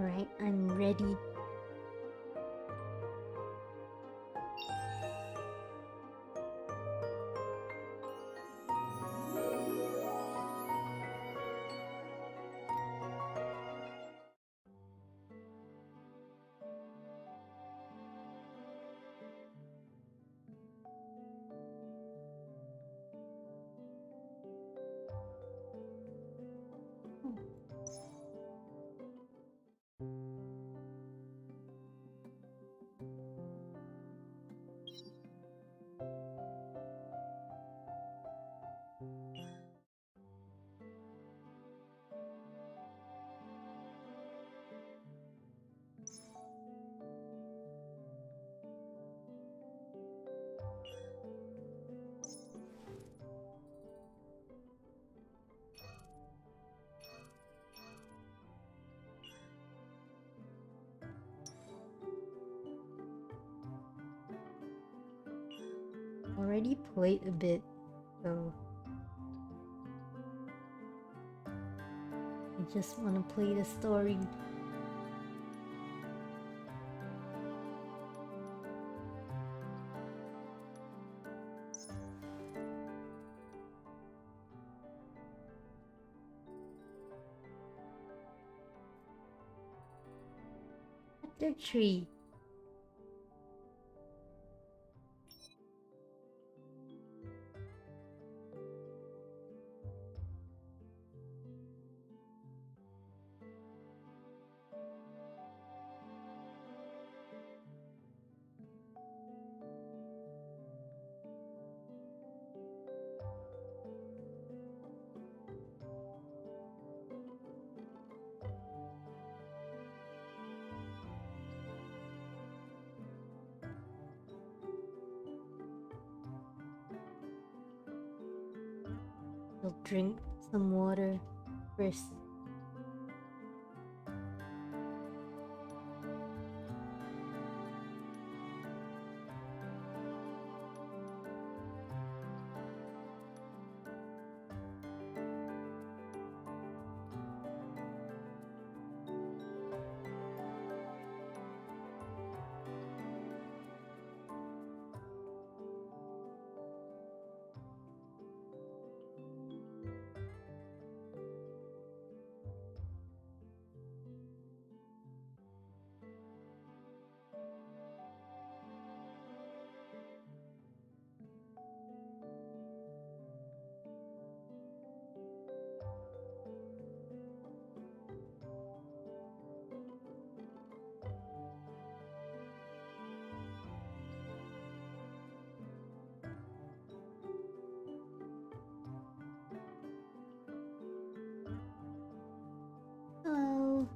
Alright, I'm ready. Already played a bit, so I just want to play the story. Chapter 3. I'll drink some water first. Hello.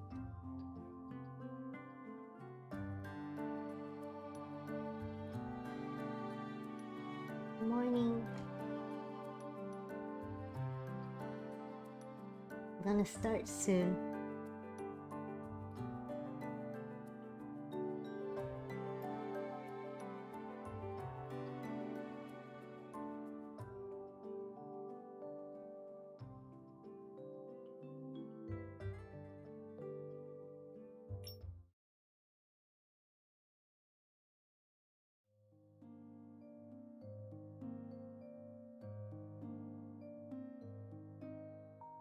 Good morning. I'm gonna start soon.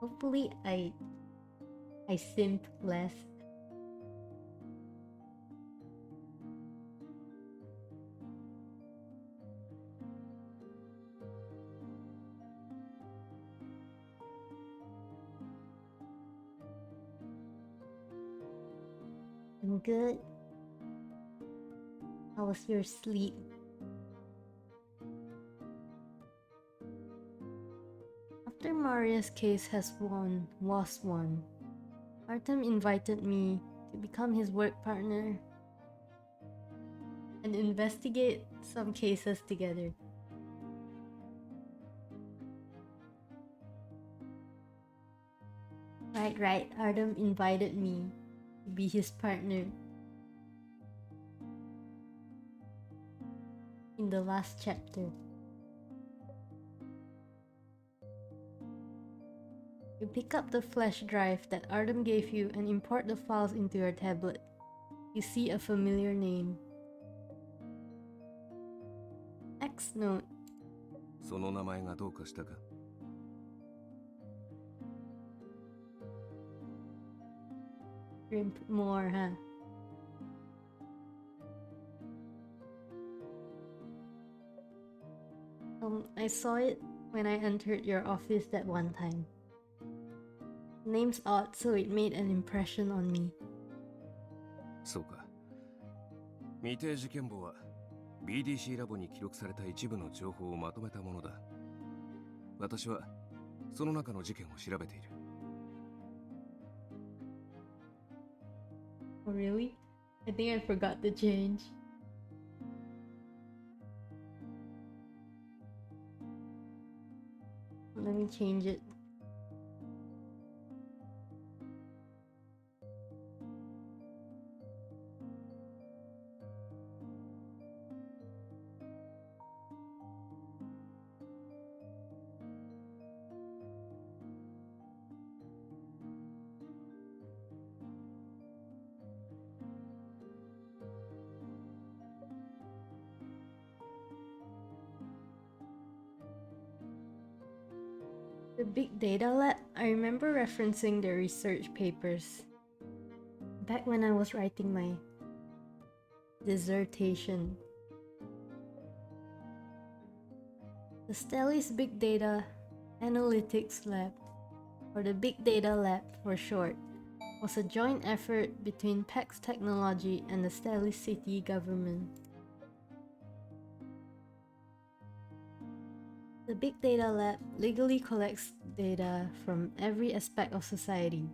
Hopefully I simp less. I'm good. How was your sleep? After Maria's case was won, Artem invited me to become his work partner and investigate some cases together. Right, Artem invited me to be his partner in the last chapter. You pick up the flash drive that Artem gave you and import the files into your tablet. You see a familiar name. X note. その名前がどうかしたか? Shrimp more, huh? I saw it when I entered your office that one time. Name's odd, so it made an impression on me. そうか。未定事件簿は BDC ラボに記録された一部の情報をまとめたものだ。私はその中の事件を調べている。Oh, really? I think I forgot to change. Let me change it. The Big Data Lab, I remember referencing the research papers back when I was writing my dissertation. The Stellis Big Data Analytics Lab, or the Big Data Lab for short, was a joint effort between PAX Technology and the Stellis city government. The Big Data Lab legally collects data from every aspect of society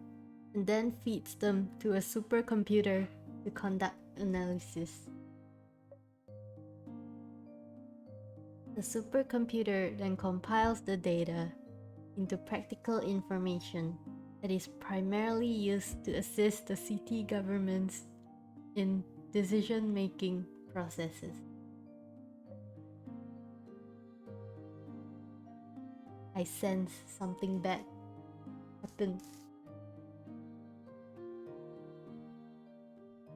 and then feeds them to a supercomputer to conduct analysis. The supercomputer then compiles the data into practical information that is primarily used to assist the city governments in decision-making processes. I sense something bad happened.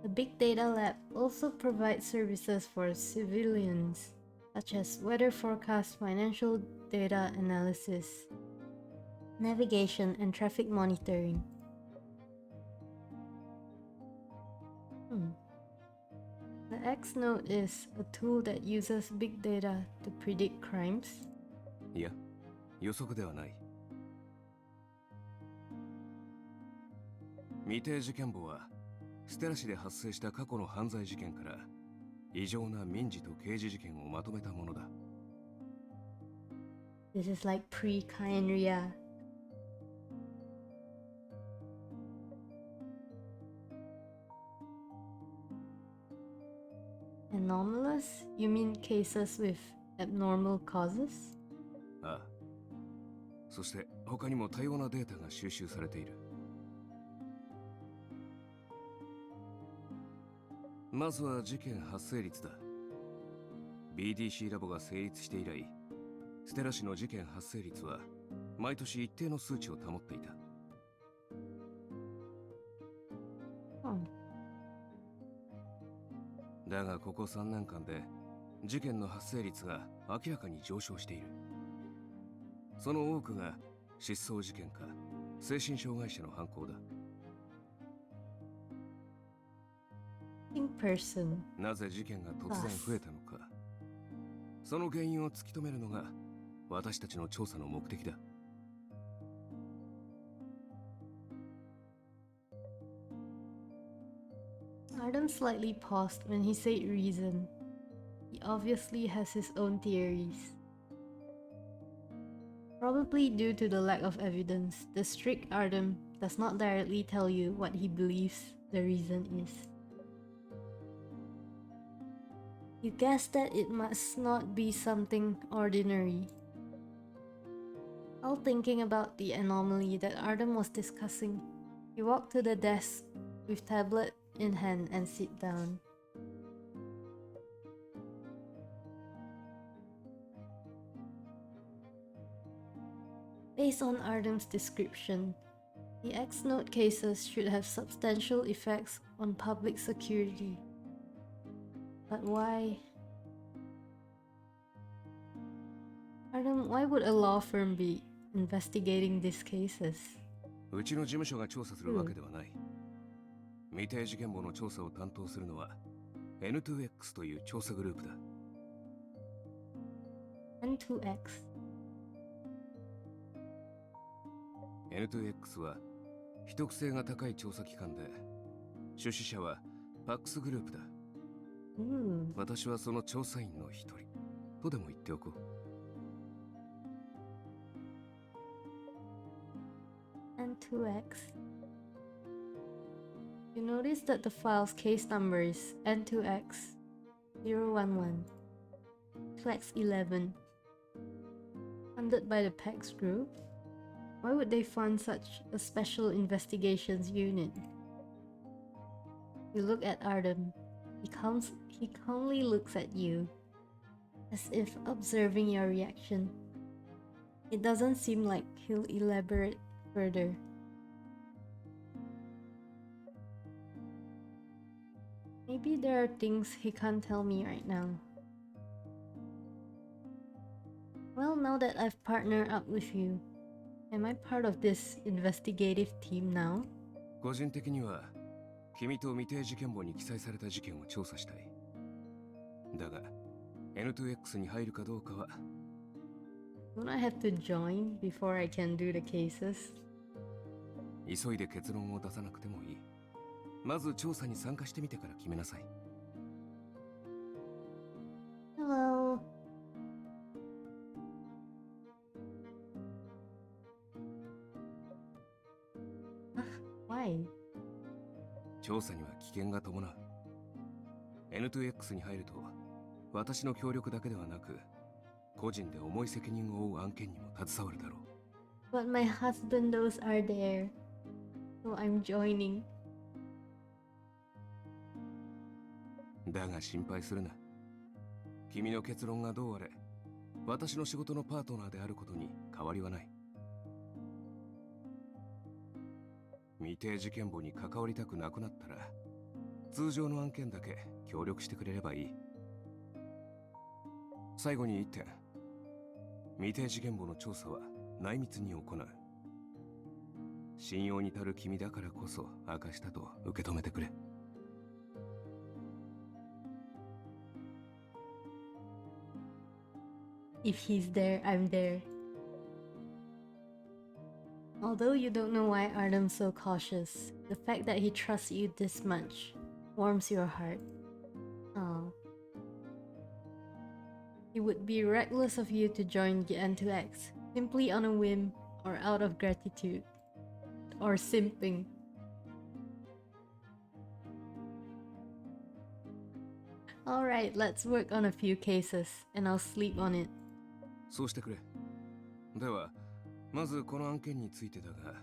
The Big Data Lab also provides services for civilians, such as weather forecast, financial data analysis, navigation, and traffic monitoring. The X Note is a tool that uses big data to predict crimes. いや、予測ではない。未定事件簿はステラ市で発生した過去の犯罪事件から異常な民事と刑事事件をまとめたものだ。This is like pre-Kynria. Anomalous? You mean cases with abnormal causes? ああ。そして他にも多様なデータが収集されている。まずは事件発生率だ。BDC ラボが成立して以来、ステラ市の事件発生率は毎年一定の数値を保っていた。だがここ3年間で事件の発生率が明らかに上昇している。その多くが失踪事件か精神障害者の犯行だ。In person. なぜ事件が突然増えたのか、その原因を突き止めるのが私たちの調査の目的だ。Artem slightly paused when he said reason. He obviously has his own theories. Probably due to the lack of evidence, the strict Artem does not directly tell you what he believes the reason is. You guess that it must not be something ordinary. While thinking about the anomaly that Artem was discussing, he walked to the desk with tablet in hand and sit down. Based on Artem's description, the X-Note cases should have substantial effects on public security. But why? Artem, why would a law firm be investigating these cases? うちの事務所が調査するわけではない。未定事件簿の調査を担当するのは N2X という調査グループだ。N2X. N2X は秘匿性が高い調査機関で、出資者はパックスグループだ。私はその調査員の一人とでも言っておこう。N2X. You notice that the file's case number is N2X 011 2X11, funded by the PAX group. Why would they fund such a special investigations unit? You look at Artem. He calmly looks at you, as if observing your reaction. It doesn't seem like he'll elaborate further. Maybe there are things he can't tell me right now. Well, now that I've partnered up with you, am I part of this investigative team now? 個人的には君と未定事件簿に記載された事件を調査したい。だが N2X に入るかどうかは。Don't I have to join before I can do the cases? 急いで結論を出さなくてもいい。まず調査に参加してみてから決めなさい。Hello. Why? 調査には危険が伴う。N2X に入ると、私の協力だけではなく、個人で重い責任を負う案件にも携わるだろう。But my husband knows are there, so I'm joining. だが心配するな。君の結論がどうあれ、私の仕事のパートナーであることに変わりはない。未定事件簿に関わりたくなくなったら、通常の案件だけ協力してくれればいい。最後に一点、未定事件簿の調査は内密に行う。信用に足る君だからこそ明かしたと受け止めてくれ。If he's there, I'm there. Although you don't know why Artem's so cautious, the fact that he trusts you this much warms your heart. Oh. It would be reckless of you to join the N2X simply on a whim or out of gratitude. Or simping. Alright, let's work on a few cases, and I'll sleep on it. そうしてくれ。では、まずこの案件についてだが。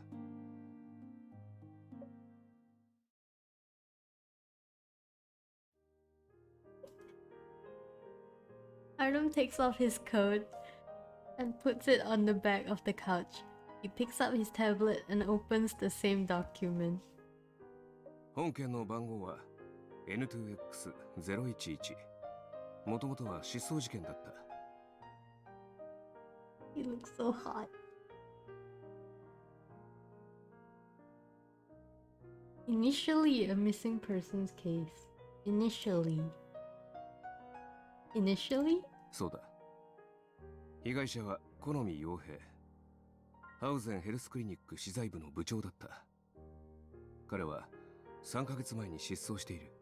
Artem takes off his coat and puts it on the back of the couch. He picks up his tablet and opens the same document. 本件の番号は N2X011。もともとは失踪事件だった。He looks so hot. Initially a missing persons case. Initially? そうだ。被害者は好み洋平。ハウゼンヘルスクリニック資材部の部長だった。彼は3ヶ月前に失踪している。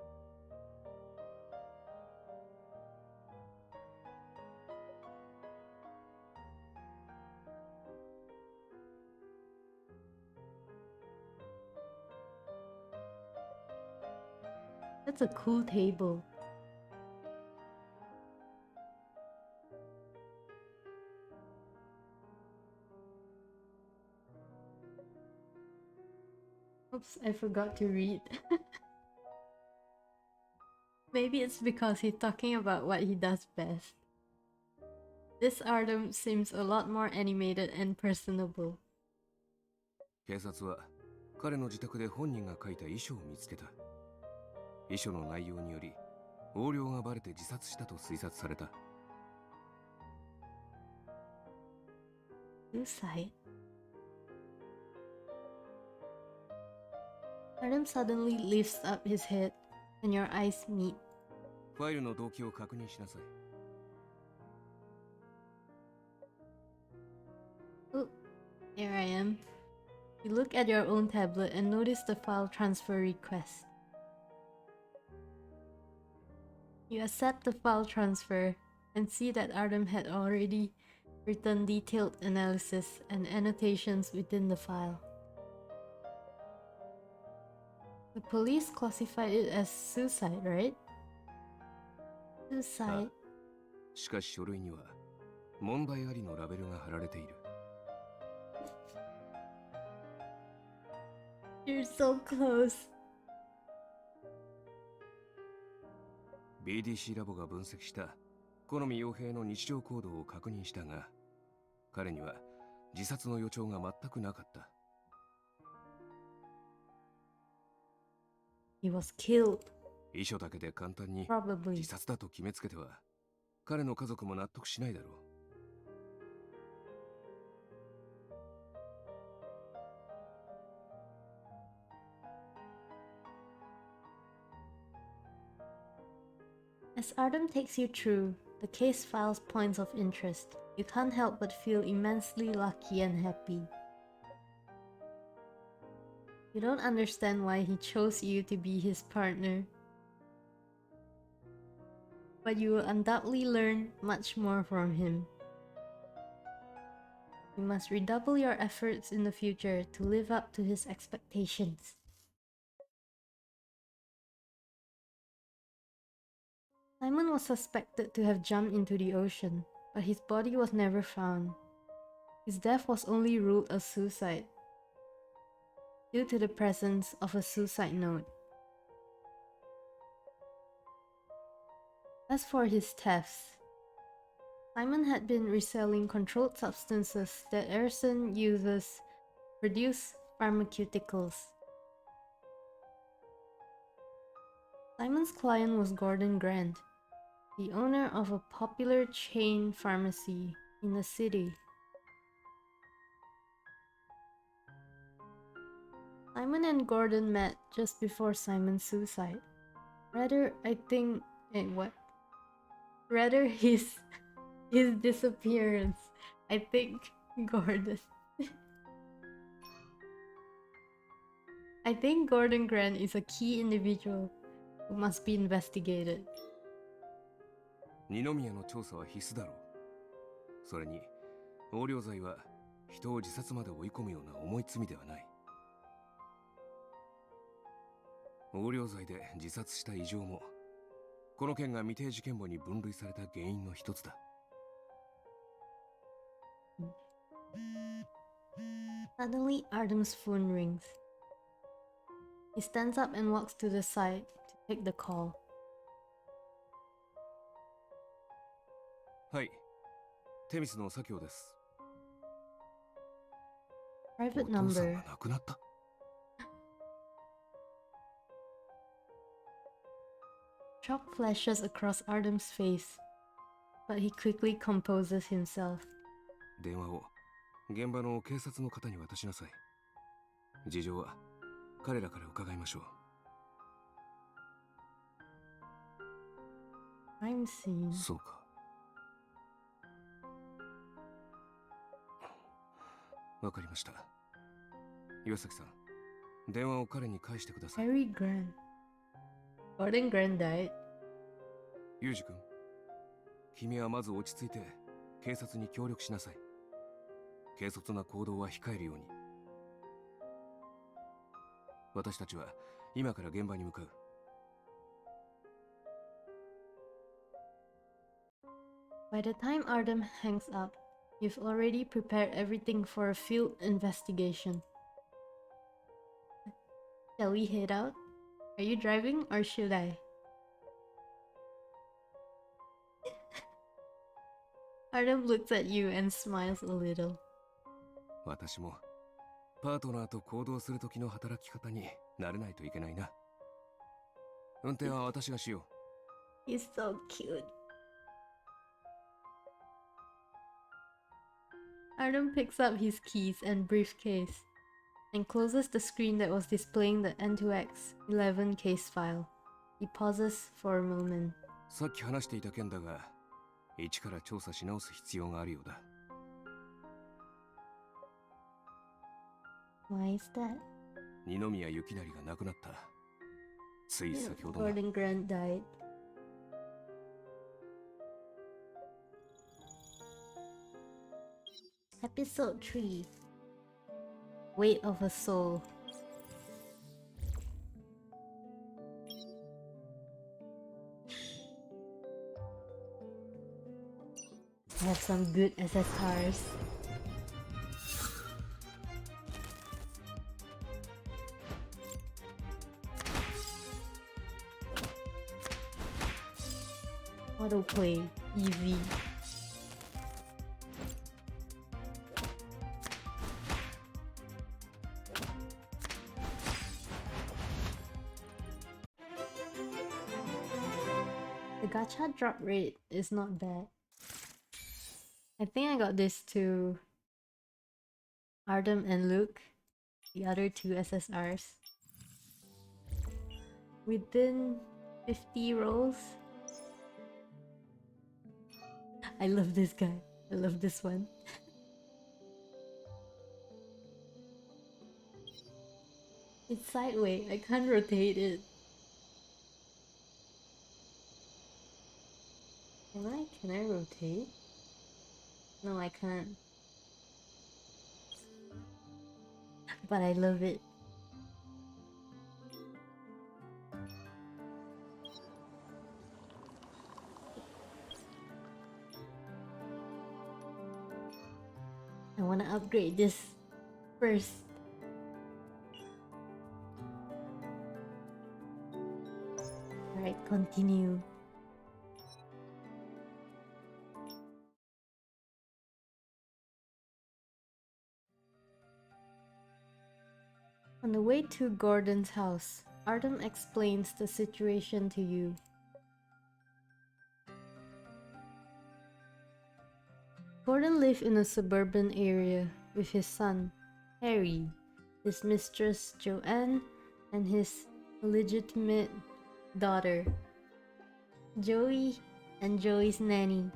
That's a cool table. Oops, I forgot to read. Maybe it's because he's talking about what he does best. This Artem seems a lot more animated and personable. 警察は彼の自宅で本人が書いた遺書を見つけた。遺書の内容により横領がバレて自殺したと推察された。 Suicide? Artem suddenly lifts up his head, and your eyes meet. ファイルの動機を確認しなさい。 Oh, here I am. You look at your own tablet and notice the file transfer request. You accept the file transfer and see that Artem had already written detailed analysis and annotations within the file. The police classified it as suicide, right? Suicide. しかし書類には問題ありのラベルが貼られている。 You're so close. BDC ラボが分析した好み傭兵の日常行動を確認したが、彼には自殺の予兆が全くなかった。 He was killed. 遺書だけで簡単に Probably. 自殺だと決めつけては彼の家族も納得しないだろう。 As Artem takes you through the case file's points of interest, you can't help but feel immensely lucky and happy. You don't understand why he chose you to be his partner, but you will undoubtedly learn much more from him. You must redouble your efforts in the future to live up to his expectations. Simon was suspected to have jumped into the ocean, but his body was never found. His death was only ruled a suicide due to the presence of a suicide note. As for his thefts, Simon had been reselling controlled substances that Erson uses to produce pharmaceuticals. Simon's client was Gordon Grant, the owner of a popular chain pharmacy in the city. Simon and Gordon met just before Simon's suicide. Rather, his disappearance. I think Gordon. I think Gordon Grant is a key individual who must be investigated. 二宮の調査は必須だろう。それに横領罪は人を自殺まで追い込むような重い罪ではない。横領罪で自殺した異常もこの件が未定事件簿に分類された原因の一つだ。 Suddenly, Artem's phone rings. He stands up and walks to the side to take the call. はい、テミスの左京です。 Private お父さん number. が亡くなった。 Shock flashes across Artem's face, but he quickly composes himself. 電話を現場の警察の方に渡しなさい。事情は彼らから伺いましょう。 Crime scene. そうか。わかりました。岩崎さん、電話を彼に返してください。 Harry Grant. Gordon Grant died. ユージ君、君はまず落ち着いて警察に協力しなさい。軽率な行動は控えるように。私たちは今から現場に向かう。 By the time Artem hangs up, you've already prepared everything for a field investigation. Shall we head out? Are you driving or should I? Artem looks at you and smiles a little. 私もパートナーと行動する時の働き方に慣れないといけないな。運転は私がしよう。 He's so cute. Artem picks up his keys and briefcase and closes the screen that was displaying the N2X11 case file. He pauses for a moment. さっき話していた件だが、一から調査し直す必要があるようだ。Why is that? 二宮幸成が亡くなった。つい先ほども。 Gordon Grant died. Episode 3 Weight of a Soul. I have some good SSRs. Autoplay, easy. The gacha drop rate is not bad. I think I got this to Artem and Luke, the other two SSRs. Within 50 rolls. I love this guy. I love this one. It's sideways. I can't rotate it. Can I rotate? No, I can't. But I love it. I want to upgrade this first. Alright, continue. On the way to Gordon's house, Artem explains the situation to you. Gordon lived in a suburban area with his son, Harry, his mistress, Joanne, and his illegitimate daughter, Joey, and Joey's nanny.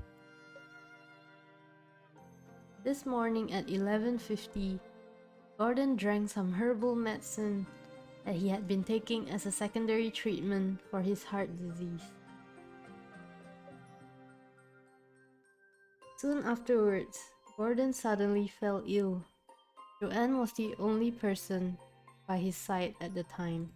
This morning at 11:50, Gordon drank some herbal medicine that he had been taking as a secondary treatment for his heart disease. Soon afterwards, Gordon suddenly fell ill. Joanne was the only person by his side at the time.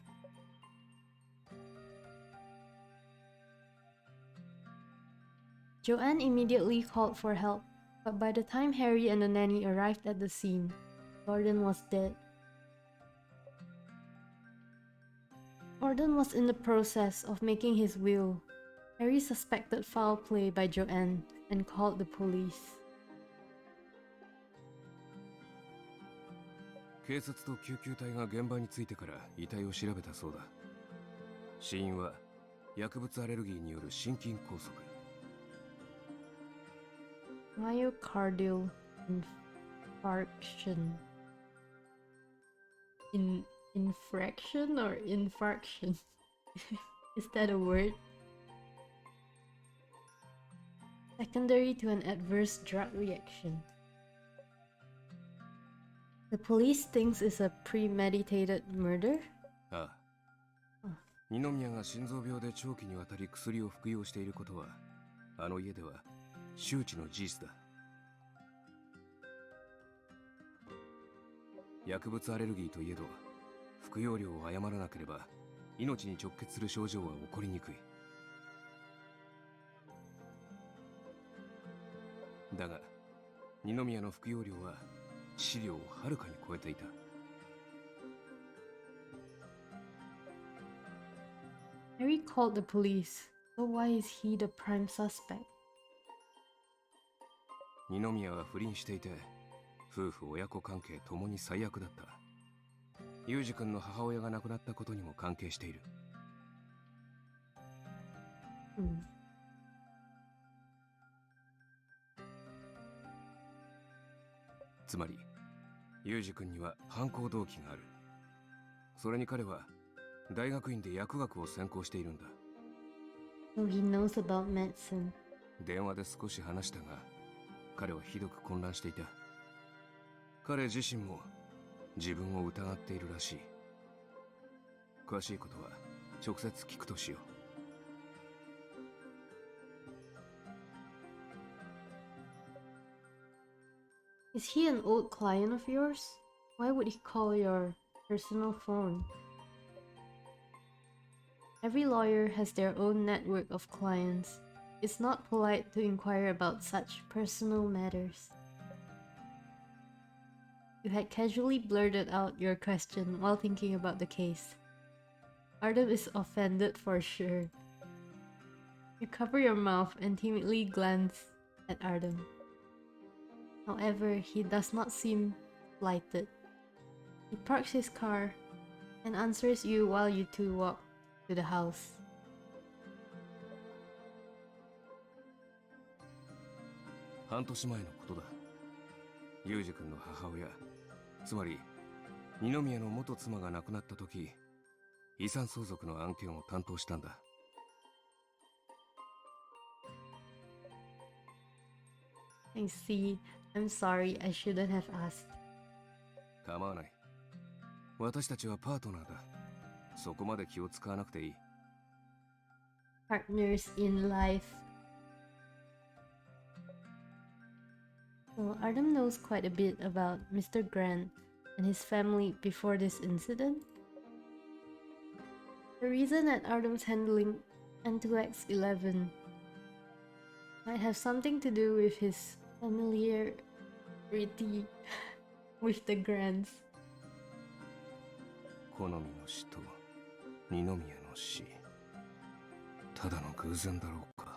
Joanne immediately called for help, but by the time Harry and the nanny arrived at the scene, Gordon was dead. Gordon was in the process of making his will. Harry suspected foul play by Joanne and called the police. 警察と救急隊が現場に着いてから遺体を調べたそうだ。死因は薬物アレルギーによる心筋梗塞。Myocardial infarction. Infraction or infarction? Is that a word? Secondary to an adverse drug reaction. The police thinks it's a premeditated murder? ああ。二宮が心臓病で長期にわたり薬を服用していることは、あの家では周知の事実だ。薬物アレルギーといえど、服用量を誤らなければ命に直結する症状は起こりにくい。だが、二宮の服用量は致死量をはるかに超えていた。Harry called the police, so why is he the prime suspect? 二宮は不倫していて、夫婦親子関係ともに最悪だった。ユージ君の母親が亡くなったことにも関係している。つまりユージ君には犯行動機がある。それに彼は大学院で薬学を専攻しているんだ。So he knows about medicine. 電話で少し話したが、彼はひどく混乱していた。彼自身も自分を疑っているらしい。詳しいことは直接聞くとしよう。Is he an old client of yours? Why would he call your personal phone? Every lawyer has their own network of clients. It's not polite to inquire about such personal matters. You had casually blurted out your question while thinking about the case. Artem is offended for sure. You cover your mouth and timidly glance at Artem. However, he does not seem slighted. He parks his car and answers you while you two walk to the house. 半年前のことだ。ユージ君の母親、つまり二宮の元妻が亡くなった時、遺産相続の案件を担当したんだ。I see. I'm sorry, I shouldn't have asked. 構わない。私たちはパートナーだ。そこまで気を使わなくていい。Partners in life. So Artem knows quite a bit about Mr. Grant and his family before this incident. The reason that Artem's handling N2X11 might have something to do with his familiarity with the Grants. 好みの死と二宮の死、ただの偶然だろうか。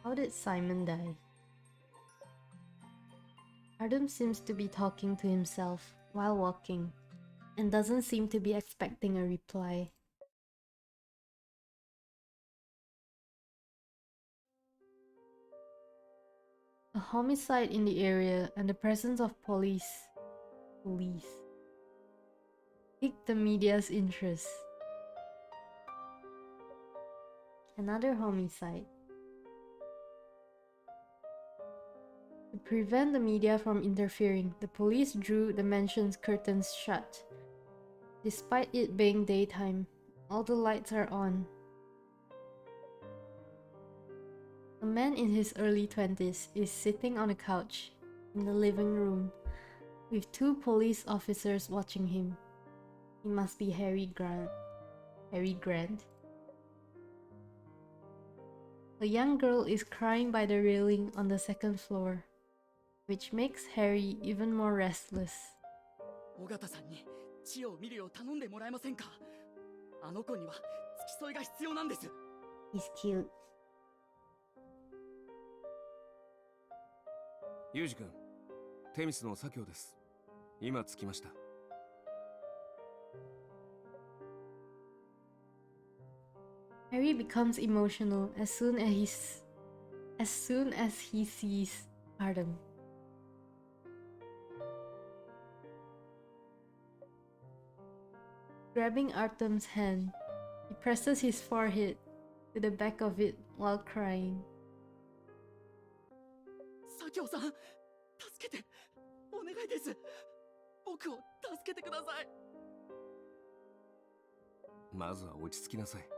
How did Simon die? Artem seems to be talking to himself while walking and doesn't seem to be expecting a reply. A homicide in the area and the presence of police piqued the media's interest. Another homicide. To prevent the media from interfering, the police drew the mansion's curtains shut. Despite it being daytime, all the lights are on. A man in his early 20s is sitting on a couch in the living room with two police officers watching him. He must be Harry Grant. A young girl is crying by the railing on the second floor, which makes Harry even more restless. 尾形さんに血を見るよう頼んでもらえませんか。あの子には付き添いが必要なんです。 He's cute. ユージ君、テミスの左京です。今着きました。Harry becomes emotional as soon as he sees Artem. Grabbing Artem's hand, he presses his forehead to the back of it while crying. 左京さん、助けて、お願いです。僕を助けてください。まずは落ち着きなさい。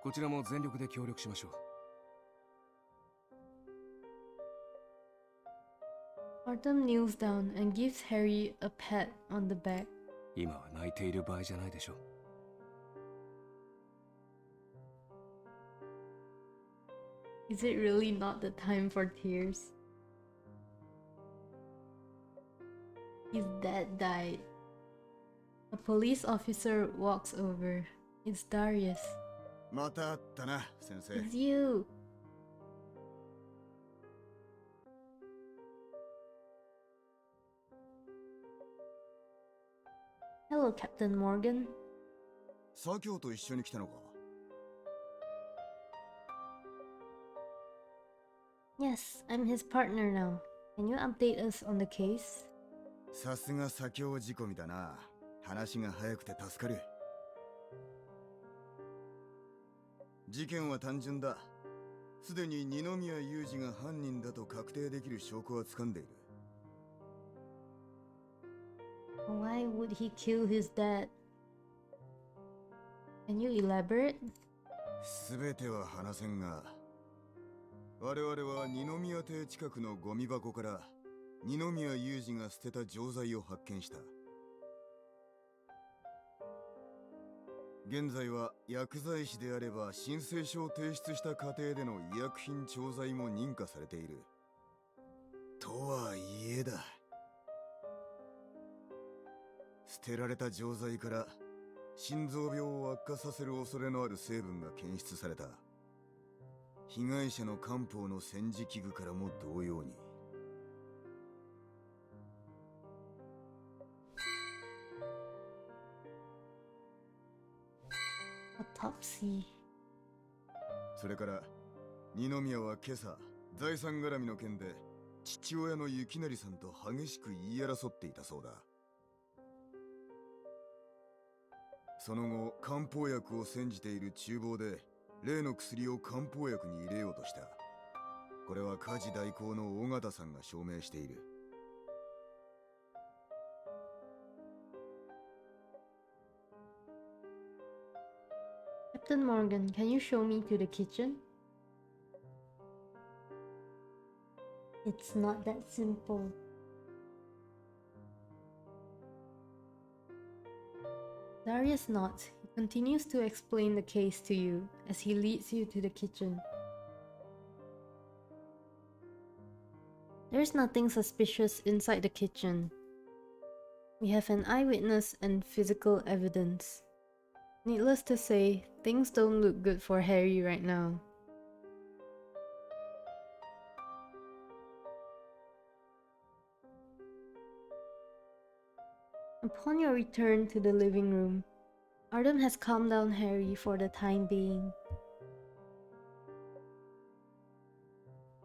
こちらも全力で協力しましょう。Artem kneels down and gives Harry a pat on the back. 今は泣いている場合じゃないでしょう。Is it really not the time for tears? His dad died. A police officer walks over. It's Darius. また会ったな、先生。 It's you. Hello, Captain Morgan. 左京と一緒に来たのか。 Yes, I'm his partner now. Can you update us on the case? さすが左京仕込みだな。話が早くて助かる。事件は単純だ。すでに二宮裕二が犯人だと確定できる証拠は掴んでいる。 Why would he kill his dad? Can you elaborate? すべては話せんが、我々は二宮邸近くのゴミ箱から二宮裕二が捨てた錠剤を発見した。現在は薬剤師であれば申請書を提出した過程での医薬品調剤も認可されている。とはいえだ。捨てられた錠剤から心臓病を悪化させる恐れのある成分が検出された。被害者の漢方の煎じ器具からも同様に。 Autopsy. それから二宮は今朝財産絡みの件で父親の幸成さんと激しく言い争っていたそうだ。その後漢方薬を煎じている厨房で例の薬を漢方薬に入れようとした。これは家事代行の尾形さんが証明している。 Captain Morgan, can you show me to the kitchen? It's not that simple. Darius nods. He continues to explain the case to you as he leads you to the kitchen. There's nothing suspicious inside the kitchen. We have an eyewitness and physical evidence. Needless to say, things don't look good for Harry right now. Upon your return to the living room, Artem has calmed down Harry for the time being.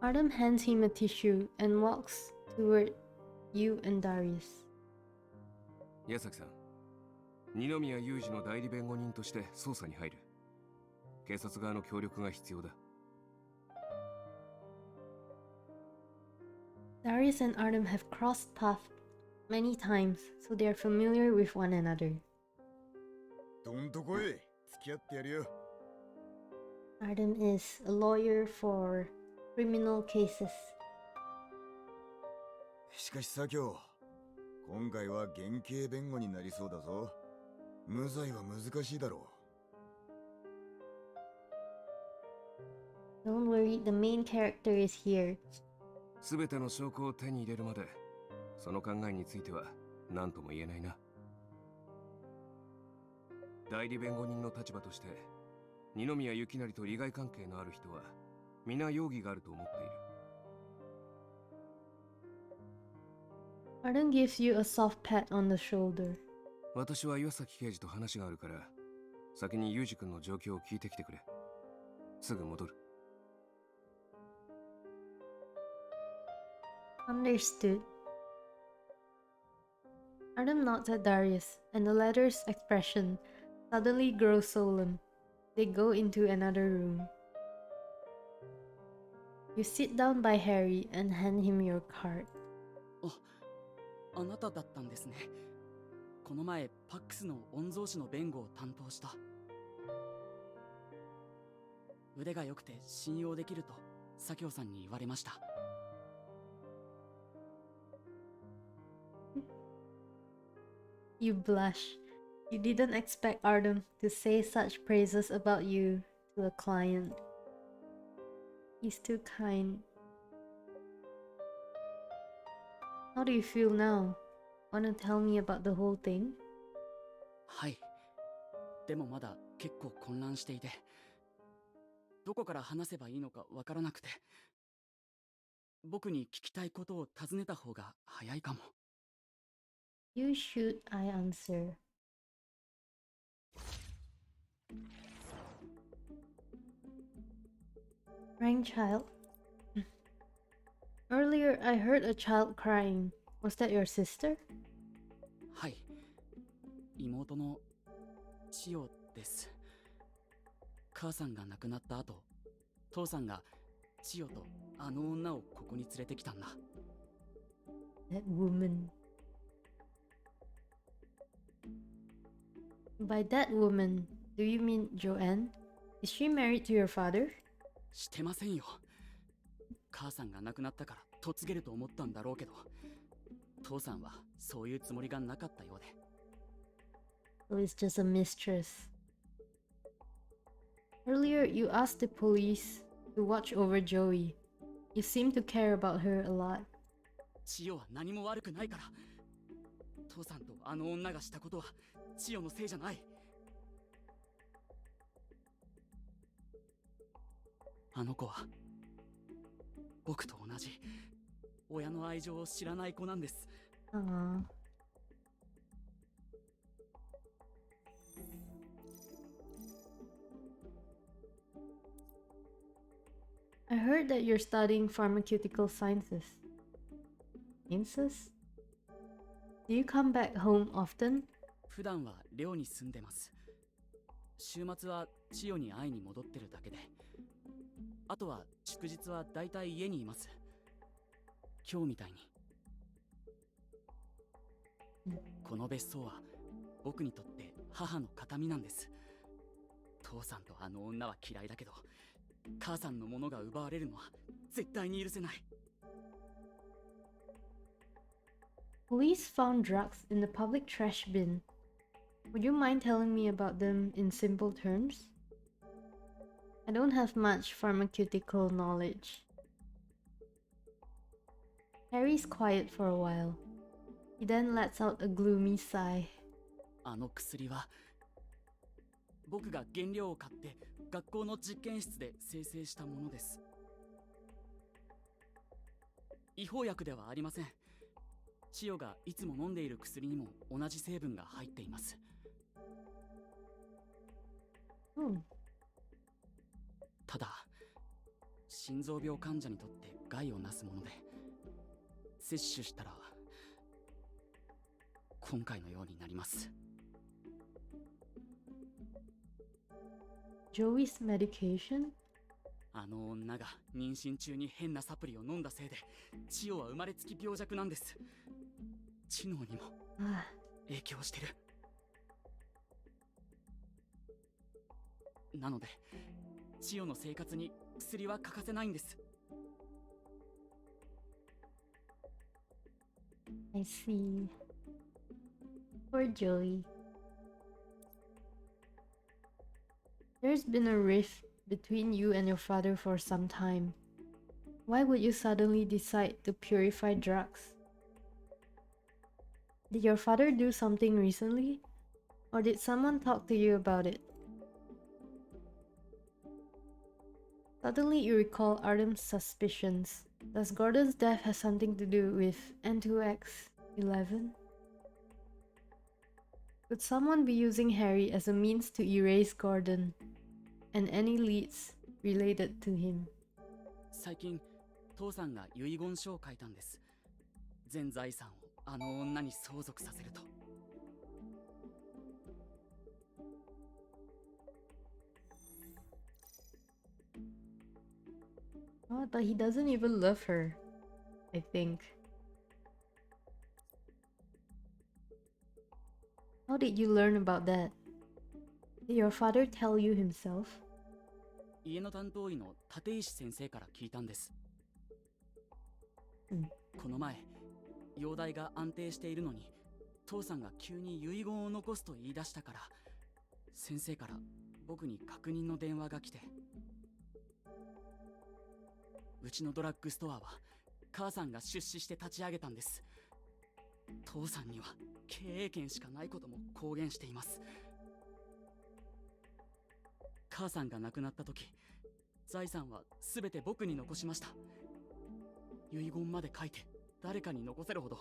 Artem hands him a tissue and walks toward you and Darius. 矢崎さん、二宮裕二の代理弁護人として捜査に入る。警察側の協力が必要だ。Darius and Artem have crossed paths many times, so they are familiar with one another. どんとこい、付き合ってやるよ。 Artem is a lawyer for criminal cases. しかし左京、今回は減刑弁護になりそうだぞ。無罪は難しいだろう。Don't worry, the main character is here. すべての証拠を手に入れるまで、その考えについては何とも言えないな。代理弁護人の立場として、二宮幸成と利害関係のある人は皆容疑があると思っている。Artem gives you a soft pat on the shoulder. 私は岩崎刑事と話があるから、先に裕二君の状況を聞いてきてくれ。すぐ戻る。Understood. Artem nods at Darius, and the latter's expression suddenly grows solemn. They go into another room. You sit down by Harry and hand him your card. あなただったんですね。この前パックスの御曹司の弁護を担当した。腕が良くて信用できると左京さんに言われました。You blush. You didn't expect Artem to say such praises about you to a client. He's too kind. How do you feel now? Wanna tell me about the whole thing? はい。でもまだ結構混乱していて、どこから話せばいいのかわからなくて、僕に聞きたいことを尋ねた方が早いかも。You shoot, I answer. Crying child? Earlier, I heard a child crying. Was that your sister? はい、妹の千代です。母さんが亡くなった後、父さんが千代とあの女をここに連れてきたんだ。That woman. By that woman, do you mean Joanne? Is she married to your father? してませんよ。母さんが亡くなったから嫁げると思ったんだろうけど、父さんはそういうつもりがなかったようで。So it's just a mistress. Earlier, you asked the police to watch over Joey. You seem to care about her a lot. 千代は何も悪くないから。父さんとあの女がしたことは千代のせいじゃない。あの子は僕と同じ親の愛情を知らない子なんです。Aww. I heard that you're studying pharmaceutical sciences. Sciences? Do you come back home often? 普段は寮に住んでます。週末は千代に会いに戻ってるだけで、あとは祝日はだいたい家にいます。今日みたいに。この別荘は僕にとって母の形見なんです。父さんとあの女は嫌いだけど、母さんのものが奪われるのは絶対に許せない。Police found drugs in the public trash bin. Would you mind telling me about them in simple terms? I don't have much pharmaceutical knowledge. Harry's quiet for a while. He then lets out a gloomy sigh. あの薬は僕が原料を買って学校の実験室で生成したものです。違法薬ではありません。千代がいつも飲んでいる薬にも同じ成分が入っています。ただ、心臓病患者にとって害をなすもので、摂取したら今回のようになります。Joey's medication? あの女が妊娠中に変なサプリを飲んだせいで、千代は生まれつき病弱なんです。知能にも影響してる。なので、千代の生活に薬は欠かせないんです。I see. Poor Joey. There's been a rift between you and your father for some time. Why would you suddenly decide to purify drugs? Did your father do something recently? Or did someone talk to you about it? Suddenly you recall Artem's suspicions. Does Gordon's death have something to do with N2X11? Could someone be using Harry as a means to erase Gordon and any leads related to him? 最近、父さんが遺言書を書いたんです。全財産をあの女に相続させると。Oh, but he doesn't even love her, I think. How did you learn about that? Did your father tell you himself? 家の担当医の立石先生から聞いたんです。この前、容体が安定しているのに、父さんが急に遺言を残すと言い出したから、先生から僕に確認の電話が来て、うちのドラッグストアは母さんが出資して立ち上げたんです。父さんには経営権しかないことも公言しています。母さんが亡くなった時、財産は全て僕に残しました。遺言まで書いて誰かに残せるほど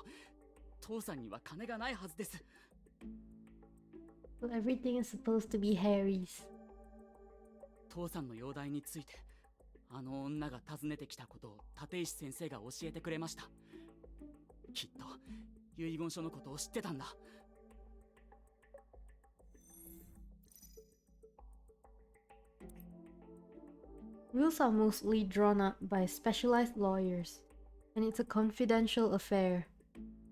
父さんには金がないはずです。 So everything is supposed to be Harry's. 父さんの容体についてあの女が尋ねてきたことを立石先生が教えてくれました。きっと遺言書のことを知ってたんだ。Wills are mostly drawn up by specialized lawyers, and it's a confidential affair.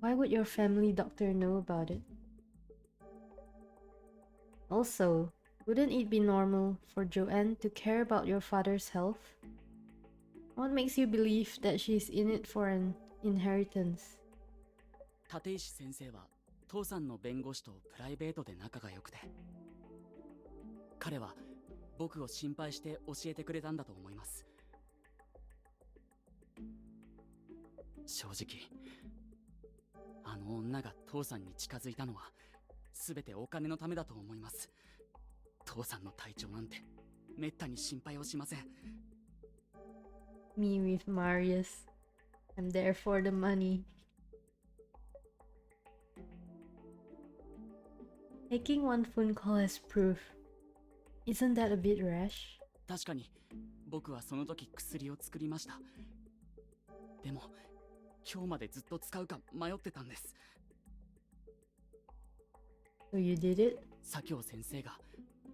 Why would your family doctor know about it? Also, wouldn't it be normal for Joanne to care about your father's health? What makes you believe that she's in it for an inheritance? 立石先生は父さんの弁護士とプライベートで仲が良くて、彼は僕を心配して教えてくれたんだと思います。正直、あの女が父さんに近づいたのは全てお金のためだと思います。父さんの体調なんてめったに心配をしません。 Me with Marius. I'm there for the money. Taking one phone call as proof. Isn't that a bit rash? 確かに僕はその時薬を作りました。でも今日までずっと使うか迷ってたんです。 So you did it? 左京先生が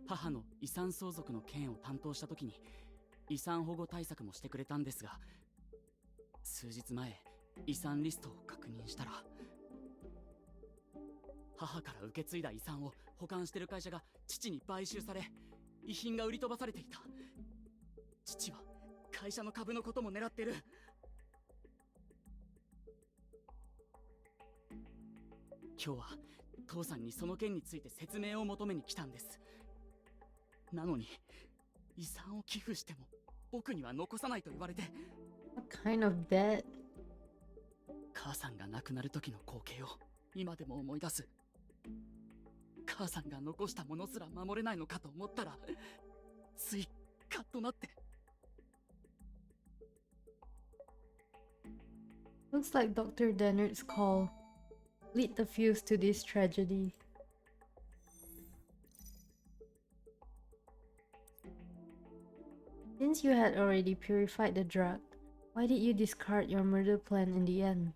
母の遺産相続の件を担当した時に遺産保護対策もしてくれたんですが、数日前遺産リストを確認したら、母から受け継いだ遺産を保管してる会社が父に買収され、遺品が売り飛ばされていた。父は会社の株のことも狙ってる。今日は父さんにその件について説明を求めに来たんです。なのに遺産を寄付しても僕には残さないと言われて。 What kind of debt? 母さんが亡くなる時の光景を今でも思い出す。母さんが残したものすら守れないのかと思ったら、ついカッとなって。 Looks like Dr. Dennard's call lit the fuse to this tragedy. Since you had already purified the drug, why did you discard your murder plan in the end?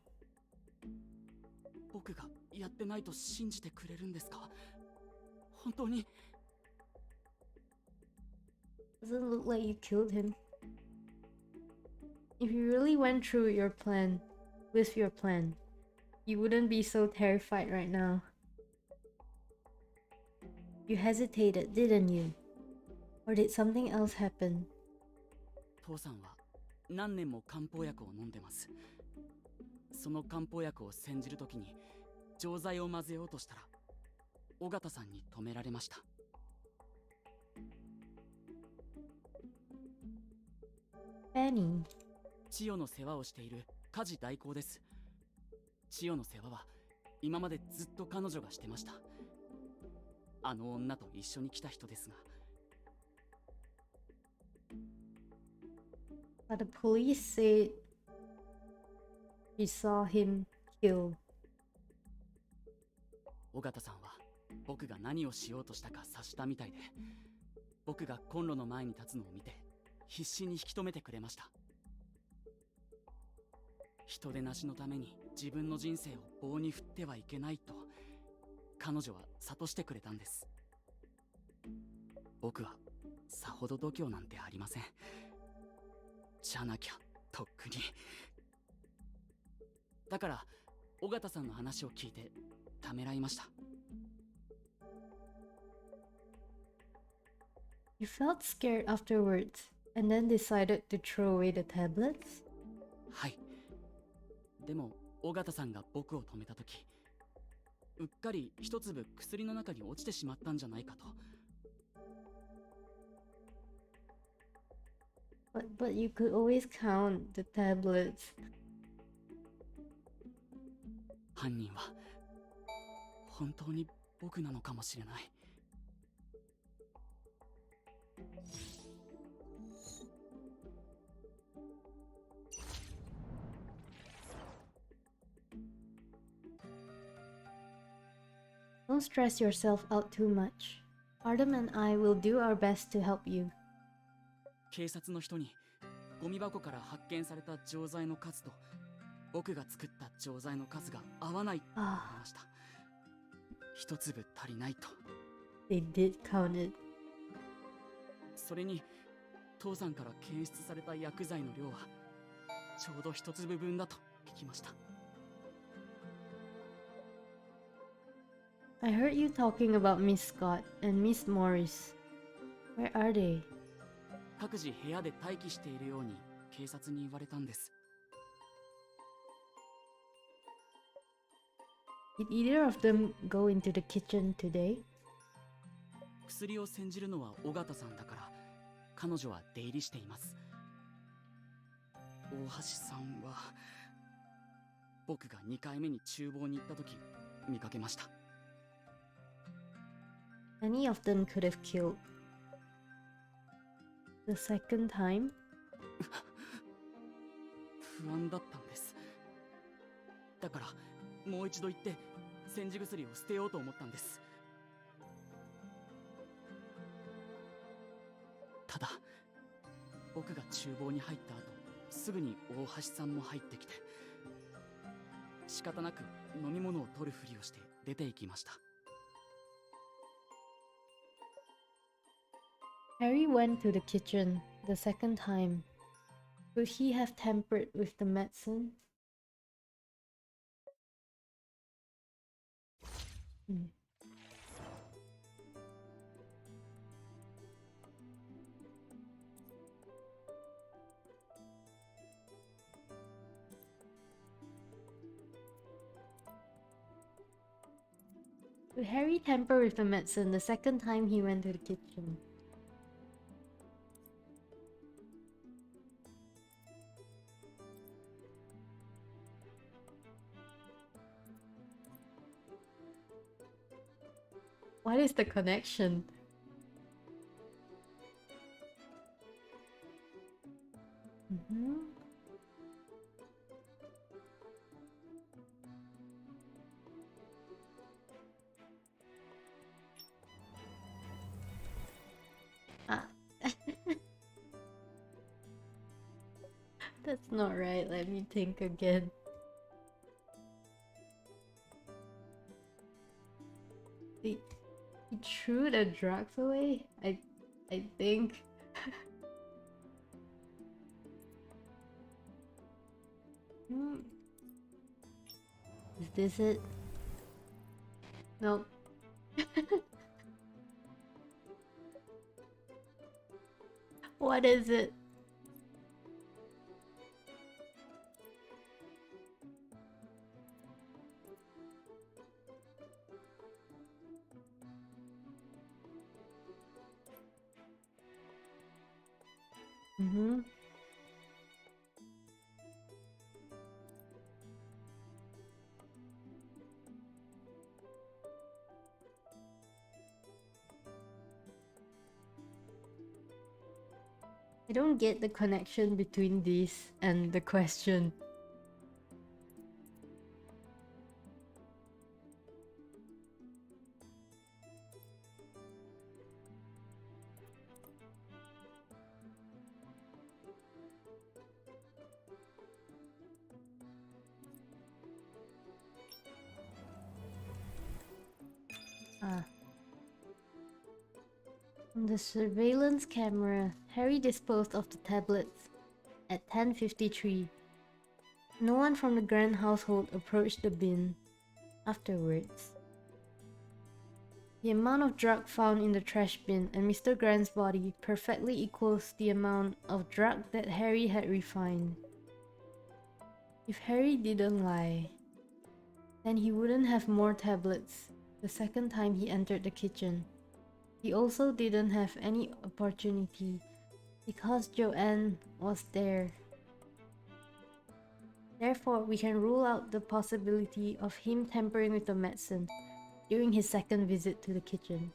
僕がやってないと信じてくれるんですか？本当に。 Doesn't look like you killed him. If you really went through your plan, with your plan, you wouldn't be so terrified right now. You hesitated, didn't you? Or did something else happen? 父さんは何年も漢方薬を飲んでます。その漢方薬を煎じるときに錠剤を混ぜようとしたら、尾形さんに止められました。 Benny. 千代の世話をしている家事代行です。千代の世話は今までずっと彼女がしてました。あの女と一緒に来た人ですが。 But the police said he saw him killed. 尾形さんは僕が何をしようとしたか察したみたいで、僕がコンロの前に立つのを見て必死に引き止めてくれました。人でなしのために自分の人生を棒に振ってはいけないと彼女は諭してくれたんです。僕はさほど度胸なんてありません。じゃなきゃとっくに。だから尾形さんの話を聞いてためらいました。 You felt scared afterwards and then decided to throw away the tablets? はい。でも尾形さんが僕を止めたとき、うっかり一粒薬の中に落ちてしまったんじゃないかと。 But you could always count the tablets. 犯人は本当に僕なのかもしれない。Don't stress yourself out too much. Artem and I will do our best to help you. 警察の人にゴミ箱から発見された錠剤の数と僕が作った錠剤の数が合わないと言われました。一粒足りないと。They did count it. それに父さんから検出された薬剤の量はちょうど一粒分だと聞きました。I heard you talking about Miss Scott and Miss Morris. Where are they? 各自部屋で待機しているように警察に言われたんです。Did either of them go into the kitchen today? 薬を煎じるのは尾形さんだから彼女は出入りしています。大橋さんは僕が2回目に厨房に行った時見かけました。Any of them could have killed. The second time? 不安だったんです。だからもう一度行って煎じ薬を捨てようと思ったんです。ただ僕が厨房に入った後すぐに大橋さんも入ってきて仕方なく飲み物を取るふりをして出て行きました。Harry went to the kitchen the second time. Could he have tampered with the medicine? Could Harry tamper with the medicine the second time he went to the kitchen? What is the connection? That's not right. Let me think again. He threw the drugs away? I think. Is this it? Nope. What is it? I don't get the connection between these and the question. On the surveillance camera, Harry disposed of the tablets at 10:53. No one from the Grant household approached the bin afterwards. The amount of drug found in the trash bin and Mr. Grant's body perfectly equals the amount of drug that Harry had refined. If Harry didn't lie, then he wouldn't have more tablets the second time he entered the kitchen. He also didn't have any opportunity because Joanne was there. Therefore, we can rule out the possibility of him tampering with the medicine during his second visit to the kitchen.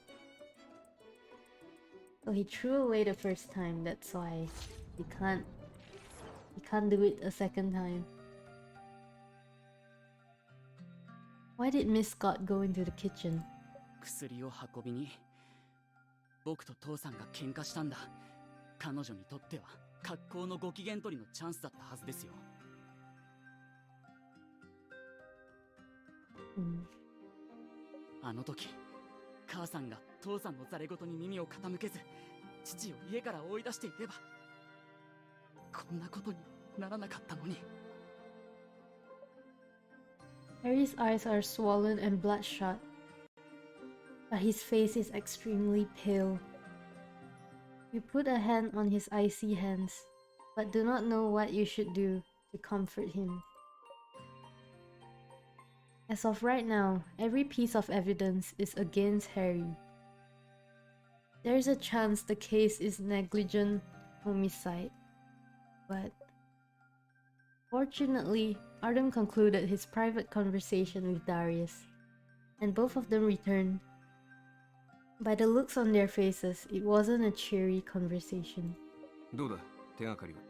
So he threw away the first time, that's why he can't do it a second time. Why did Miss Scott go into the kitchen? 薬を運びに。僕と父さんが喧嘩したんだ。彼女にとっては格好のご機嫌取りのチャンスだったはずですよ。あの時母さんが父さんのざれ言に耳を傾けず父を家から追い出していればこんなことにならなかったのに。 Harry's eyes are swollen and bloodshot, but his face is extremely pale. You put a hand on his icy hands, but do not know what you should do to comfort him. As of right now, every piece of evidence is against Harry. There is a chance the case is negligent homicide, but fortunately, Artem concluded his private conversation with Darius, and both of them returned. By the looks on their faces, it wasn't a cheery conversation. どうだ、手がかりは。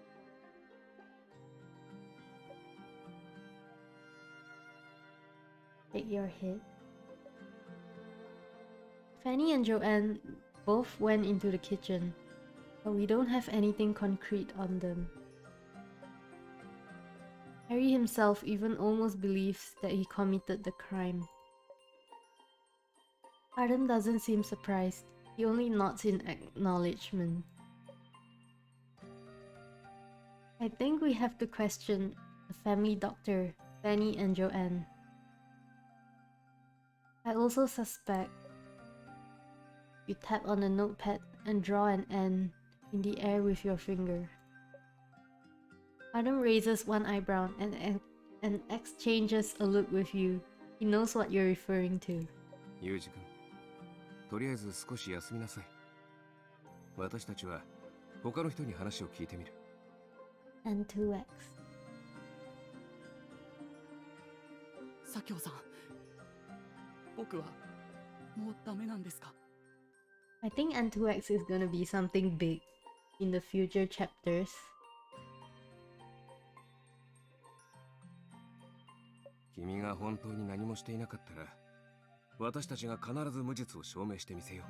Take your hit. Fanny and Joanne both went into the kitchen, but we don't have anything concrete on them. Harry himself even almost believes that he committed the crime. Artem doesn't seem surprised, he only nods in acknowledgement. I think we have to question the family doctor, Fanny and Joanne. I also suspect you tap on the notepad and draw an N in the air with your finger. Artem raises one eyebrow and exchanges a look with you. He knows what you're referring to. ユージ君、とりあえず少し休みなさい。私たちは他の人に話を聞いてみる。And 2x. 左京さん、僕はもうダメなんですか？ I think N2X is gonna be something big in the future chapters. 君が本当に何もしていなかったら、私たちが必ず無実を証明してみせよう。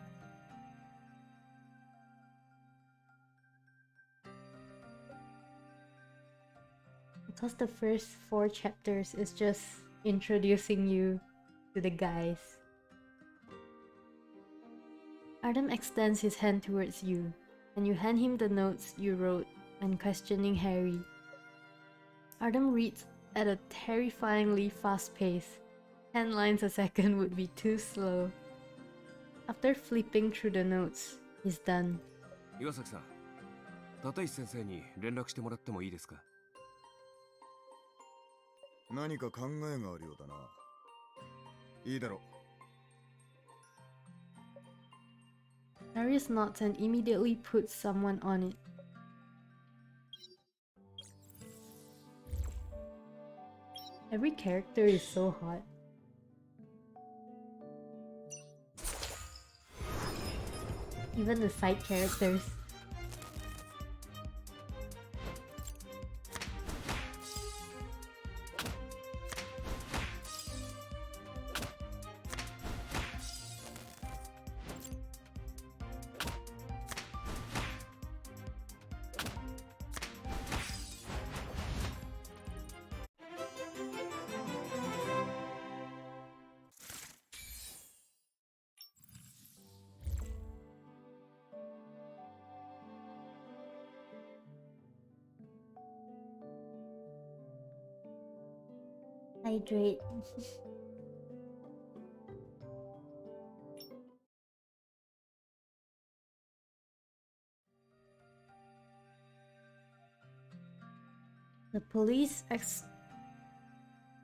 Because the first 4 chapters is just introducing you to the guys. Artem extends his hand towards you, and you hand him the notes you wrote when questioning Harry. Artem reads at a terrifyingly fast pace. 10 lines a second would be too slow. After flipping through the notes, he's done. 岩崎さん、立石先生に連絡してもらってもいいですか？何か考えがあるようだな。いいだろう。Darius nods and immediately puts someone on it. Every character is so hot. Even the side characters. Hydrate. The police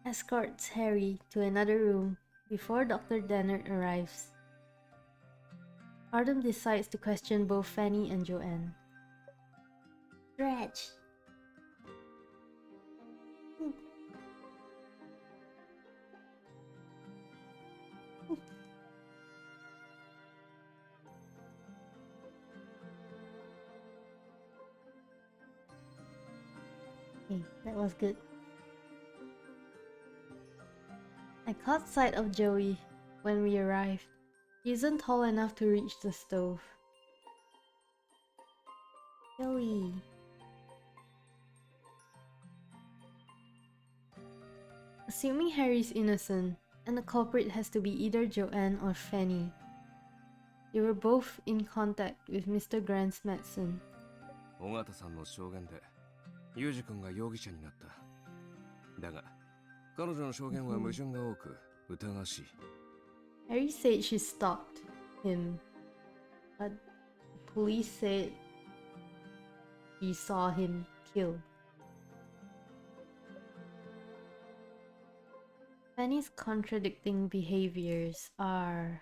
escorts Harry to another room before Dr. Dennert arrives. Artem decides to question both Fanny and Joanne. Stretch! Okay, that was good. I caught sight of Joey when we arrived. He isn't tall enough to reach the stove. Joey. Assuming Harry's innocent, and the culprit has to be either Joanne or Fanny. They were both in contact with Mr. Grant's medicine. 尾形さんの証言でユージ君が容疑者になった。だが彼女の証言は矛盾が多く疑わしい。Harry said she stopped him, but police said she saw him killed. Fanny's contradicting behaviors are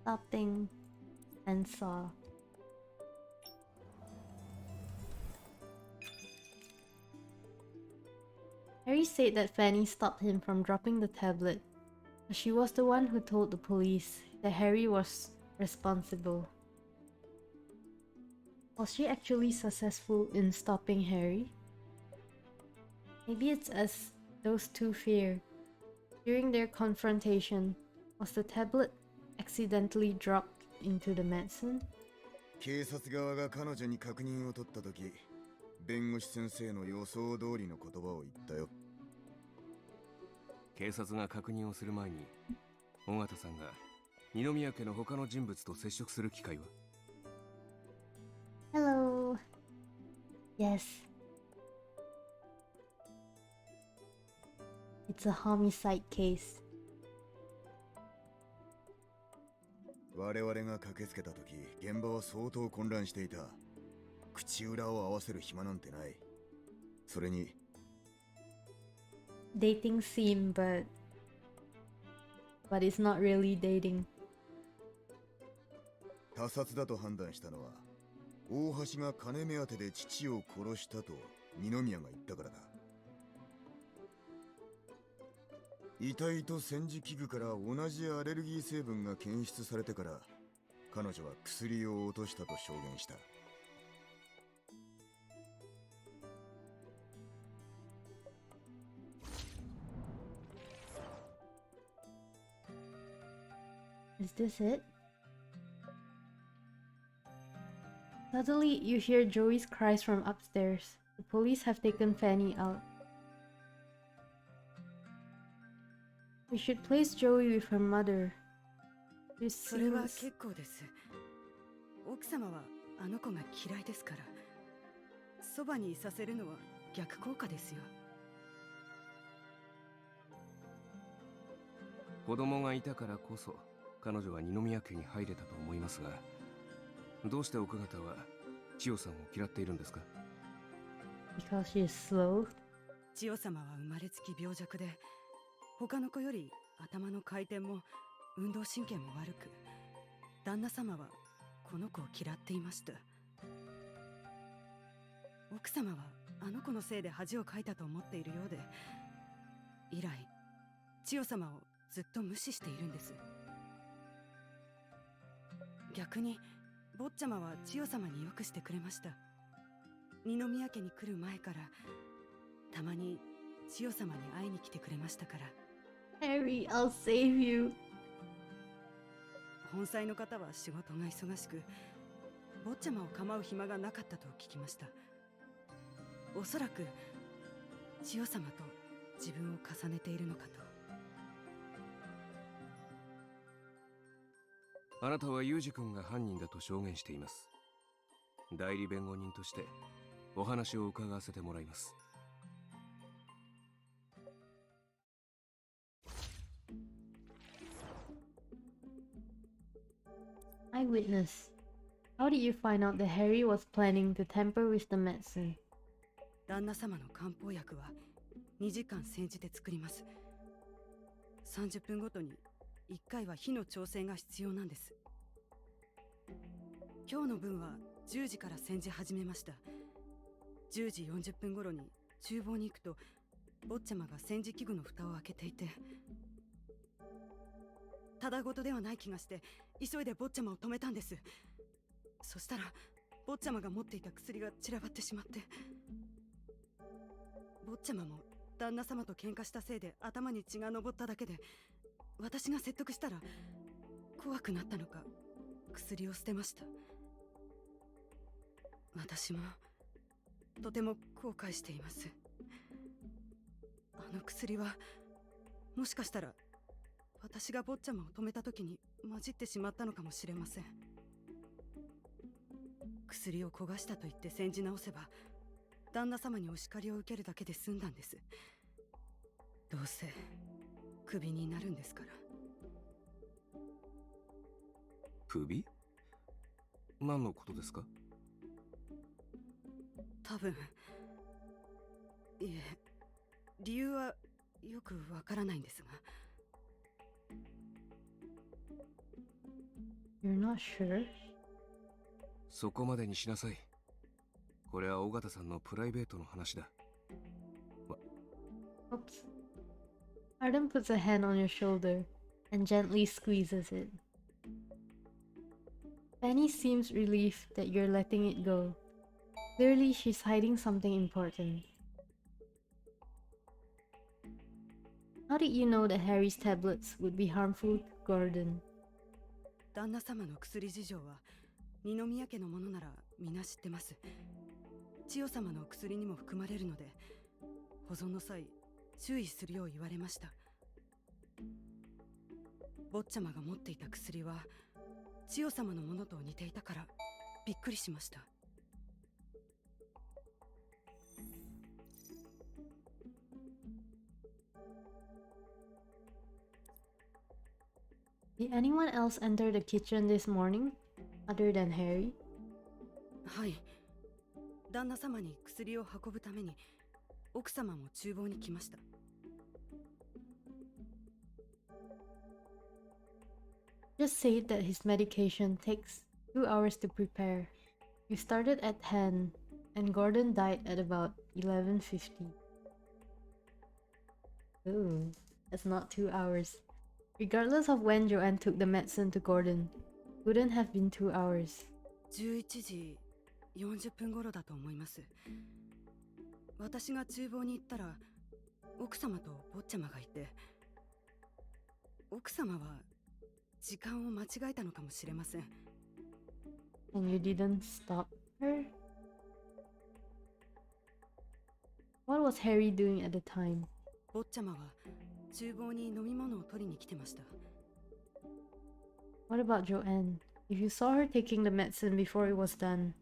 stopping and saw. Harry said that Fanny stopped him from dropping the tablet, but she was the one who told the police that Harry was responsible. Was she actually successful in stopping Harry? Maybe it's as those two fear. During their confrontation, was the tablet accidentally dropped into the medicine? 警察側が彼女に確認を取った時、弁護士先生の予想通りの言葉を言ったよ。警察が確認をする前に尾形さんが二宮家の他の人物と接触する機会は？ Hello. Yes. It's a homicide case. 我々が駆けつけた時、現場は相当混乱していた。口裏を合わせる暇なんてない。それに Dating scene, but it's not really dating. 他殺だと判断したのは、大橋が金目当てで父を殺したと二宮が言ったからだ。遺体と煎じ器具から同じアレルギー成分が検出されてから、彼女は薬を落としたと証言した。Is this it? Suddenly, you hear Joey's cries from upstairs. The police have taken Fanny out. We should place Joey with her mother. This それは seems... 結構です。奥様はあの子が嫌いですから。そばにいさせるのは逆効果ですよ。子供がいたからこそ彼女は二宮家に入れたと思いますが、どうして奥方は千代さんを嫌っているんですか？ Because she is slow. 千代様は生まれつき病弱で、他の子より頭の回転も運動神経も悪く、旦那様はこの子を嫌っていました。奥様はあの子のせいで恥をかいたと思っているようで、以来千代様をずっと無視しているんです。逆に坊ちゃまは千代様によくしてくれました。二宮家に来る前からたまに千代様に会いに来てくれましたから。Harry, I'll save you. 本妻の方は仕事が忙しく、坊ちゃまを構う暇がなかったと聞きました。おそらく千代様と自分を重ねているのかと。あなたはユージ君が犯人だと証言しています。代理弁護人としてお話を伺わせてもらいます。Eyewitness. How did you find out that Harry was planning to tamper with the medicine? 旦那様の漢方薬は2時間煎じて作ります。30分ごとに1回は火の調整が必要なんです。今日の分は10時から煎じ始めました。10時40分頃に厨房に行くと、坊ちゃまが煎じ器具の蓋を開けていて、ただごとではない気がして急いで坊ちゃまを止めたんです。そしたら坊ちゃまが持っていた薬が散らばってしまって、坊ちゃまも旦那様と喧嘩したせいで頭に血が上っただけで、私が説得したら怖くなったのか薬を捨てました。私もとても後悔しています。あの薬はもしかしたら私が坊ちゃまを止めた時に混じってしまったのかもしれません。薬を焦がしたと言って煎じ直せば旦那様にお叱りを受けるだけで済んだんです。どうせクビになるんですから。クビ？何のことですか？多分、いえ、理由はよくわからないんですが。You're not sure? そこまでにしなさい。これは尾形さんのプライベートの話だ。Oops. Artem puts a hand on your shoulder and gently squeezes it. Fanny seems relieved that you're letting it go. Clearly, she's hiding something important. How did you know that Harry's tablets would be harmful to Gordon? 旦那様の薬事情は二宮家のものなら皆知ってます。千代様の薬にも含まれるので、保存の際注意するよう言われました。坊ちゃまが持っていた薬は千代様のものと似ていたからびっくりしました。Did anyone else enter the kitchen this morning, other than Harry? はい。旦那様に薬を運ぶために奥様も厨房に来ました。Just say that his medication takes 2 hours to prepare. You started at 10, and Gordon died at about 11:50. Ooh, that's not 2 hours. Regardless of when Joanne took the medicine to Gordon, it wouldn't have been 2 hours. 11時40分頃だと思います。私が厨房に行ったら奥様と坊ちゃまがいて、奥様は時間を間違えたのかもしれません。And you didn't stop her? What was Harry doing at the time? 坊ちゃまは厨房に飲み物を取りに来てました。What about Joanne? If you saw her taking the medicine before it was done,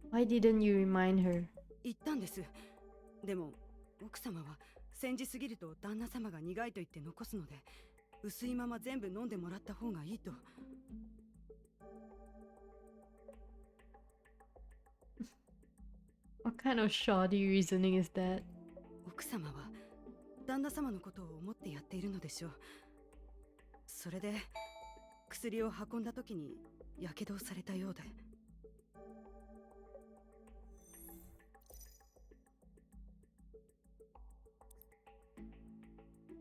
why didn't you remind her? 言ったんです。でも奥様は煎じすぎると旦那様が苦いと言って残すので、薄いまま全部飲んでもらった方がいいと。What kind of shoddy reasoning is that? 奥様は旦那様のことを思ってやっているのでしょう。それで薬を運んだ時にやけどをされたようで。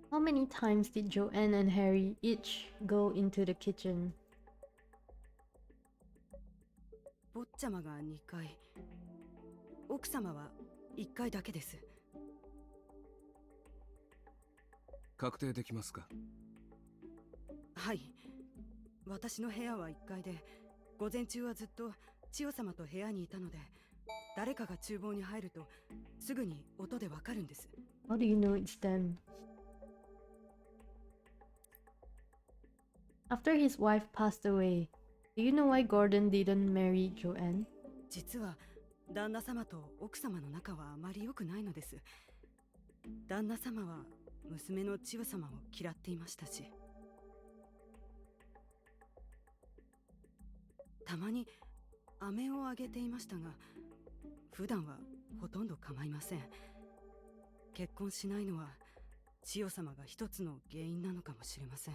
How many times did Joanne and Harry each go into the kitchen? 坊ちゃまが2回、奥様は1回だけです。確定できますか？はい。私の部屋は1階で、午前中はずっと千代様と部屋にいたので、誰かが厨房に入るとすぐに音でわかるんです。How do you know it's them? After his wife passed away, do you know why Gordon didn't marry Joanne? 実は旦那様と奥様の仲はあまり良くないのです。旦那様は娘の千代様を嫌っていましたし、たまに飴をあげていましたが、普段はほとんど構いません。結婚しないのは千代様が一つの原因なのかもしれません。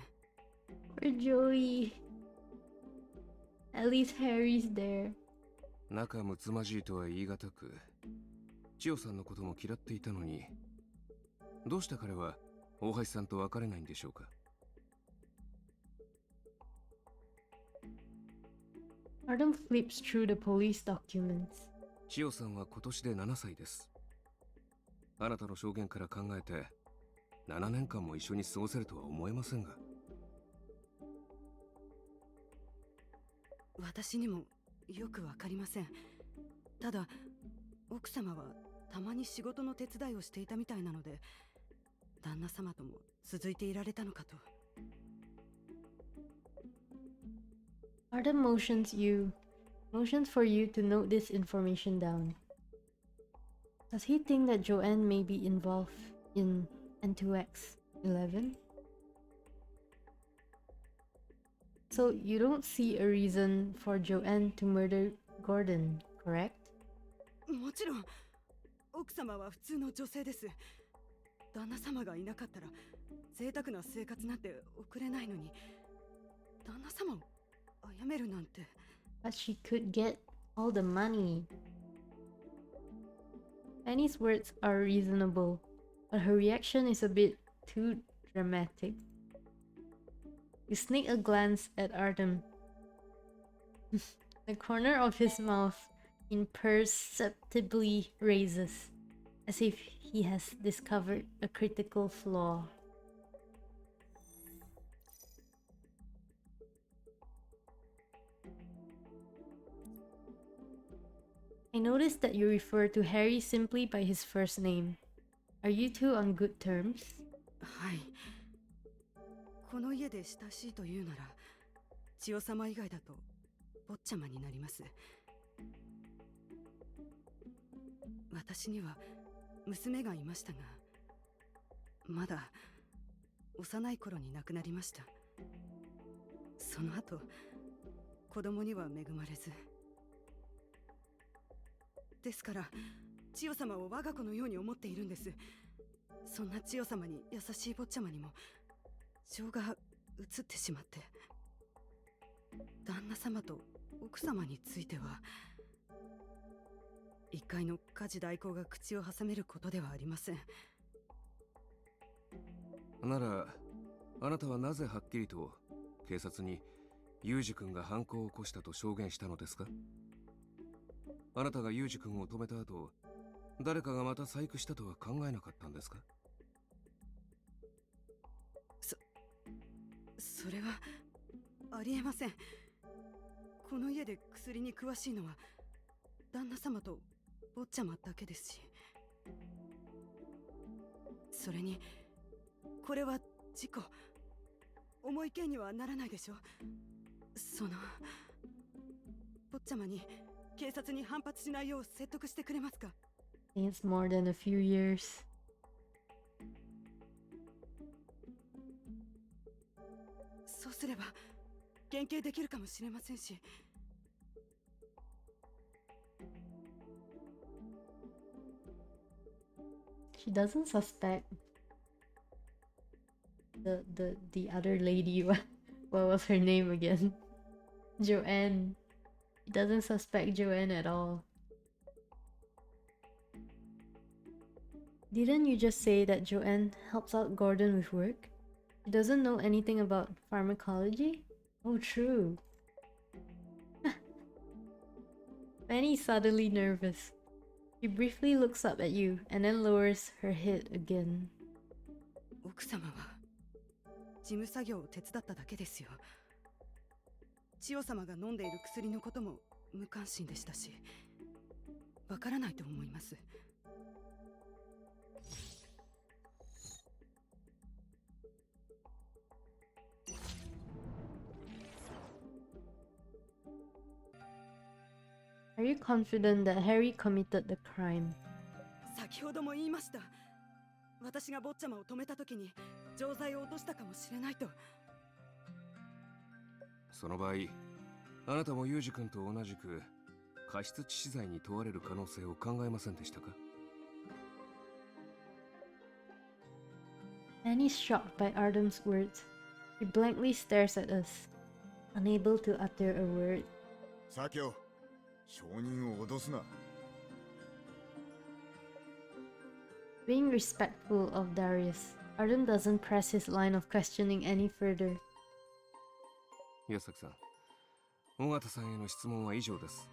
Poor Joey. At least Harry's there. 仲睦まじいとは言い難く、千代さんのことも嫌っていたのに、どうして彼は大橋さんと別れないんでしょうか？ Artem flips through the police documents. 千代さんは今年で7歳です。あなたの証言から考えて7年間も一緒に過ごせるとは思えませんが。私にもよくわかりません。ただ奥様はたまに仕事の手伝いをしていたみたいなので、旦那様とも続いていられたのかと。Artem motions for you to note this information down. Does he think that Joanne may be involved in N2X11? So you don't see a reason for Joanne to murder Gordon, correct? もちろん奥様は普通の女性です。旦那様がいなかったら贅沢な生活なんて送れないのに、旦那様を殺めるなんて。 But she could get all the money. Annie's words are reasonable, but her reaction is a bit too dramatic. You sneak a glance at Artem. The corner of his mouth imperceptibly raises, as if he has discovered a critical flaw. I noticed that you refer to Harry simply by his first name. Are you two on good terms? はい。この家で親しいというなら千代様以外だと坊ちゃまになります。私には娘がいましたが、まだ幼い頃に亡くなりました。その後子供には恵まれず、ですから千代様を我が子のように思っているんです。そんな千代様に優しい坊ちゃまにも情が移ってしまって、旦那様と奥様については一階の家事代行が口を挟めることではありません。ならあなたはなぜはっきりと警察にユージ君が犯行を起こしたと証言したのですか？あなたがユージ君を止めた後、誰かがまた細工したとは考えなかったんですか？それはありえません。この家で薬に詳しいのは旦那様と坊ちゃまだけですし、それにこれは事故、重い刑にはならないでしょ。その坊ちゃまに警察に反発しないよう説得してくれますか？ It's more than a few years. そうすれば減刑できるかもしれませんし。She doesn't suspect the other lady. What was her name again? Joanne. She doesn't suspect Joanne at all. Didn't you just say that Joanne helps out Gordon with work? She doesn't know anything about pharmacology? Oh, true. Fanny's suddenly nervous. She briefly looks up at you and then lowers her head again. 奥様は事務作業を手伝っただけですよ。千代様が飲んでいる薬のことも無関心でしたし、わからないと思います。Are you confident that Harry committed the crime? 先ほども言いました。私が坊ちゃまを止めた時に錠剤を落としたかもしれないと。その場合、あなたもユージ君と同じく過失致死罪に問われる可能性を考えませんでしたか？ Annie's shocked by Artem's words. He blankly stares at us, unable to utter a word. 左京、証人を脅すな。Being respectful of Darius, Artem doesn't press his line of questioning any further. 岩崎さん、尾形さんへの質問は以上です。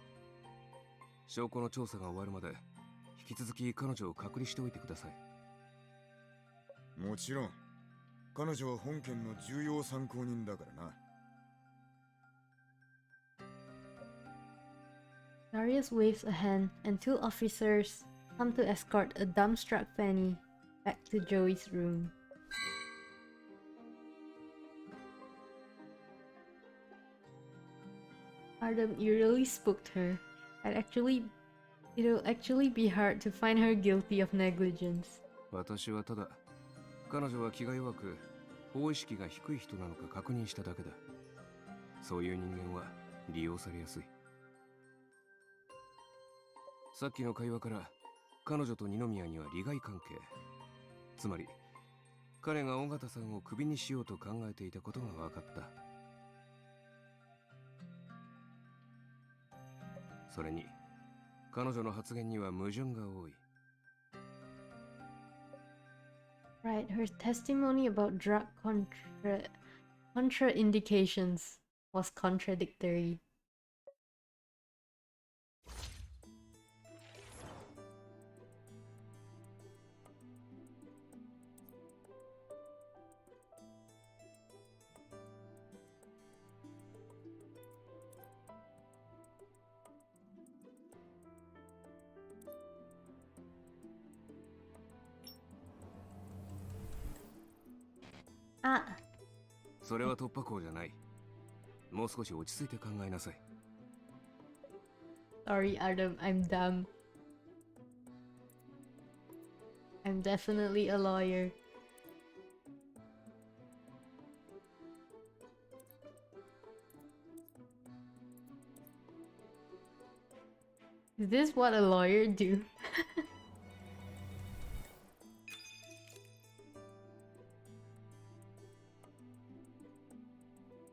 証拠の調査が終わるまで引引き続き彼女を隔離しておいてください。もちろん。彼女は本件の重要参考人だからな。Darius waves a hand, and two officers come to escort a dumbstruck Fanny back to Joey's room. Artem eerily spooked her. It'll actually be hard to find her guilty of negligence. 私はただ、彼女は気が弱く、法意識が低い人なのか確認しただけだ。そういう人間は利用されやすい。さっきの会話から彼女と二宮には利害関係、つまり彼が尾形さんをクビにしようと考えていたことが分かった。それに彼女の発言には矛盾が多い。 Right, her testimony about drug contraindications was contradictory. Ah, それは突破口じゃない。もう少し落ち着いて考えなさい。 sorry, Artem, I'm dumb. I'm definitely a lawyer. Is this what a lawyer do?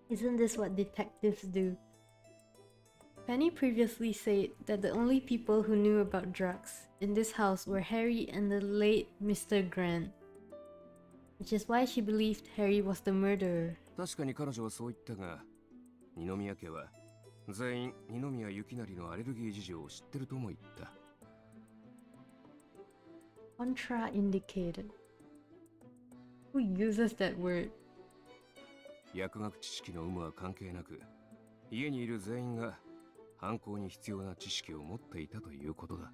Isn't this what detectives do? Penny previously said that the only people who knew about drugs in this house were Harry and the late Mr. Grant, which is why she believed Harry was the murderer. 確かに彼女はそう言ったが、二宮家は全員二宮幸成のアレルギー事情を知ってるとも言った。 Contraindicated. Who uses that word? 薬学知識の有無は関係なく、家にいる全員が犯行に必要な知識を持っていたということだ。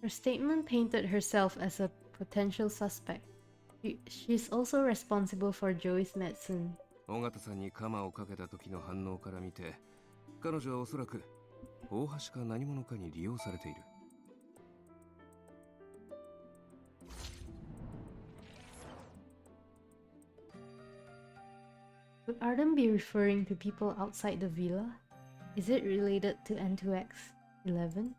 Her statement painted herself as a potential suspect. She's also responsible for Joey's medicine. 尾形さんに鎌をかけた時の反応から見て、彼女はおそらく大橋か何者かに利用されている。 Would Artem be referring to people outside the villa? Is it related to N2X11?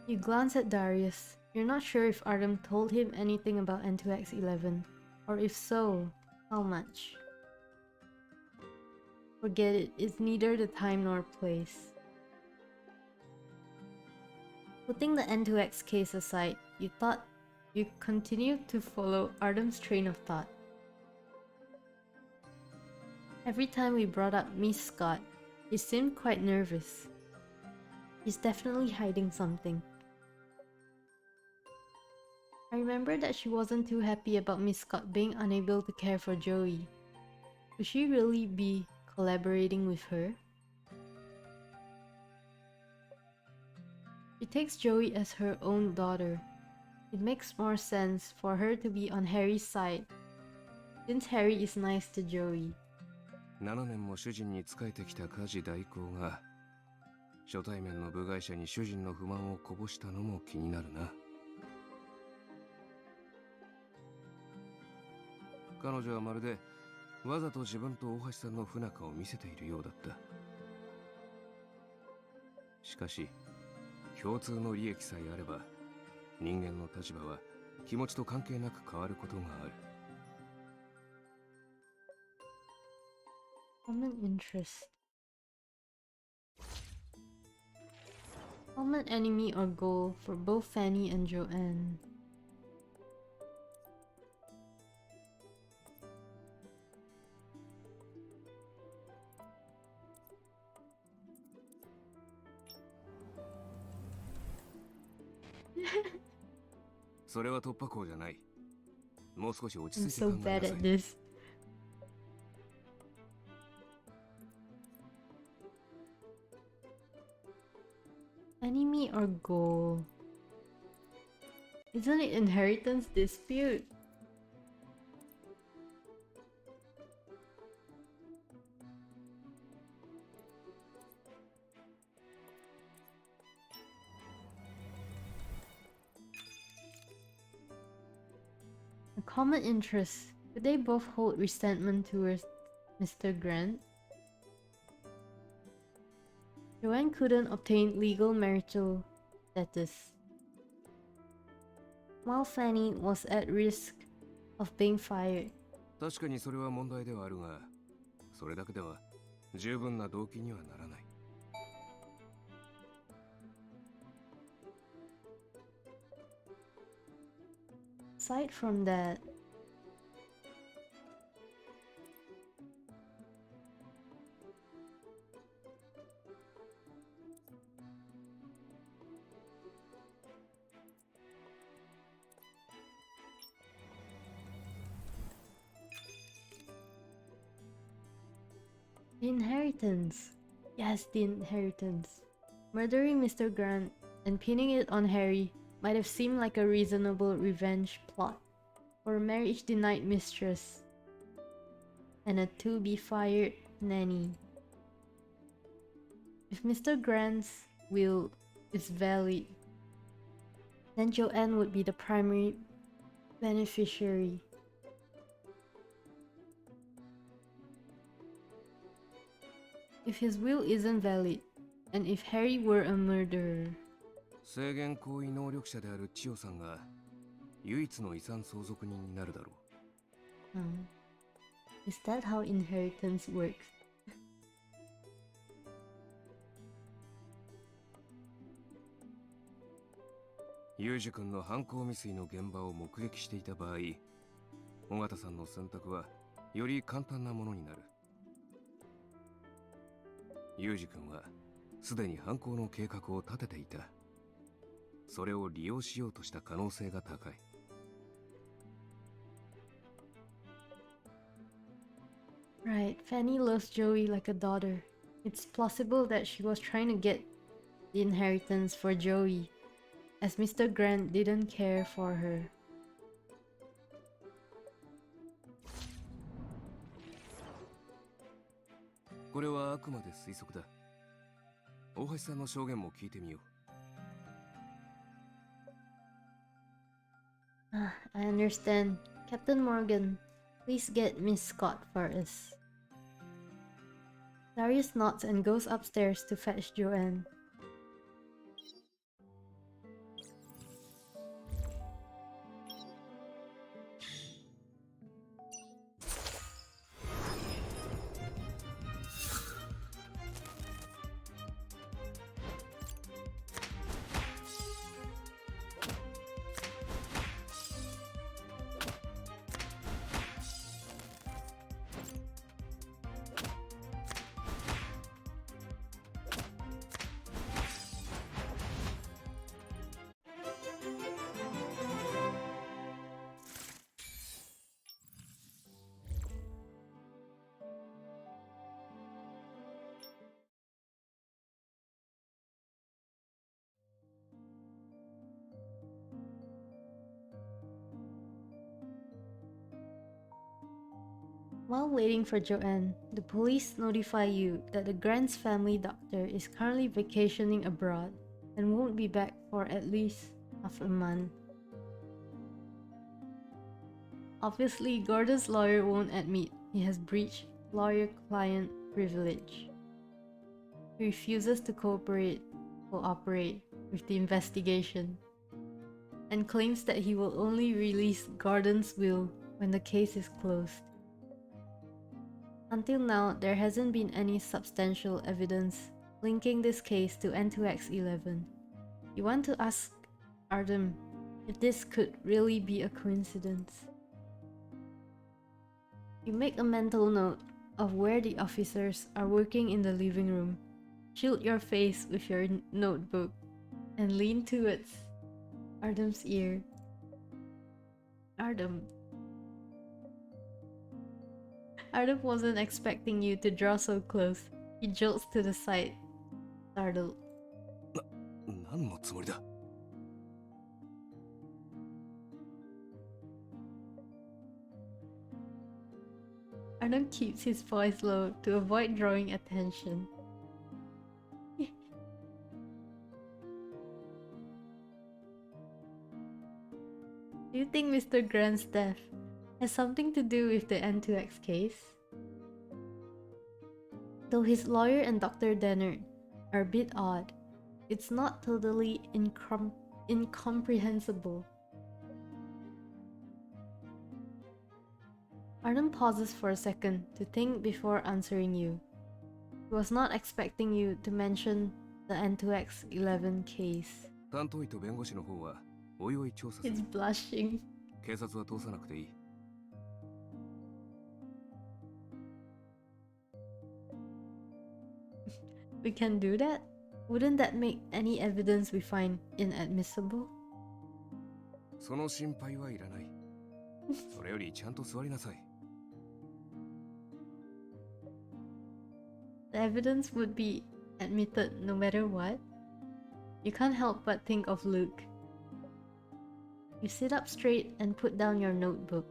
You glance at Darius. You're not sure if Artem told him anything about N2X11, or if so, how much. Forget it, it's neither the time nor place. Putting the N2X case aside, you continued to follow Artem's train of thought. Every time we brought up Miss Scott, he seemed quite nervous. He's definitely hiding something. I remember that she wasn't too happy about Miss Scott being unable to care for Joey. Could she really be collaborating with her? She takes Joey as her own daughter. It makes more sense for her to be on Harry's side, since Harry is nice to Joey. 7年も主人に仕えてきた家事代行が初対面の部外者に主人の不満をこぼしたのも気になるな。彼女はまるでわざと自分と大橋さんの不仲を見せているようだった。しかし共通の利益さえあれば人間の立場は気持ちと関係なく変わることがある。 Common interest. Common enemy or goal for both Fanny and Joanne. それは突破口じゃない。もう少し落ち I'm 着いて so 考え bad なさ at い。 this. Enemy or goal? Isn't it inheritance dispute? A common interest. Could they both hold resentment towards Mr. Grant? Joanne couldn't obtain legal marital status, while Fanny was at risk of being fired. 確かにそれは問題ではあるが、それだけでは十分な動機にはならない。Aside from that, the inheritance. Yes, the inheritance. Murdering Mr. Grant and pinning it on Harry might have seemed like a reasonable revenge plot for a marriage denied mistress and a to-be-fired nanny. If Mr. Grant's will is valid, then Joanne would be the primary beneficiary. If his will isn't valid, and if Harry were a murderer, 制限行為能力者である千代さんが唯一の遺産相続人になるだろう。is that how inheritance works? ユージ君の犯行未遂の現場を目撃していた場合、尾形さんの選択はより簡単なものになる。ユージ君はすでに犯行の計画を立てていた。それを利用しようとした可能性が高い。Right, Fanny loves Joey like a daughter. It's plausible that she was trying to get the inheritance for Joey, as Mr. Grant didn't care for her. これはあくまで推測だ。大橋さんの証言も聞いてみよう。I understand. Captain Morgan, please get Miss Scott for us. Darius nods and goes upstairs to fetch Joanne. While waiting for Joanne, the police notify you that the Grant's family doctor is currently vacationing abroad and won't be back for at least half a month. Obviously, Gordon's lawyer won't admit he has breached lawyer-client privilege. He refuses to cooperate with the investigation and claims that he will only release Gordon's will when the case is closed. Until now, there hasn't been any substantial evidence linking this case to N2X11. You want to ask Artem if this could really be a coincidence. You make a mental note of where the officers are working in the living room, shield your face with your notebook, and lean towards Artem's ear. Artem. Artem wasn't expecting you to draw so close. He jolts to the side, startled. 何のつもりだ Artem keeps his voice low to avoid drawing attention. Do you think Mr. Grant's death has something to do with the N2X case? Though his lawyer and Dr. Dennard are a bit odd, it's not totally incomprehensible. Artem pauses for a second to think before answering you. He was not expecting you to mention the N2X11 case. 担当医と弁護士の方はおいおい調査する He's blushing. 警察は通さなくていい We can do that? Wouldn't that make any evidence we find inadmissible? その心配はいらないそれよりちゃんと座りなさい The evidence would be admitted no matter what. You can't help but think of Luke. You sit up straight and put down your notebook,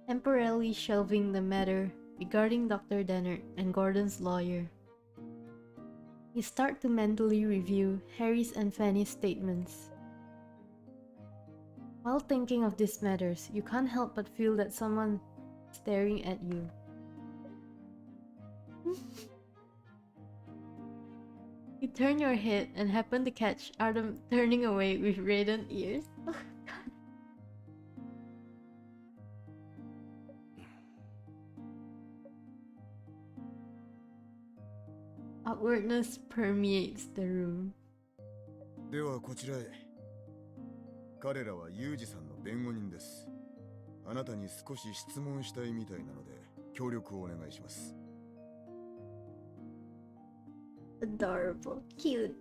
temporarily shelving the matter regarding Dr. Dennard and Gordon's lawyer. You start to mentally review Harry's and Fanny's statements. While thinking of these matters, you can't help but feel that someone is staring at you. You turn your head and happen to catch Artem turning away with reddened ears. Oh, God. Awkwardness permeates the room. ではこちらへ。彼らはユージさんの弁護人です。あなたに少し質問したいみたいなので、協力をお願いします。 Adorable. Cute.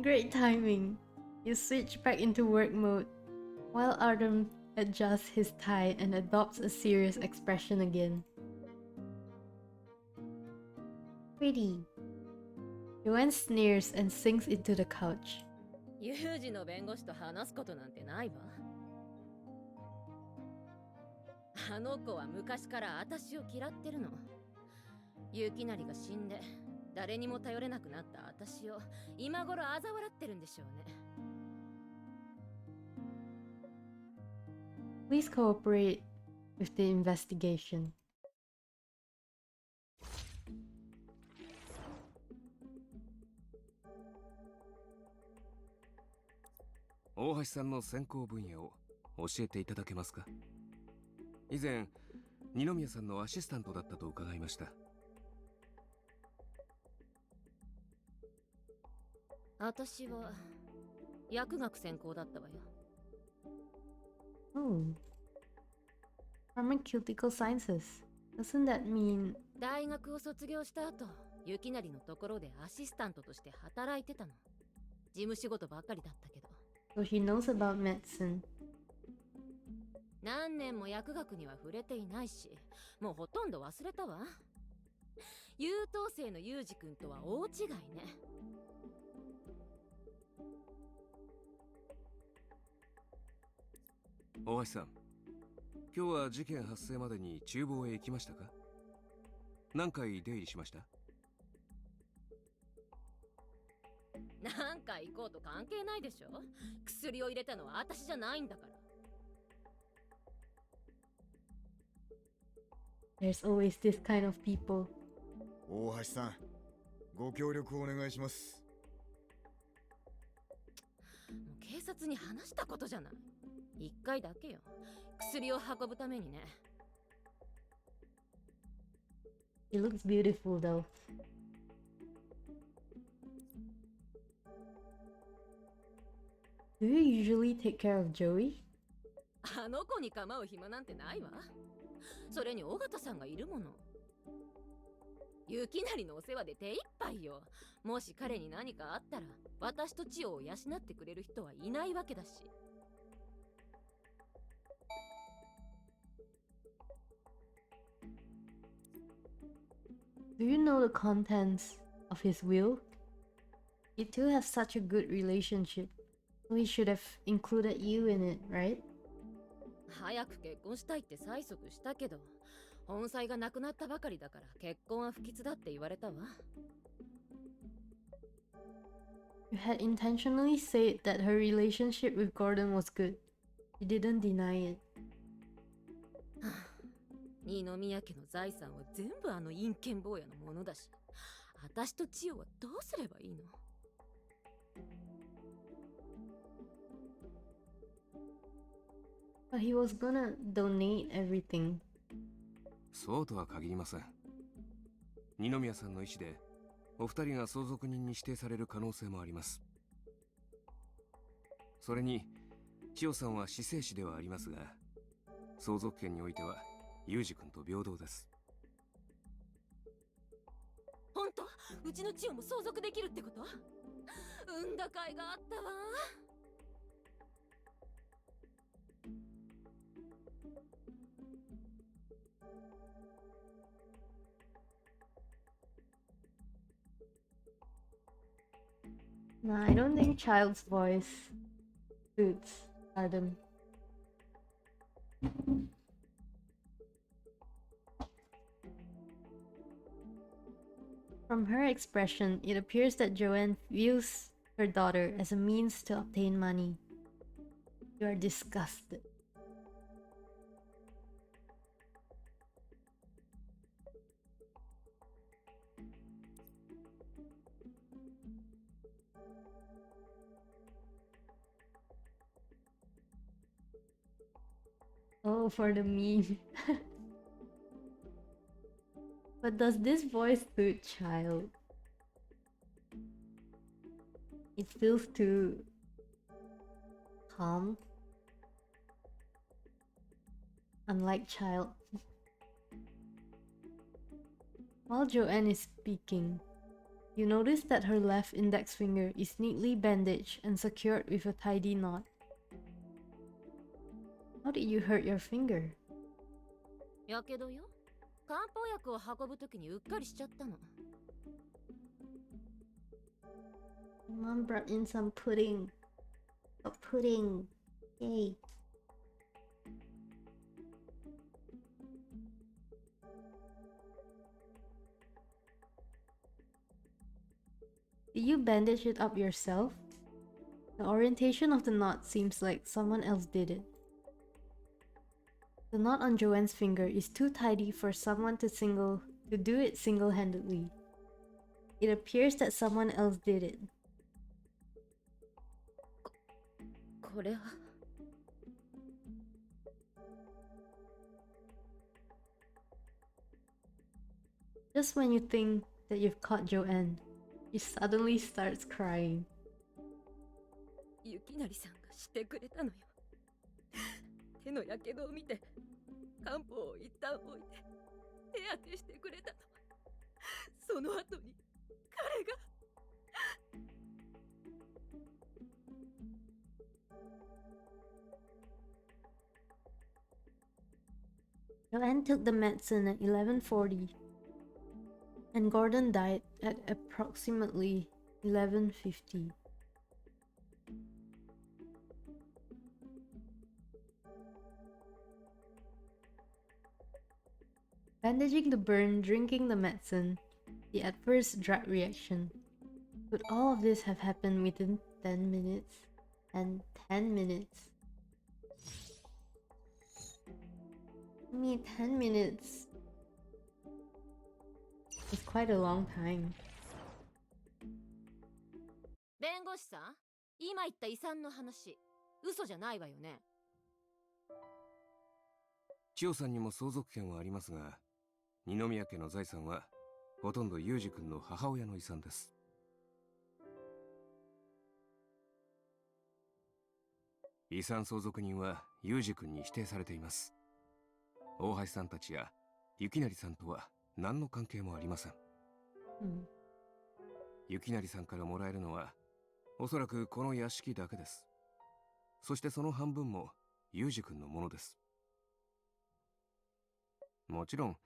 Great timing. You switch back into work mode while Artem adjusts his tie and adopts a serious expression again. Pretty. Joanne sneers and sinks into the couch. ユージの弁護士と話すことなんてないわ。あの子は昔から私を嫌ってるの。雪成が死んで誰にも頼れなくなった私を今頃嘲笑ってるんでしょうね。Please cooperate with the investigation.「大橋さんの専攻分野を教えていただけますか?」以前二宮さんのアシスタントだったと伺いました。私は薬学専攻だったわよ。Oh. Pharmaceutical sciences. Doesn't that mean 大学を卒業した後、雪成のところでアシスタントとして働いてたの。事務仕事ばっかりだったけど。so he knows about medicine? 何年も薬学には触れていないし、もうほとんど忘れたわ。優等生のユージ君とは大違いね。大橋さん、今日は事件発生までに厨房へ行きましたか?何回出入りしました?何回行こうと関係ないでしょ。薬を入れたのは私じゃないんだから。There's always this kind of people. 大橋さん、ご協力をお願いします。もう警察に話したことじゃない。一回だけよ。薬を運ぶためにね。He looks beautiful though. Do you usually take care of Joey? あの子に構う暇なんてないわ。それに尾形さんがいるもの。雪なりのお世話で手一杯よ。もし彼に何かあったら、私と千代を養ってくれる人はいないわけだし。Do you know the contents of his will? You two have such a good relationship, so he should have included you in it, right? 早く結婚したいって催促したけど、本妻が亡くなったばかりだから結婚は不吉だって言われたわ。You had intentionally said that her relationship with Gordon was good. You didn't deny it. 二宮家の財産は全部あの陰険坊やのものだし、私と千代はどうすればいいの？But he was gonna donate everything. そうとは限りません。二宮さんの意思でお二人が相続人に指定される可能性もあります。それに千代さんは死生死ではありますが、相続権においては裕二君と平等です。本当？うちの千代も相続できるってこと？産んだ甲斐があったわ。Nah, I don't think Child's voice suits Artem. From her expression, it appears that Joanne views her daughter as a means to obtain money. You are disgusted. Oh, for the meme. But does this voice suit Child? It feels too calm. Unlike Child. While Joanne is speaking, you notice that her left index finger is neatly bandaged and secured with a tidy knot. How did you hurt your finger? やけどよ。漢方薬を運ぶときにうっかりしちゃったの。Mom brought in some pudding. A pudding. Yay. Did you bandage it up yourself? The orientation of the knot seems like someone else did it. The knot on Joanne's finger is too tidy for someone to do it single-handedly. It appears that someone else did it. これは。Just when you think that you've caught Joanne, she suddenly starts crying. 雪成さんがしてくれたのよ。手のやけどを見て、漢方を一旦置いて、手当てしてくれたの。その後に、彼が。Joanne took the medicine at 11:40, and Gordon died at approximately 11:50. Bandaging the burn, drinking the medicine, the adverse drug reaction. Could all of this have happened within 10 minutes? And 10 minutes. I mean, 10 minutes is quite a long time. 弁護士さん、今言った遺産の話、嘘じゃないわよね。千代さんにも相続権はありますが、二宮家の財産はほとんど裕二君の母親の遺産です。遺産相続人は裕二君に指定されています。大橋さんたちや雪成さんとは何の関係もありません。Hmm. 雪成さんからもらえるのはおそらくこの屋敷だけです。そしてその半分もユージ君のものです。もちろん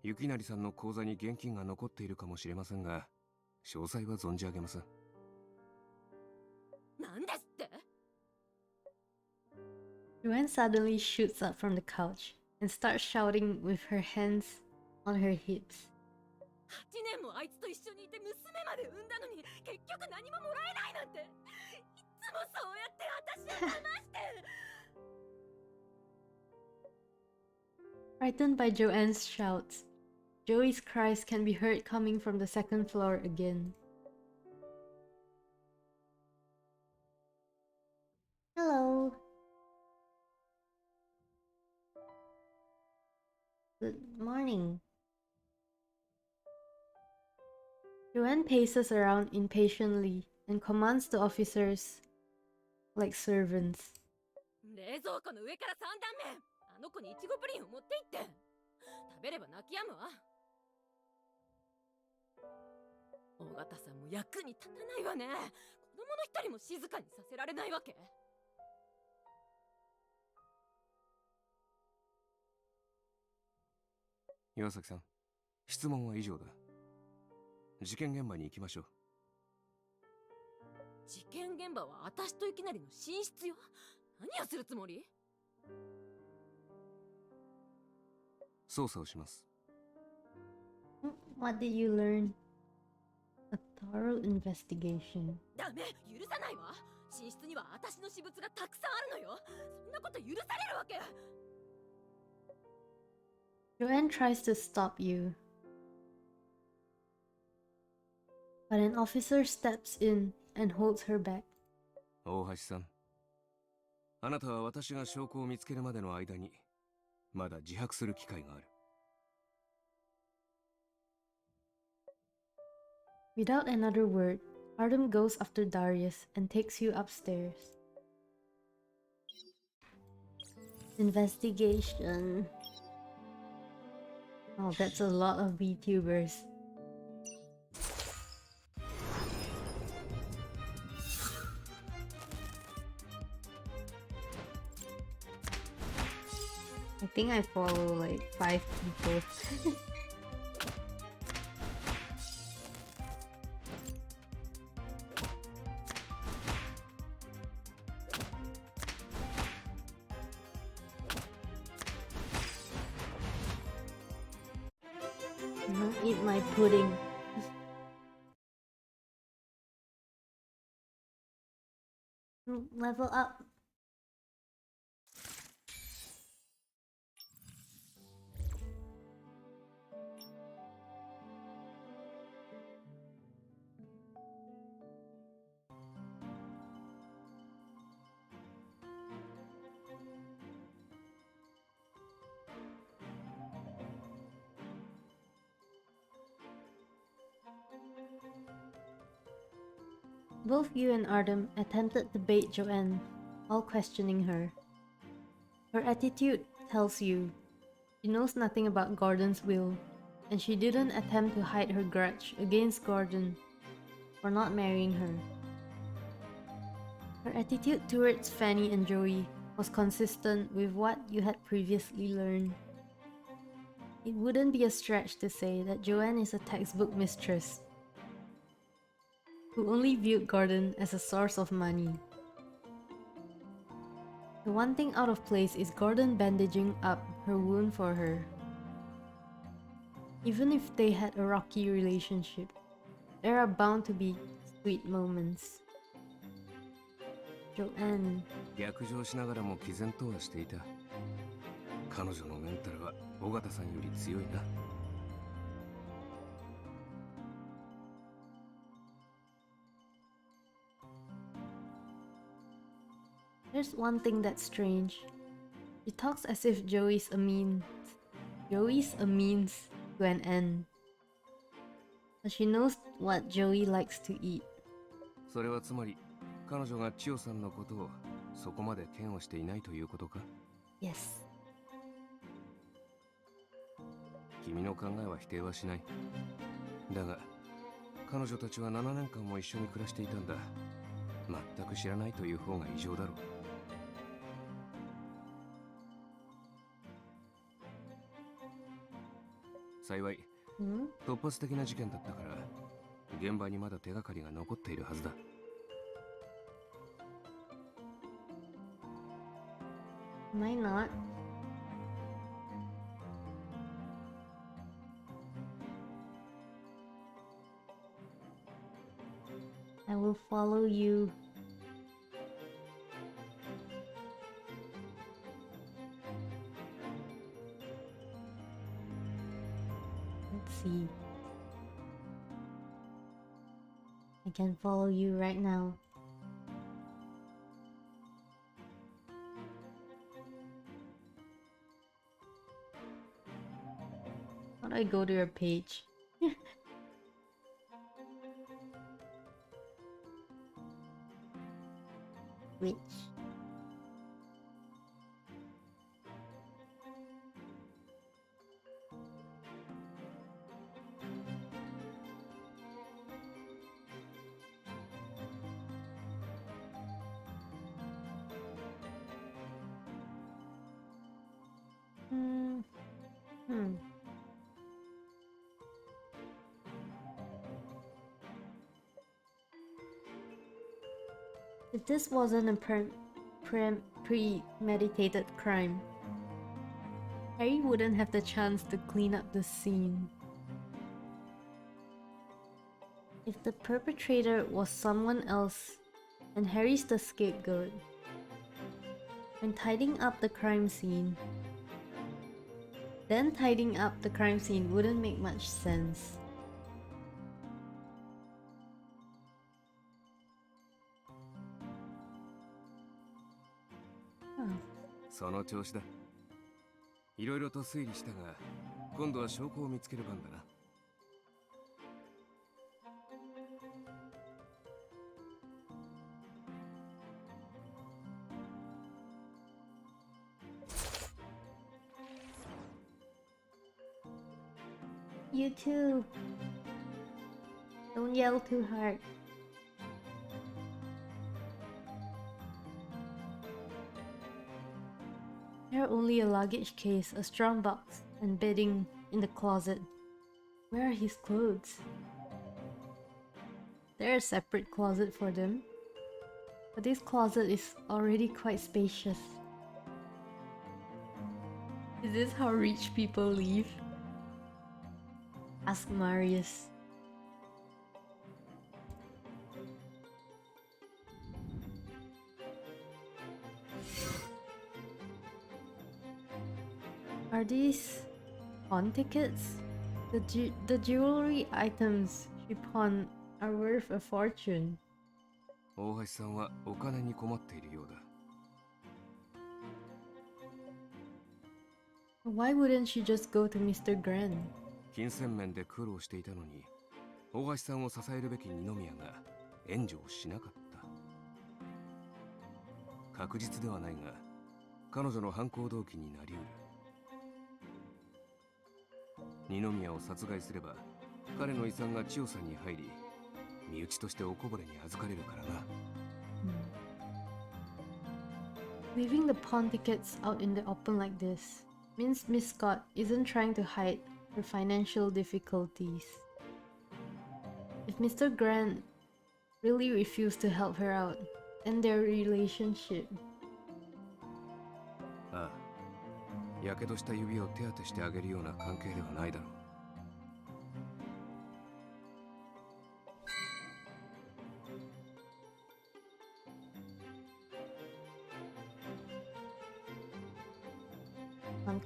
雪成さんの口座に現金が残っているかもしれませんが、詳細は存じ上げません。なんですって？ Joanne suddenly shoots up from the couch and starts shouting with her hands on her hips. 8年もあいつと一緒にいて娘まで産んだのに結局何ももらえないなんて、いつもそうやって私を騙して。 Frightened by Joanne's shouts, Joey's cries can be heard coming from the second floor again. Hello. Good morning. Joanne paces around impatiently and commands the officers like servants. 冷蔵庫の上から3段目、あの子にイチゴプリンを持って行って。食べれば泣き止むわ。尾形さんも役に立たないわね。子供の一人も静かにさせられないわけ。岩崎さん、質問は以上だ。事件現場に行きましょう。事件現場は私といきなりの寝室よ。何をするつもり？捜査をします。What did you learn? A thorough investigation. ダメ、許さないわ。寝室には私の私物がたくさんあるのよ。そんなこと許されるわけ？ Joanne tries to stop you, but an officer steps in and holds her back. 大橋さん、あなたは私が証拠を見つけるまでの間にまだ自白する機会がある。Without another word, Artem goes after Darius and takes you upstairs. Investigation. Oh, that's a lot of VTubers. I think I follow like 5 people. Don't eat my pudding. Level up. Both you and Artem attempted to bait Joanne, all questioning her. Her attitude tells you she knows nothing about Gordon's will, and she didn't attempt to hide her grudge against Gordon for not marrying her. Her attitude towards Fanny and Joey was consistent with what you had previously learned. It wouldn't be a stretch to say that Joanne is a textbook mistress who only viewed Gordon as a source of money. The one thing out of place is Gordon bandaging up her wound for her. Even if they had a rocky relationship, there are bound to be sweet moments. Joanne. 逆上しながらも毅然とはしていた。彼女のメンタルは尾形さんより強いな。There's one thing that's strange. She talks as if Joey's a means to an end. But she knows what Joey likes to eat. それはつまり彼女が千代さんのことをそこまで嫌悪していないということか？ Yes. 君の考えは否定はしない。だが彼女たちは7年間も一緒に暮らしていたんだ。全く知らないという方が異常だろう。幸い Hmm? 突発的な事件だったから現場にまだ手がかりが残っているはずだ。 Might not. I will follow you. Let's see. I can follow you right now. How do I go to your page? Which? Hmm. If this wasn't a premeditated crime, Harry wouldn't have the chance to clean up the scene. If the perpetrator was someone else, and Harry's the scapegoat, when tidying up the crime scene, then tidying up the crime scene wouldn't make much sense. Huh. その調子だ。いろいろと推理したが今度は証拠を見つける番だな。 You too. Don't yell too hard. They're only a luggage case, a strong box, and bedding in the closet. Where are his clothes? There's a separate closet for them. But this closet is already quite spacious. Is this how rich people live? Ask Marius. Are these pawn tickets? The jewelry items she pawned are worth a fortune. 大橋さんはお金に困っているようだ。 Why wouldn't she just go to Mr. Grant? 金銭面で苦労していたのに大橋さんを支えるべき二宮が援助をしなかった。確実ではないが彼女の犯行動機になりうる。二宮を殺害すれば彼の遺産が千代さんに入り身内としておこぼれに預かれるからな。Leaving the pawn tickets out in the open like this means Miss Scott isn't trying to hide her financial difficulties. If Mr. Grant really refused to help her out, then their relationship. ああ、やけどした指を手当てしてあげるような関係ではないだろう。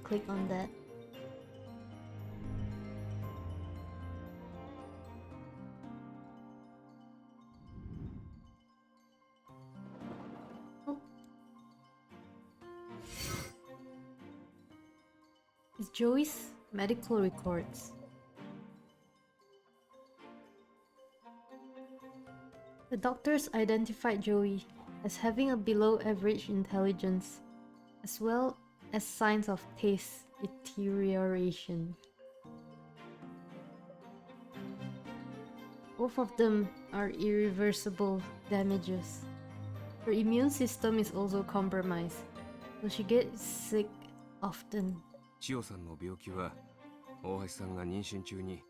Click on that. Oh. It's Joey's medical records. The doctors identified Joey as having a below average intelligence, as well as signs of taste deterioration. Both of them are irreversible damages. Her immune system is also compromised, so she gets sick often. 千代さんの病気は大橋さんが妊娠中に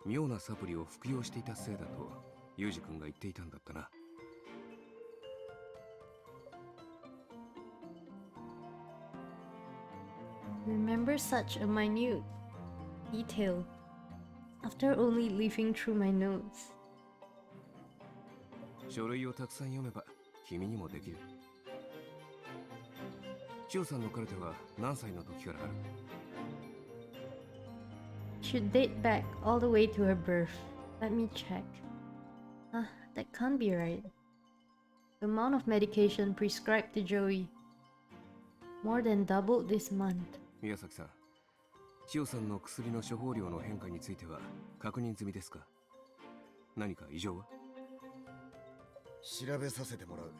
妙なサプリを服用していたせいだとユージ君が言っていたんだったな。Remember such a minute detail after only leafing through my notes. 書類をたくさん読めば君にもできる。千代さんのカルテは何歳の時からある？ Should date back all the way to her birth. Let me check. That can't be right. The amount of medication prescribed to Joey more than doubled this month. 宮崎さん、千代さんの薬の処方量の変化については確認済みですか？何か異常は？調べさせてもらう。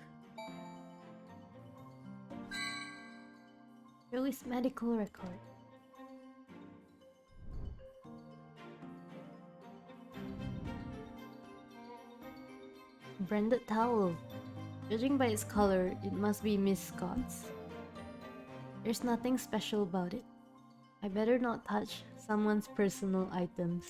Joey's medical record. Branded towel. Judging by its color, it must be Miss Scott's. There's nothing special about it. I better not touch someone's personal items.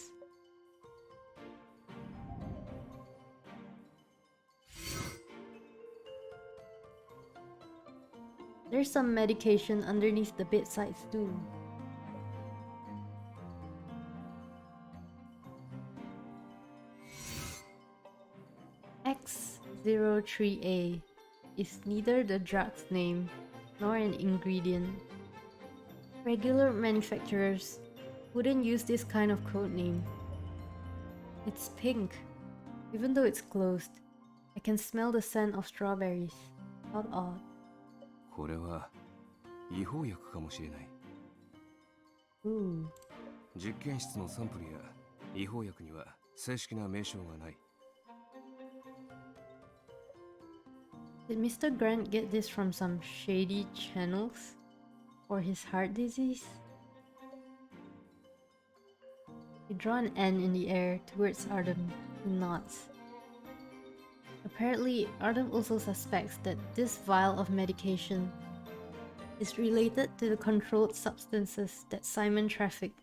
There's some medication underneath the bedside stool. X03A is neither the drug's name nor an ingredient. Regular manufacturers wouldn't use this kind of code name. It's pink. Even though it's closed, I can smell the scent of strawberries. How odd. これは違法薬かもしれない。Ooh. 実験室のサンプルや違法薬には正式な名称がない。Did Mr. Grant get this from some shady channels? Or his heart disease? He drew an N in the air towards Artem. He nods. Apparently, Artem also suspects that this vial of medication is related to the controlled substances that Simon trafficked.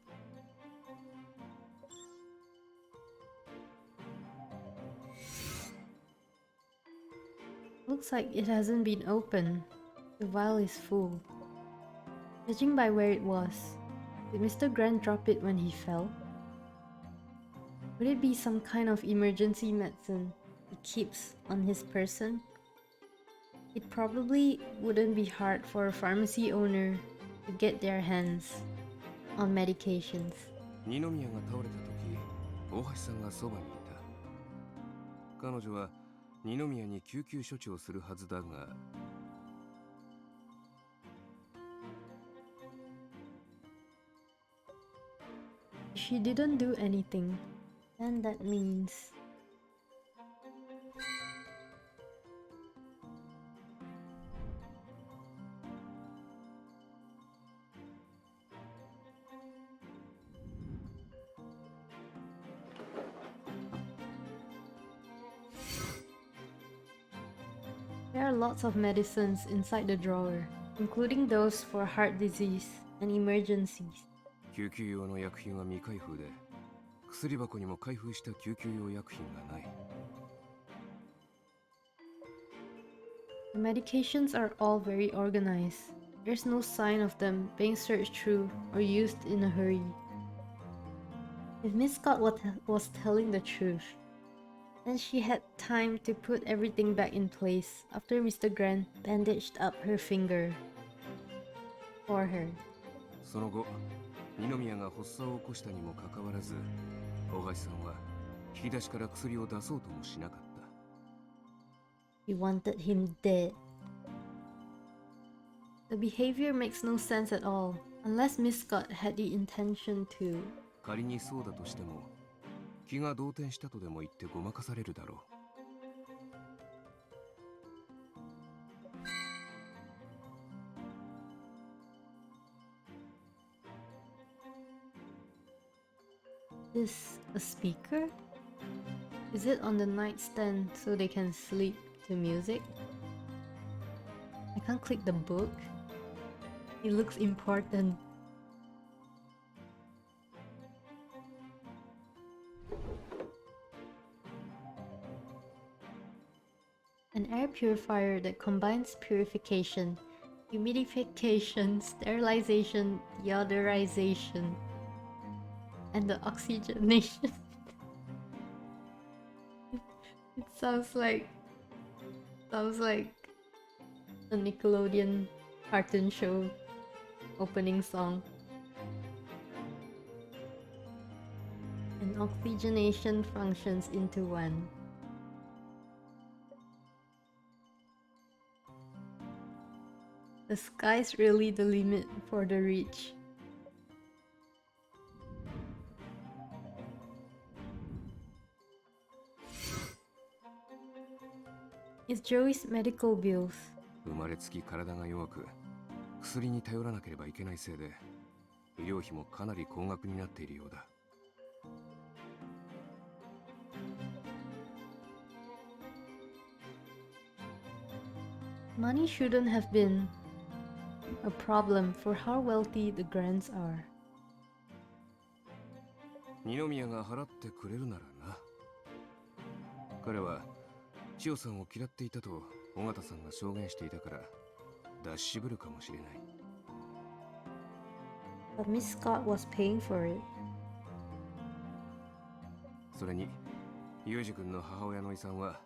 Looks like it hasn't been opened. The vial is full. Judging by where it was, did Mr. Grant drop it when he fell? Would it be some kind of emergency medicine he keeps on his person? It probably wouldn't be hard for a pharmacy owner to get their hands on medications. 二宮が倒れた時、大橋さんがそばにいた。彼女は二宮に救急処置をするはずだが。She didn't do anything, and that means... There are lots of medicines inside the drawer, including those for heart disease and emergencies. 救急用の薬品は未開封で、薬箱にも開封した救急用薬品がない。The medications are all very organized. There's no sign of them being searched through or used in a hurry. If Miss Scott was telling the truth, then she had time to put everything back in place after Mr. Grant bandaged up her finger for her. その後、二宮が発作を起こしたにもかかわらず、大橋さんは引き出しから薬を出そうともしなかった。He wanted him dead. The behavior makes no sense at all, unless Miss Scott had the intention to. 仮にそうだとしても、気が動転したとでも言ってごまかされるだろう。Is a speaker? Is it on the nightstand so they can sleep to music? I can't click the book. It looks important. An air purifier that combines purification, humidification, sterilization, deodorization, and the oxygenation. It sounds like a Nickelodeon cartoon show opening song. And oxygenation functions into one. The sky's really the limit for the rich. It's Joey's medical bills. 生まれつき体が弱く、薬に頼らなければいけないせいで、医療費もかなり高額になっているようだ。Money shouldn't have been a problem for how wealthy the Grants are. 二宮が払ってくれるならな。彼は千代さんを嫌っていたと尾形さんが証言していたから出し渋るかもしれない。But Miss Scott was paying for it. それにユージ君の母親の遺産は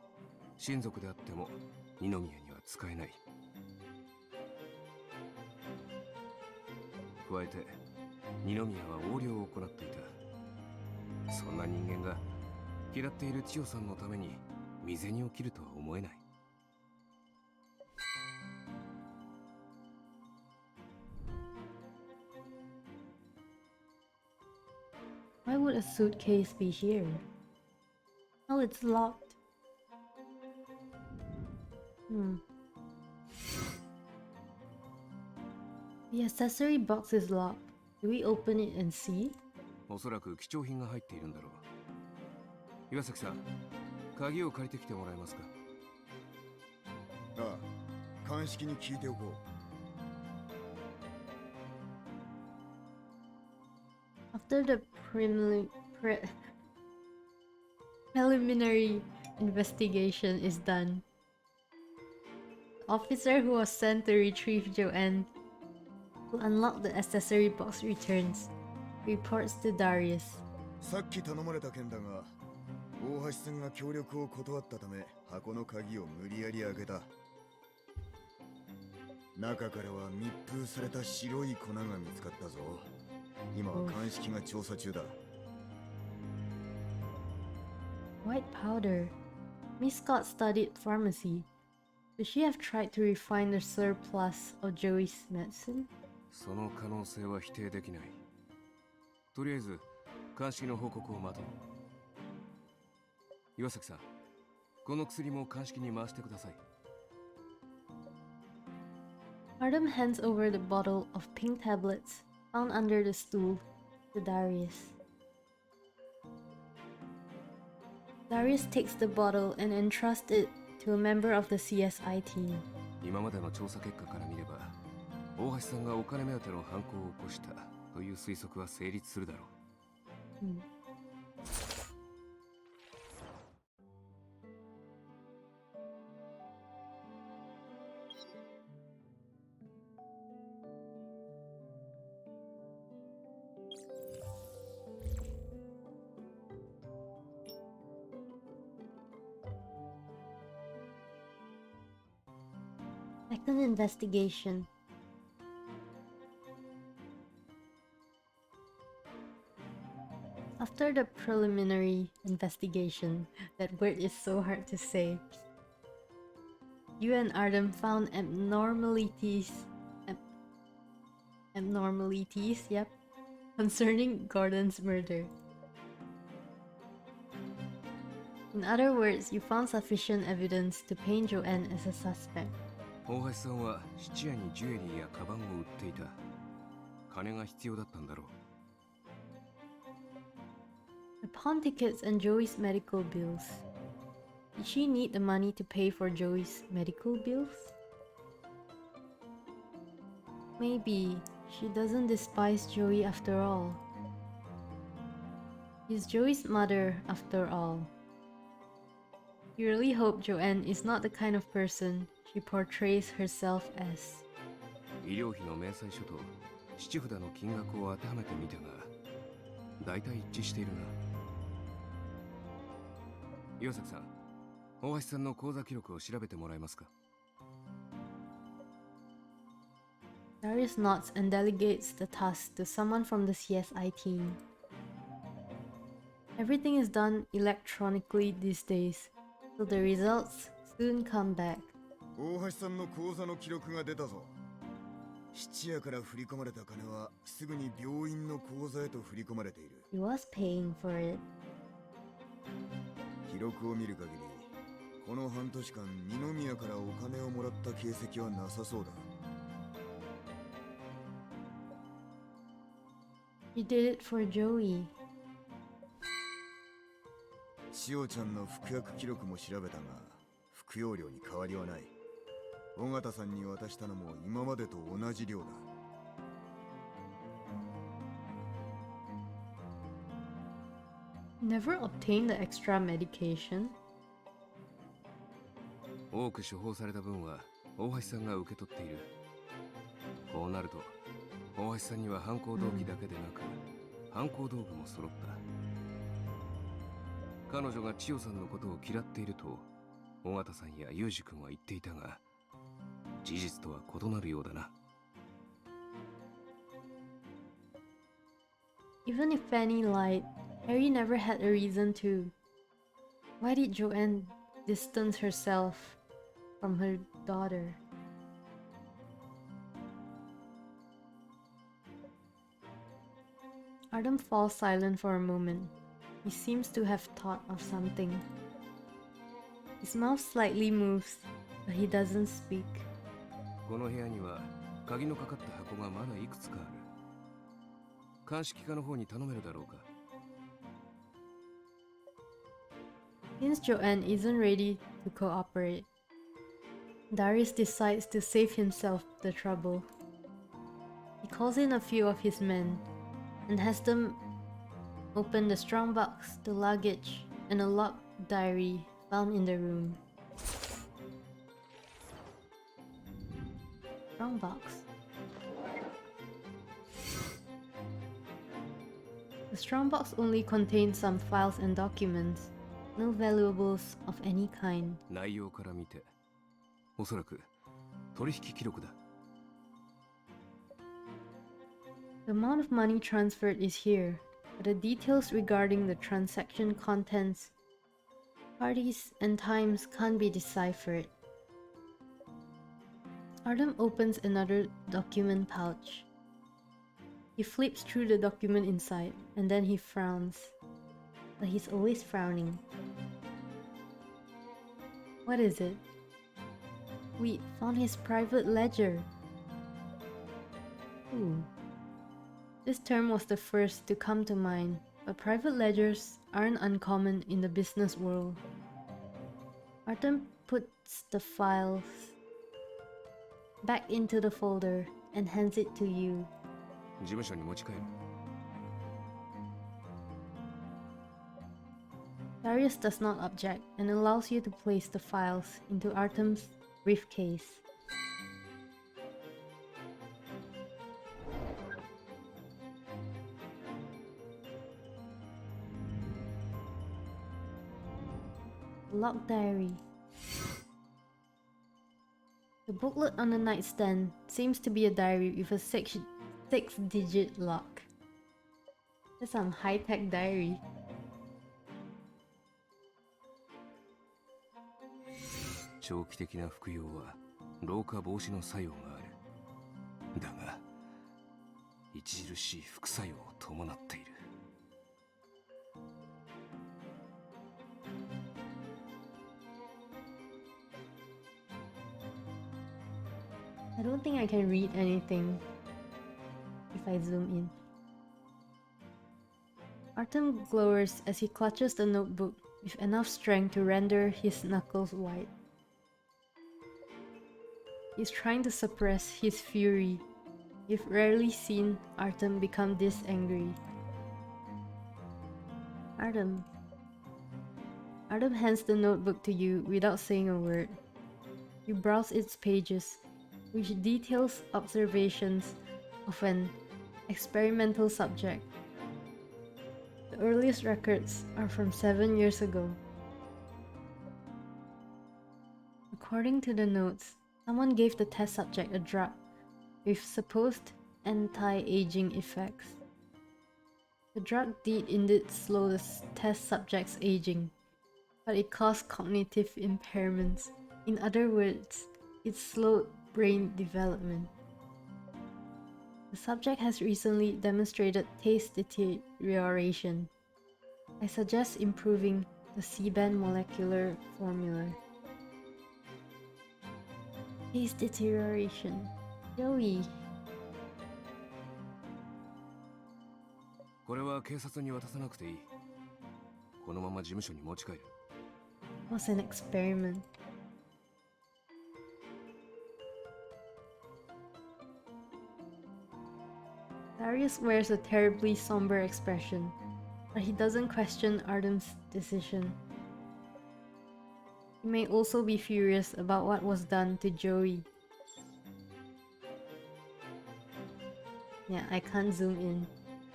親族であっても二宮には使えない。加えて二宮は横領を行っていた。そんな人間が嫌っている千代さんのために身銭を切るとは思えない。Why would a suitcase be here? Oh, it's locked. The accessory box is locked. Do we open it and see? おそらく貴重品が入っているんだろう。岩崎さん、鍵を借りてきてもらえますか？ああ、鑑識に聞いておこう。 After the preliminary investigation is done, the officer who was sent to retrieve Joanne to unlock the accessory box returns, reports to Darius. さっき頼まれた件だが、大橋さんが協力を断ったため箱の鍵を無理やり開けた。中からは密封された白い粉が見つかったぞ。今は鑑識が調査中だ。White powder. Miss Scott studied pharmacy. Could she have tried to refine the surplus of Joey's medicine? その可能性は否定できない。とりあえず鑑識の報告を待とう。岩崎さん、この薬も鑑識に回してください。Artem hands over the bottle of pink tablets found under the stool to Darius. Darius takes the bottle and entrusts it to a member of the CSI team. 今までの調査結果から見れば、大橋さんがお金目当ての犯行を起こしたという推測は成立するだろう。Second investigation. After the preliminary investigation, that word is so hard to say, you and Artem found abnormalities, yep, concerning Gordon's murder. In other words, you found sufficient evidence to paint Joanne as a suspect. 大橋さんは質屋にジュエリーやカバンを売っていた。金が必要だったんだろう。The pawn tickets and Joey's medical bills. Did she need the money to pay for Joey's medical bills? Maybe she doesn't despise Joey after all. She's Joey's mother after all. You really hope Joanne is not the kind of person she portrays herself as. 医療費の明細書と七札の金額を当てはめてみたが、大体一致しているな。岩崎さん、大橋さんの口座記録を調べてもらえますか？ Darius nods and delegates the task to someone from the CSI team. Everything is done electronically these days, so the results soon come back. 大橋さんの口座の記録が出たぞ。質屋から振り込まれた金はすぐに病院の口座へと振り込まれている。He was paying for it. 記録を見る限り、この半年間二宮からお金をもらった形跡はなさそうだ。He did it for Joey. 千代ちゃんの服薬記録も調べたが、服用量に変わりはない。尾形さんに渡したのも今までと同じ量だ。Never obtained the extra medication. 多く処方された分は大橋さんが受け取っている。こうなると大橋さんには犯行動機だけでなく、犯行道具も揃った。彼女が千代さんのことを嫌っていると尾形さんや裕二君は言っていたが、事実とは異なるようだな。Even if Fanny lied, Harry never had a reason to. Why did Joanne distance herself from her daughter? Artem falls silent for a moment. He seems to have thought of something. His mouth slightly moves, but he doesn't speak. この部屋には鍵のかかった箱がまだいくつかある。鑑識課の方に頼めるだろうか。Since Joanne isn't ready to cooperate, Darius decides to save himself the trouble. He calls in a few of his men and has them open the strongbox, the luggage, and a locked diary found in the room. Strongbox. The strongbox only contains some files and documents, no valuables of any kind. 内容から見て、おそらく取引記録だ。The amount of money transferred is here, but the details regarding the transaction contents, parties, and times can't be deciphered. Artem opens another document pouch. He flips through the document inside, and then he frowns. But he's always frowning. What is it? We found his private ledger. Ooh. This term was the first to come to mind, but private ledgers aren't uncommon in the business world. Artem puts the files back into the folder and hands it to you. 事務所に持ち帰る。Darius does not object and allows you to place the files into Artem's briefcase. Locked diary. The booklet on the nightstand seems to be a diary with a six-digit lock. That's some high-tech diary. 長期的な服用は老化防止の作用がある。だが著しい副作用を伴っている。I don't think I can read anything if I zoom in. Artem glowers as he clutches the notebook with enough strength to render his knuckles white. He's trying to suppress his fury. You've rarely seen Artem become this angry. Artem. Artem hands the notebook to you without saying a word. You browse its pages, which details observations of an experimental subject. The earliest records are from 7 years ago. According to the notes, someone gave the test subject a drug with supposed anti-aging effects. The drug did indeed slow the test subject's aging, but it caused cognitive impairments. In other words, it slowed brain development. The subject has recently demonstrated taste deterioration. I suggest improving the C-band molecular formula. Taste deterioration. Joey. これは警察に渡さなくていい。このまま事務所に持ち帰る。Was an experiment. Darius wears a terribly somber expression, but he doesn't question Artem's decision. He may also be furious about what was done to Joey. Yeah, I can't zoom in.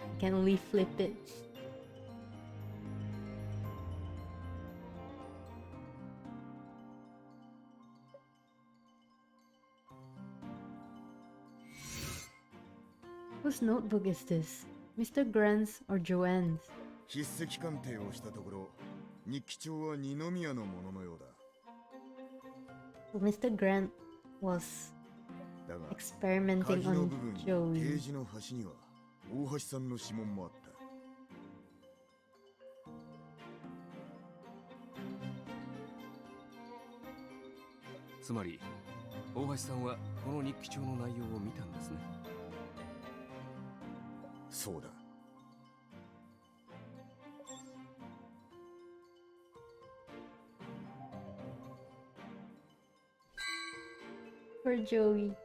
I can only flip it. Whose notebook is this? Mr. Grant's or Joanne's? 筆跡鑑定をしたところ、日記帳は二宮のもののようだ。 So Mr. Grant was だが、 experimenting 鍵の on 部分にペ Joey. ージの端には大橋さんの指紋もあった。 つまり、大橋さんはこの日記帳の内容を見たんですね。そうだ。 For Joey.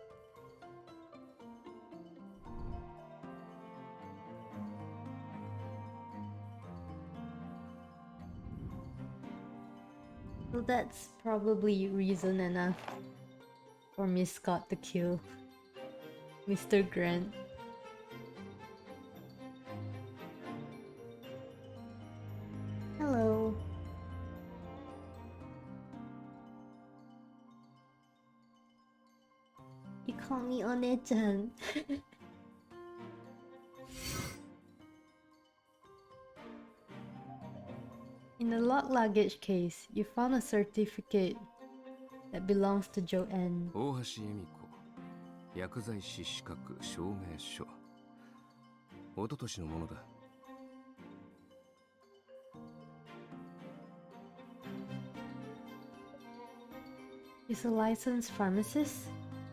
Well, that's probably reason enough for Miss Scott to kill Mr. Grant. Hello. You call me One-chan. In the locked luggage case, you found a certificate that belongs to Joanne. 大橋恵美子、薬剤師資格証明書。一昨年のものだ。 He's a licensed pharmacist?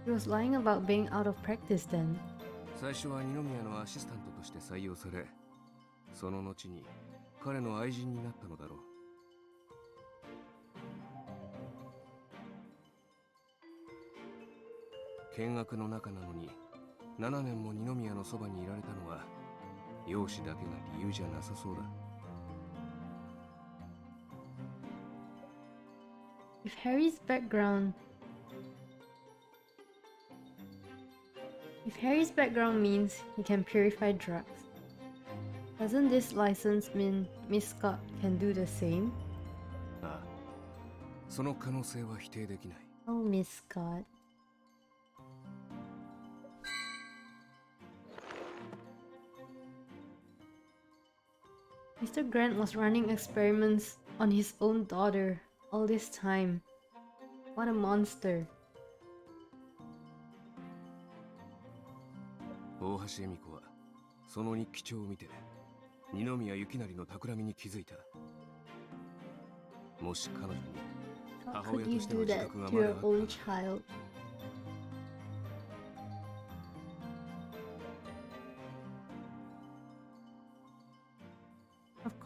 He was lying about being out of practice then. 最初は二宮のアシスタントとして採用され、その後に彼の愛人になったのだろう。見学の中なのに7年も二宮のそばにいられたのは容姿だけが理由じゃなさそうだ。 If Harry's background means he can purify drugs, doesn't this license mean Miss Scott can do the same? ああ、その可能性は否定できない。 Oh, Miss Scott. Mr. Grant was running experiments on his own daughter all this time. What a monster. 大橋恵美子はその日記帳を見て二宮幸成の企みに気づいた。もし彼女に How 母 could 親 you としての do 自 that 覚が to まだ your あった own child?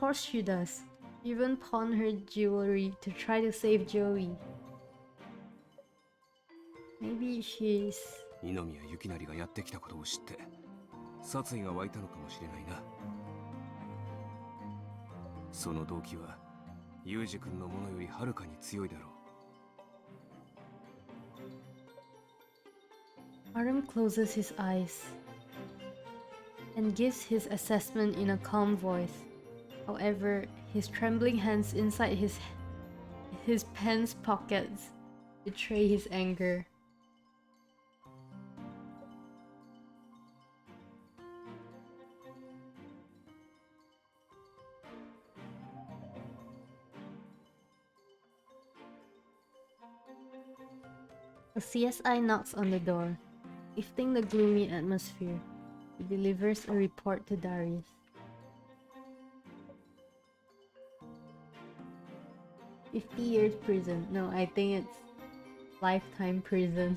course she does. Even pawn her jewelry to try to save Joey. Maybe she's... 二宮ゆきなりがやってきたことを知って殺意が湧いたのかもしれないな。その動機はユージ君のものよりはるかに強いだろう。 Artem closes his eyes and gives his assessment in a calm voice. However, his trembling hands inside his pants pockets betray his anger. A CSI knocks on the door, lifting the gloomy atmosphere. He delivers a report to Darius. "50 years prison." No, I think it's lifetime prison.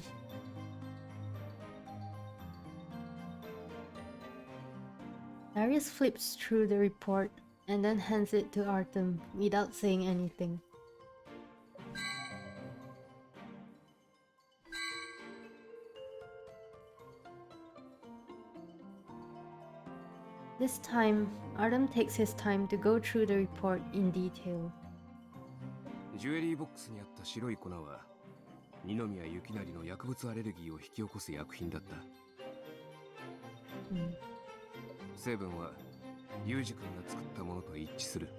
Darius flips through the report and then hands it to Artem without saying anything. This time, Artem takes his time to go through the report in detail. ジュエリーボックスにあった白い粉は二宮ゆきなりの薬物アレルギーを引き起こす薬品だった。成分はユージ君が作ったものと一致する。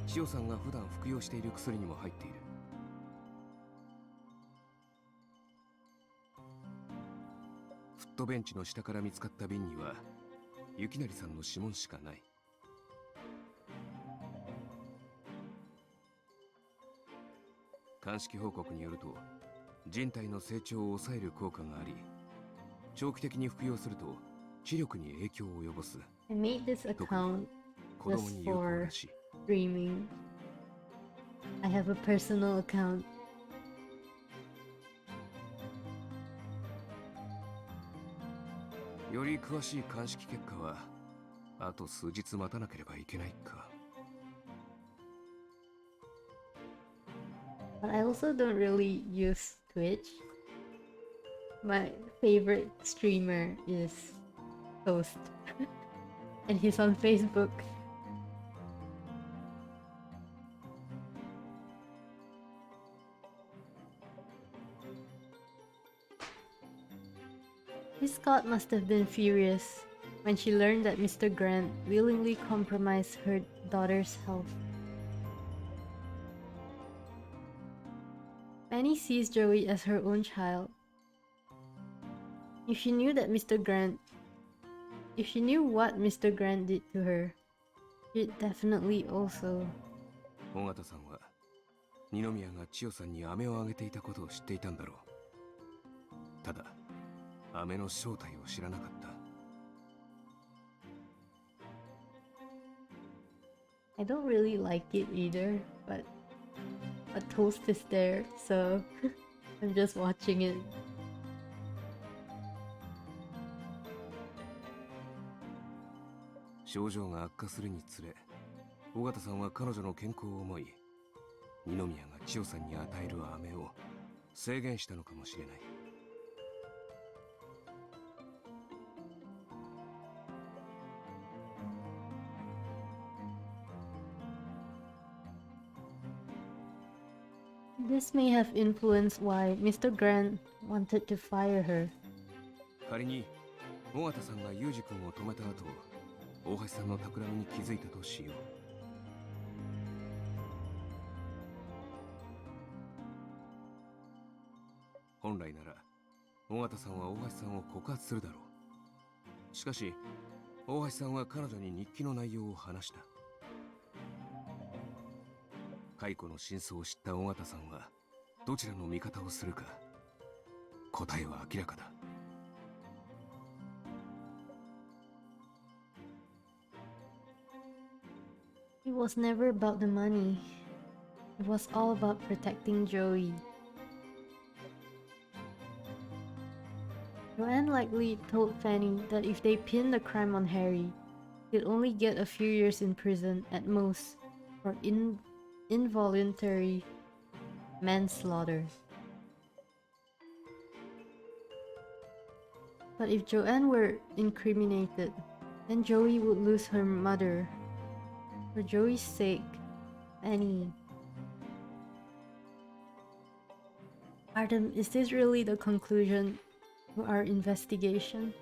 千代さんが普段服用している薬にも入っている。フットベンチの下から見つかった瓶にはゆきなりさんの指紋しかない。鑑識報告によると人体の成長を抑える効果があり、長期的に服用すると知力に影響を及ぼす。 I made this account 子供に有効らしい。 streaming. I have a personal account. より詳しい鑑識結果はあと数日待たなければいけないか。 But I also don't really use Twitch. My favorite streamer is Toast. And he's on Facebook. Miss Scott must have been furious when she learned that Mr. Grant willingly compromised her daughter's health. Fanny sees Joey as her own child. If she knew what Mr. Grant did to her, she'd definitely also. 尾形さんは二宮が千代さんに飴をあげていたことを知っていたんだろう。ただ飴の正体を知らなかった。 I don't really like it either, but a toast is there, so I'm just watching it. 症状が悪化するにつれ、尾形さんは彼女の健康を思い、二宮が千代さんに与える飴を制限したのかもしれない。 This may have influenced why Mr. Grant wanted to fire her. 仮に尾形さんがユージ君を止めた後、大橋さんの企みに気づいたとしよう。本来なら尾形さんは大橋さんを告発するだろう。しかし大橋さんは彼女に日記の内容を話した。解雇の真相を知った尾形さんはどちらの味方をするか、答えは明らかだ。 It was never about the money. It was all about protecting Joey. Joanne likely told Fanny that if they pinned the crime on Harry, he'd only get a few years in prison at most for involuntary manslaughter. But if Joanne were incriminated, then Joey would lose her mother. For Joey's sake, Annie. Artem, is this really the conclusion to our investigation?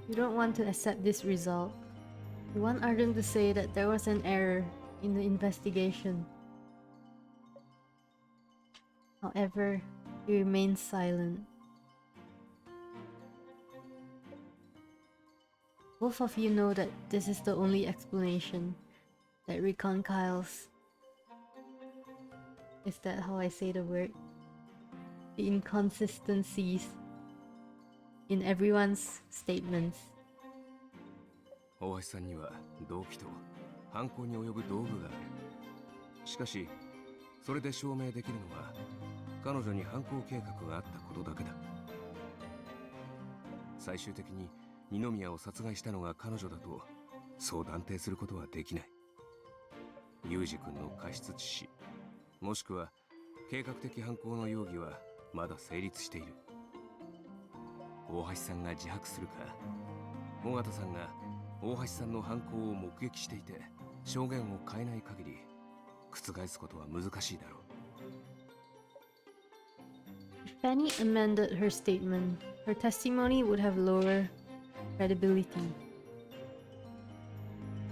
You don't want to accept this result. You want Artem to say that there was an error in the investigation. However, he remains silent. Both of you know that this is the only explanation that reconciles. Is that how I say the word? The inconsistencies in everyone's statements. 大橋さんには動機と犯行に及ぶ道具がある。しかしそれで証明できるのは彼女に犯行計画があったことだけだ。最終的に二宮を殺害したのが彼女だとそう断定することはできない。ユージ君の過失致死もしくは計画的犯行の容疑はまだ成立している。大橋さんが自白するか、尾形さんが大橋さんの犯行を目撃していて証言を変えない限り覆すことは難しいだろう。If Fanny amended her statement, her testimony would have lower credibility.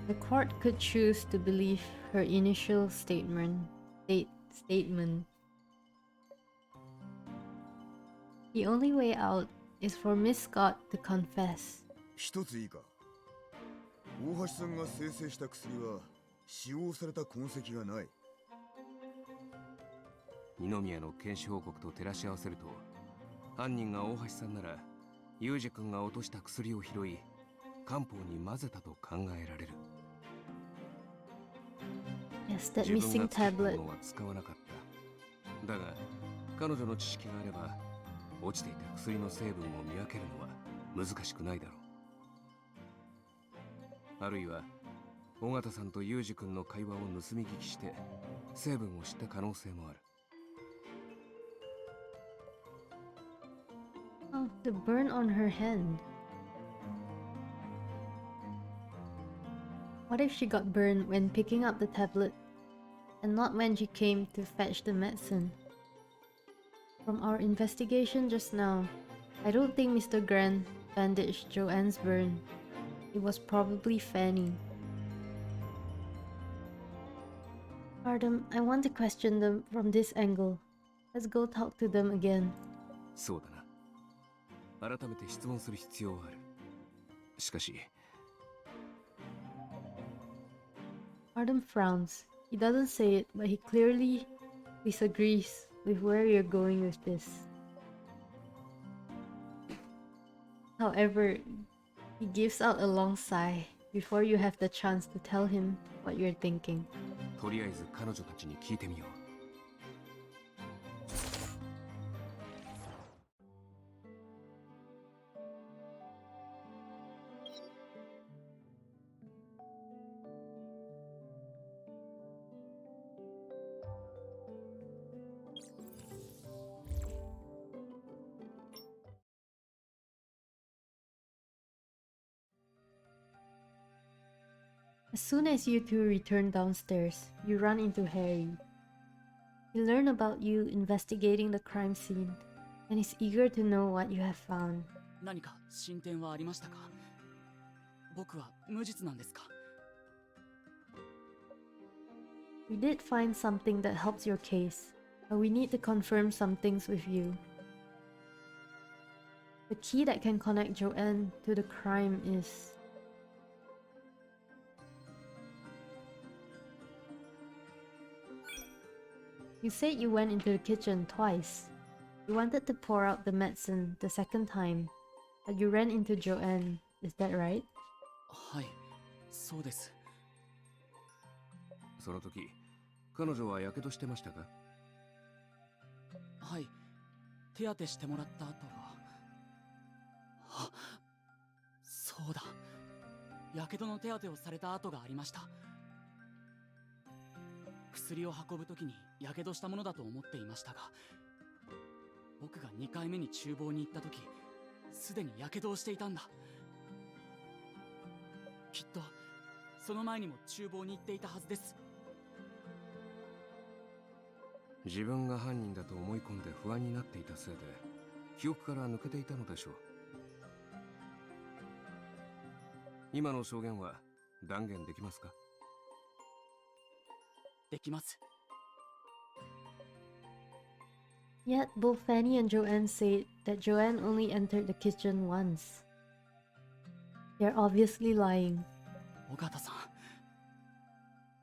The court could choose to believe her initial statement. The only way out is for Miss Scott to confess. 一ついいか。大橋さんが生成した薬は使用された痕跡がない。二宮の検視報告と照らし合わせると犯人が大橋さんならユージ君が落とした薬を拾い漢方に混ぜたと考えられる。 Yes, that 自分 missing が作った tablet. ものは使わなかった。だが彼女の知識があれば落ちていた薬の成分を見分けるのは難しくないだろう。あるいは尾形さんとユージ君の会話を盗み聞きして成分を知った可能性もある。 Oh, the burn on her hand. What if she got burned when picking up the tablet and not when she came to fetch the medicine? From our investigation just now, I don't think Mr. Grant bandaged Joanne's burn. It was probably Fanny. Artem, I want to question them from this angle. Let's go talk to them again. そうだな。改めて質問する必要はある。しかし Artem frowns. He doesn't say it, but he clearly disagrees with where you're going with this. However, he gives out a long sigh before you have the chance to tell him what you're thinking. とりあえず彼女たちに聞いてみよう。 As soon as you two return downstairs, you run into Harry. He learned about you investigating the crime scene and is eager to know what you have found. 何か進展はありましたか？僕は無実なんですか？ We did find something that helps your case, but we need to confirm some things with you. The key that can connect Joanne to the crime is... You said you went into the kitchen twice. You wanted to pour out the medicine the second time, but you ran into Joanne. Is that right? はい、そうです。その時彼女はやけどしてましたか？はい、手当てしてもらった後は。あ、やけどの手当てをされた跡がありました。薬を運ぶときにやけどしたものだと思っていましたが、僕が2回目に厨房に行ったとき、すでにやけどをしていたんだ。きっとその前にも厨房に行っていたはずです。自分が犯人だと思い込んで不安になっていたせいで記憶から抜けていたのでしょう。今の証言は断言できますか？できます。 Yet both Fanny and Joanne said that Joanne only entered the kitchen once. They're obviously lying. 尾形さん、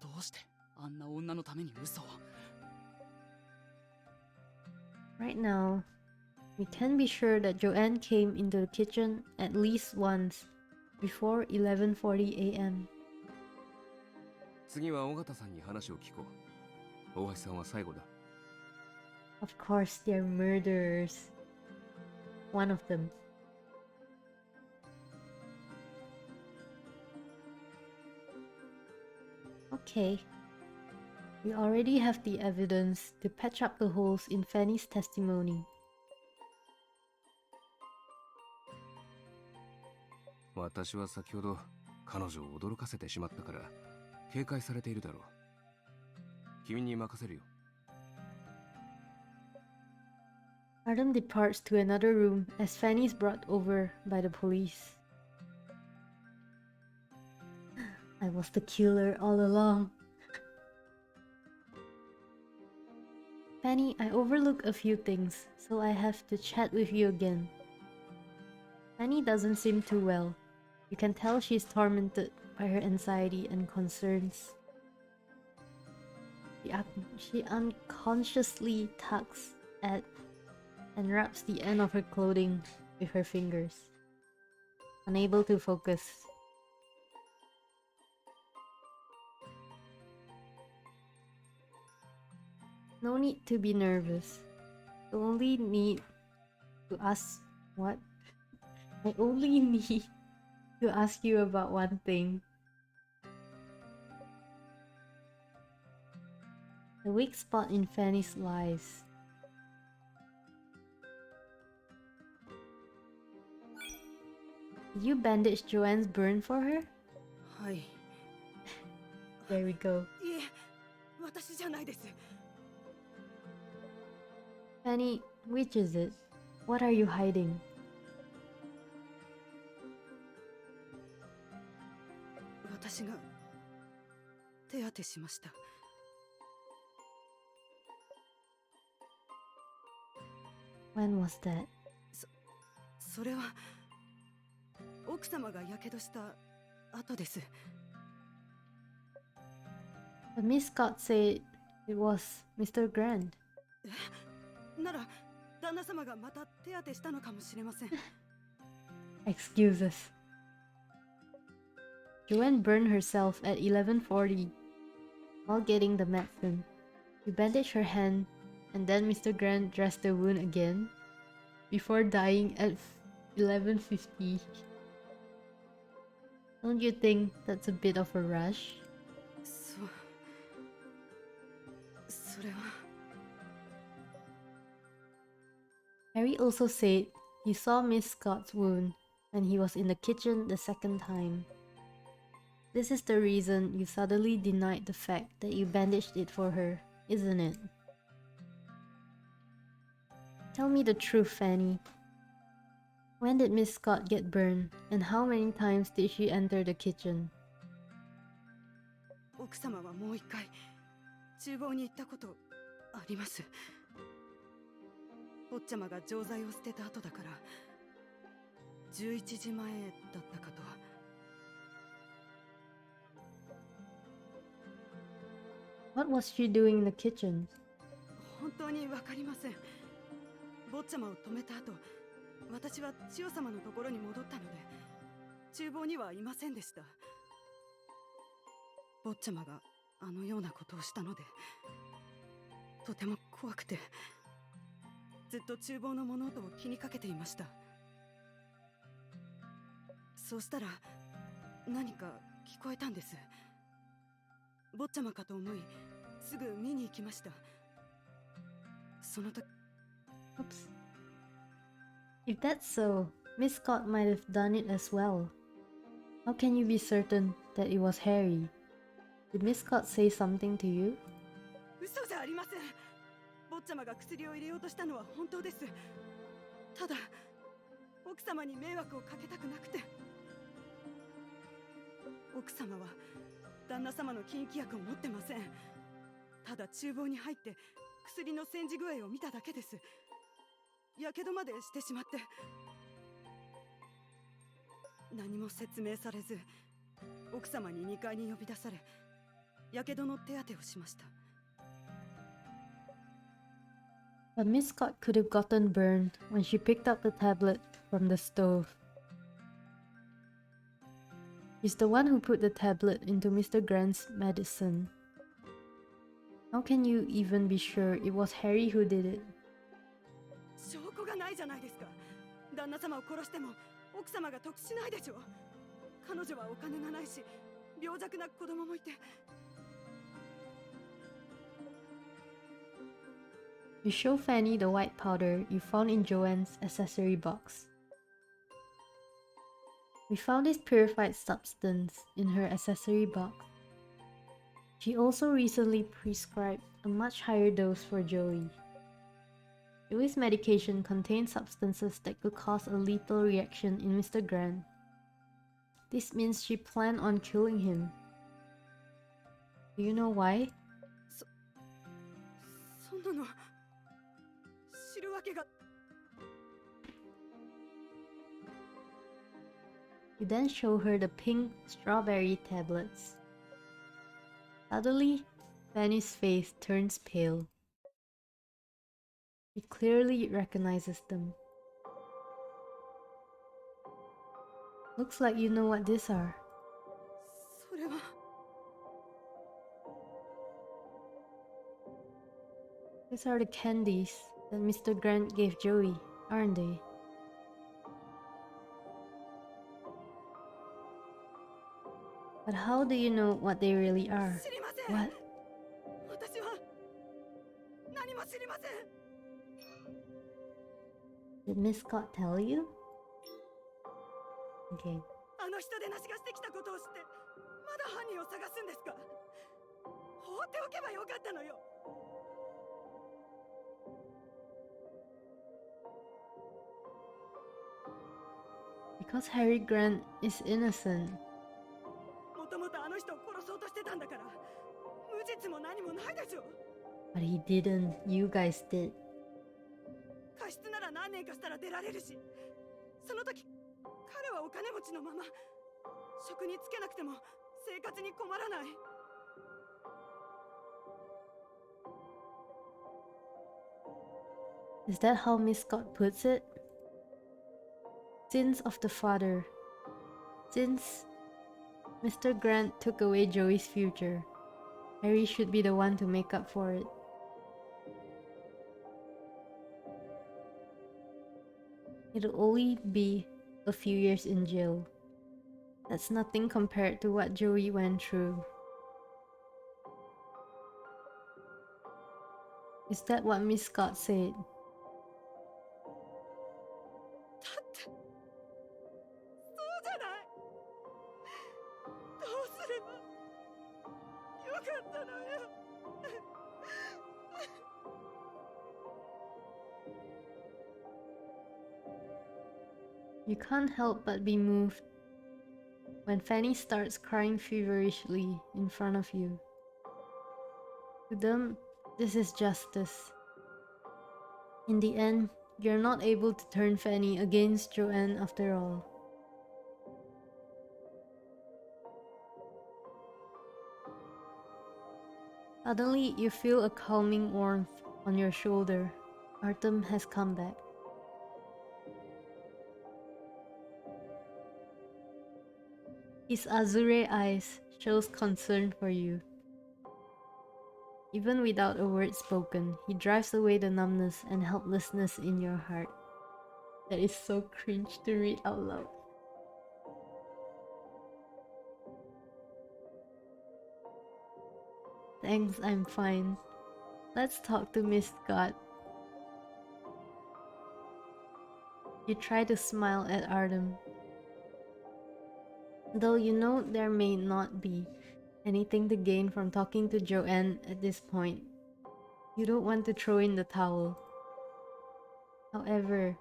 どうしてあんな女のために嘘を。 Right now, we can be sure that Joanne came into the kitchen at least once before 11:40 a.m. 次は尾形さんに話を聞こう。大橋さんは最後だ。Of course, they're murderers. One of them. Okay. We already have the evidence to patch up the holes in Fanny's testimony. 私は先ほど彼女を驚かせてしまったから警戒されているだろう。君に任せるよ。Artem departs to another room as Fanny is brought over by the police. I was the killer all along. Fanny, I overlooked a few things, so I have to chat with you again. Fanny doesn't seem too well. You can tell she's tormented by her anxiety and concerns. She unconsciously tugs at and wraps the end of her clothing with her fingers, unable to focus. No need to be nervous. I only need to ask what? I only need to ask you about one thing. The weak spot in Fanny's lies. Did you bandage Joanne's burn for her? はい。 There we go. いえ、私じゃないです。 Fanny, which is it? What are you hiding? 私が手当てしました。 When was that? それは奥様がやけどした後です。 But Miss Scott said it was Mr. Grant. なら旦那様がまた手当てしたのかもしれません。 Excuses. Joanne burned herself at 11:40 while getting the medicine. You bandaged her hand, and then Mr. Grant dressed the wound again before dying at 11:50. Don't you think that's a bit of a rush? それは Harry also said he saw Miss Scott's wound when he was in the kitchen the second time. This is the reason you suddenly denied the fact that you bandaged it for her, isn't it? Tell me the truth, Fanny. When did Miss Scott get burned, and how many times did she enter the kitchen? 奥様はもう一回厨房に行ったことあります。坊ちゃまが錠剤を捨てた後だから11時前だったかと。 What was she doing in the kitchen? 本当にわかりません。坊ちゃまを止めた後、私は千代様のところに戻ったので、厨房にはいませんでした。坊ちゃまがあのようなことをしたので、とても怖くて、ずっと厨房の物音を気にかけていました。そうしたら何か聞こえたんです。坊ちゃまかと思い、すぐ見に行きました。その時、 Oops. If that's so, Miss Scott might have done it as well. How can you be certain that it was Harry? Did Miss Scott say something to you? 嘘じゃありません。坊ちゃまが薬を入れようとしたのは本当です。ただ、奥様に迷惑をかけたくなくて。奥様は旦那様の禁忌薬を持ってません。ただ厨房に入って薬の煎じ具合を見ただけです。やけどまでしてしまって。何も説明されず、奥様に2階に呼び出され、やけどの手当てをしました。But Miss Scott could have gotten burned when she picked up the tablet from the stove. He's the one who put the tablet into Mr. Grant's medicine. How can you even be sure it was Harry who did it? 証拠がないじゃないですか。旦那様を殺しても奥様が得しないでしょ。彼女はお金がないし、病弱な子供もいて。You show Fanny the white powder you found in Joanne's accessory box. We found this purified substance in her accessory box. She also recently prescribed a much higher dose for Joey. Joey's medication contained substances that could cause a lethal reaction in Mr. Grant. This means she planned on killing him. Do you know why? そんなの知るわけが。 You then show her the pink strawberry tablets. Suddenly, Fanny's face turns pale. She clearly recognizes them. Looks like you know what these are. それは。 These are the candies that Mr. Grant gave Joey, aren't they? But how do you know what they really are? 知りません。 What? 私は何も知りません。 Did Miss Scott tell you? Okay. あの人でなしがしてきたことを知って、まだ犯人を探すんですか。放っておけばよかったのよ。 Because Harry Grant is innocent. もともとあの人を殺そうとしてたんだから、無実も何もないでしょ。 But he didn't. You guys did. 過失なら何年かしたら出られるし、その時彼はお金持ちのまま職に就けなくても生活に困らない。 Is that how Miss Scott puts it? Sins of the father. Since Mr. Grant took away Joey's future, Harry should be the one to make up for it. It'll only be a few years in jail. That's nothing compared to what Joey went through. Is that what Miss Scott said? だってそうじゃない。どうすればよかったのよ。 You can't help but be moved when Fanny starts crying feverishly in front of you. To them, this is justice. In the end, you're not able to turn Fanny against Joanne after all. Suddenly, you feel a calming warmth on your shoulder. Artem has come back. His azure eyes shows concern for you. Even without a word spoken, he drives away the numbness and helplessness in your heart. That is so cringe to read out loud. Thanks, I'm fine. Let's talk to Miss Scott. You try to smile at Artem. Though you know there may not be anything to gain from talking to Joanne at this point, you don't want to throw in the towel. However,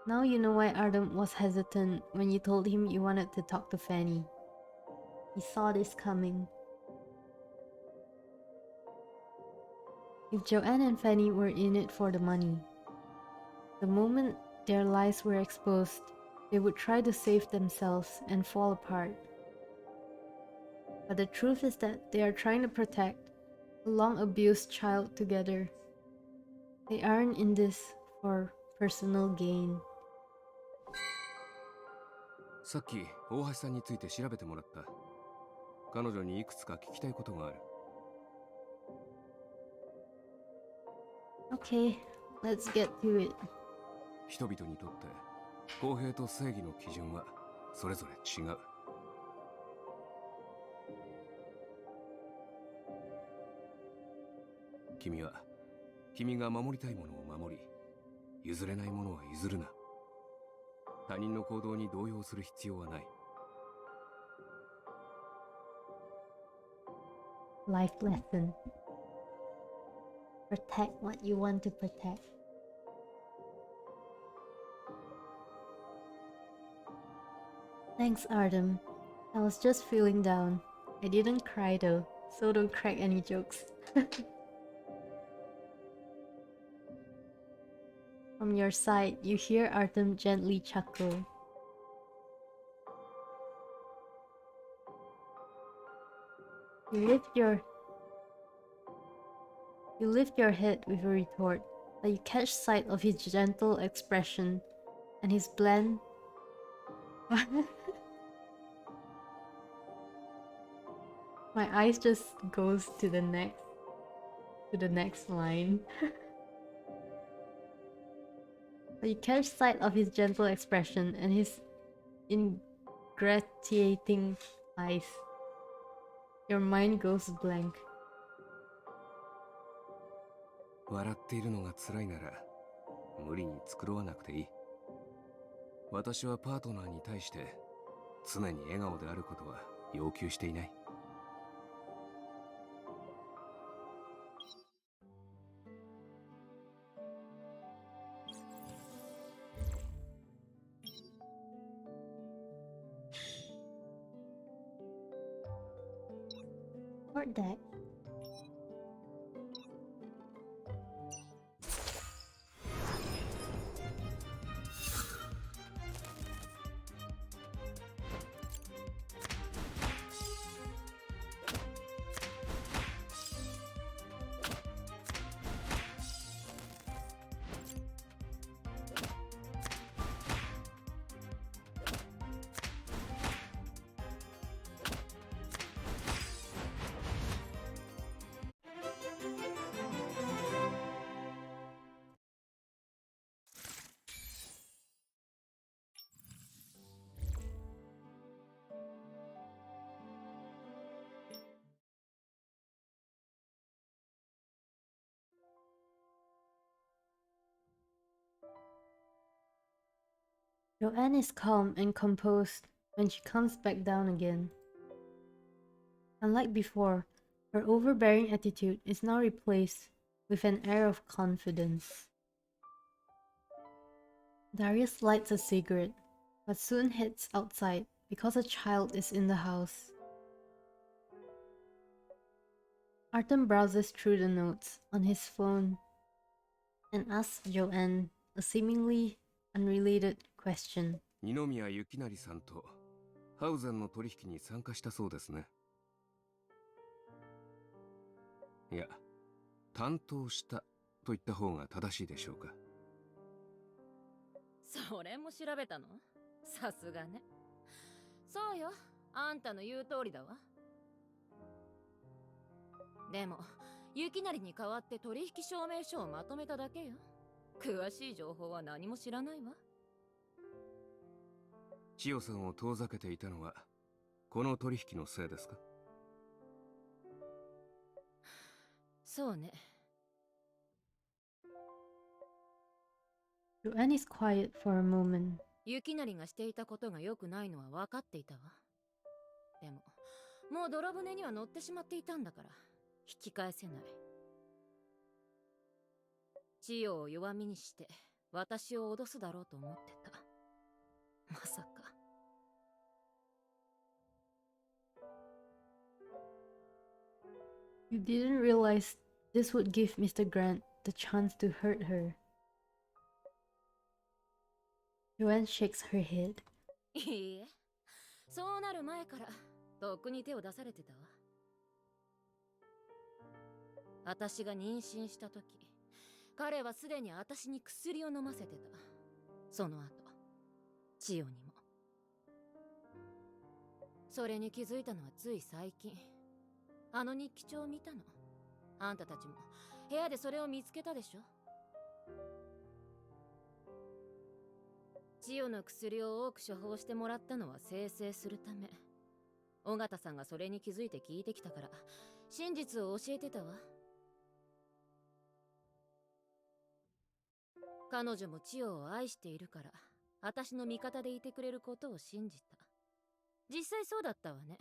now you know why Artem was hesitant when you told him you wanted to talk to Fanny. He saw this coming. If Joanne and Fanny were in it for the money, the moment their lies were exposed, they would try to save themselves and fall apart. But the truth is that they are trying to protect a long-abused child together. They aren't in this for personal gain. さっき大橋さんについて調べてもらった。彼女にいくつか聞きたいことがある。Okay, let's get to it. 人々にとって公平と正義の基準はそれぞれ違う。君が守りたいものを守り、譲れないものは譲るな。他人の行動に動揺する必要はない。Life lesson. Protect what you want to protect. Thanks, Artem. I was just feeling down. I didn't cry though, so don't crack any jokes. From your side, you hear Artem gently chuckle. You lift your head with a retort, but you catch sight of his gentle expression and his bland. My eyes just goes to the next line. But you catch sight of his gentle expression and his ingratiating eyes. Your mind goes blank. 笑っているのが辛いなら無理に繕わなくていい。私はパートナーに対して常に笑顔であることは要求していない。Or deck. Joanne is calm and composed when she comes back down again. Unlike before, her overbearing attitude is now replaced with an air of confidence. Darius lights a cigarette, but soon heads outside because a child is in the house. Artem browses through the notes on his phone and asks Joanne a seemingly unrelated question. 二宮ゆきなりさんとハウゼンの取引に参加したそうですね。いや、担当したと言った方が正しいでしょうか。それも調べたの？さすがね。そうよ、あんたの言う通りだわ。でも、ゆきなりに代わって取引証明書をまとめただけよ。詳しい情報は何も知らないわ。千代さんを遠ざけていたのはこの取引のせいですか？そうね。Joanne is quiet for a moment. 雪成がしていたことが良くないのは分かっていたわ。でも、もう泥船には乗ってしまっていたんだから、引き返せない。千代を弱みにして、私を脅すだろうと思ってた。まさか。You didn't realize this would give Mr. Grant the chance to hurt her. Joanne shakes her head. いいえ、そうなる前からとっくに手を出されてたわ。私が妊娠した時、彼はすでに私に薬を飲ませてた。その後、千代にも。それに気づいたのはつい最近。あの日記帳を見たの。あんたたちも部屋でそれを見つけたでしょ。千代の薬を多く処方してもらったのは生成するため。尾形さんがそれに気づいて聞いてきたから真実を教えてたわ。彼女も千代を愛しているから私の味方でいてくれることを信じた。実際そうだったわね。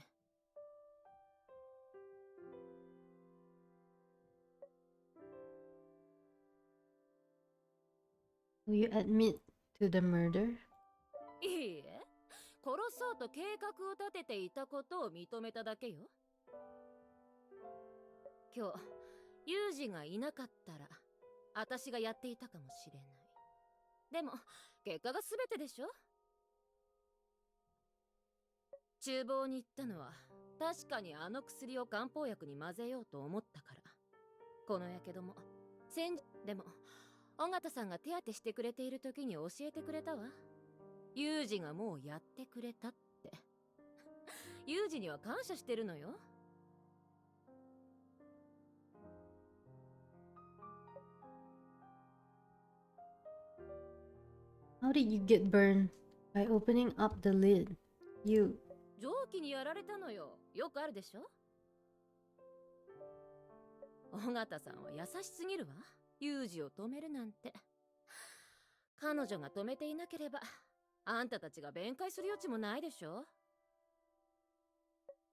Will you admit to the murder? いいえ、殺そうと計画を立てていたことを認めただけよ。今日、ユージがいなかったら私がやっていたかもしれない。でも結果が全てでしょ。厨房に行ったのは確かにあの薬を漢方薬に混ぜようと思ったから。このやけどもでも尾形さんが手当てしてくれている時に教えてくれたわ。ユージがもうやってくれたって。ユージには感謝してるのよ。How did you get burned? By opening up the lid. You. 蒸気にやられたのよ。よくあるでしょ。尾形さんは優しすぎるわ。ユージを止めるなんて。彼女が止めていなければあんたたちが弁解する余地もないでしょ。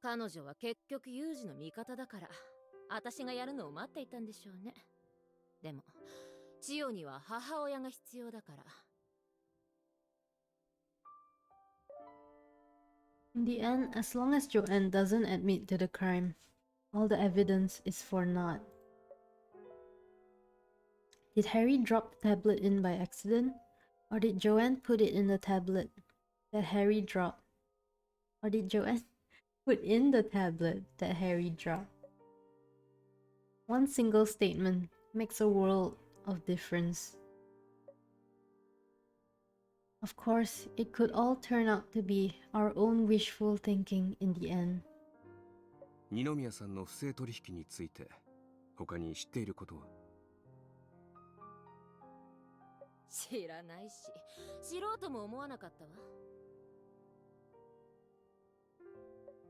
彼女は結局ユージの味方だから私がやるのを待っていたんでしょうね。でも千代には母親が必要だから。In the end, as long as Joanne doesn't admit to the crime, all the evidence is for naught. Did Harry drop the tablet in by accident? Or did Joanne put it in the tablet that Harry dropped? Or did Joanne put in the tablet that Harry dropped? One single statement makes a world of difference. Of course, it could all turn out to be our own wishful thinking in the end. 二宮さんの不正取引について他に知っていることは？知らないし、知ろうとも思わなかったわ。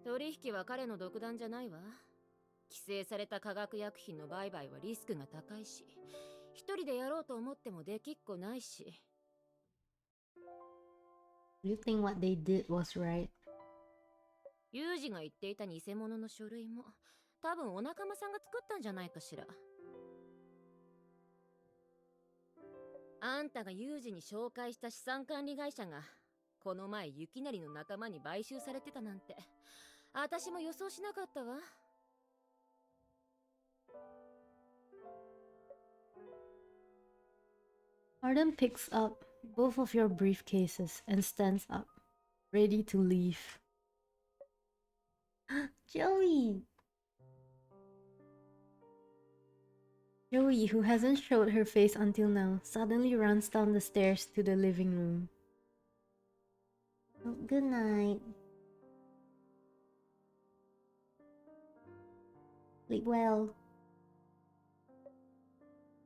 取引は彼の独断じゃないわ。規制された化学薬品の売買はリスクが高いし、一人でやろうと思ってもできっこないし。You think what they did was right? ユージが言っていた偽物の書類も多分お仲間さんが作ったんじゃないかしら。あんたがユージに紹介した資産管理会社がこの前雪成の仲間に買収されてたなんて私も予想しなかったわ。Artem picks up both of your briefcases and stands up, ready to leave. Joey! Joey, who hasn't showed her face until now, suddenly runs down the stairs to the living room. Oh, good night. Sleep well.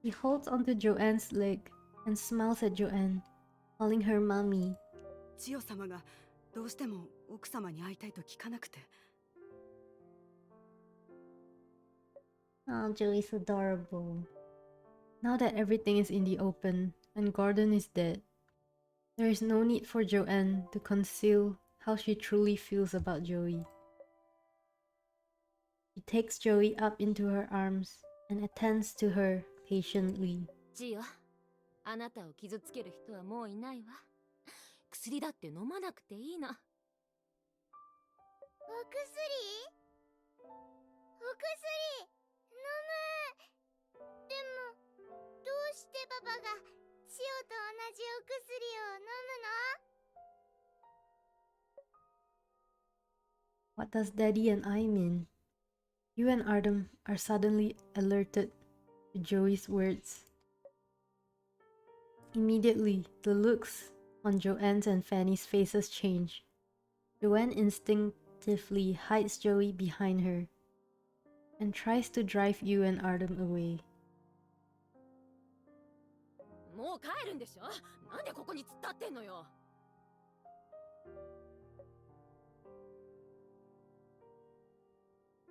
He holds onto Joanne's leg and smiles at Joanne, calling her mommy. 千代様がどうしても奥様に会いたいと聞かなくて。Oh, Joey's adorable. Now that everything is in the open and Gordon is dead, there is no need for Joanne to conceal how she truly feels about Joey. She takes Joey up into her arms and attends to her patiently. ジオ、あなたを傷つける人はもういないわ。薬だって飲まなくていいの。お薬？お薬飲む。でも、どうしてパパがシオと同じお薬を飲むの？ What does Daddy and I mean? You and Artem are suddenly alerted to Joey's words. Immediately, the looks on Joanne's and Fanny's faces change. Joanne instinctively hides Joey behind her and tries to drive you and Artem away. もう帰るんでしょ？なんでここに突っ立ってんのよ。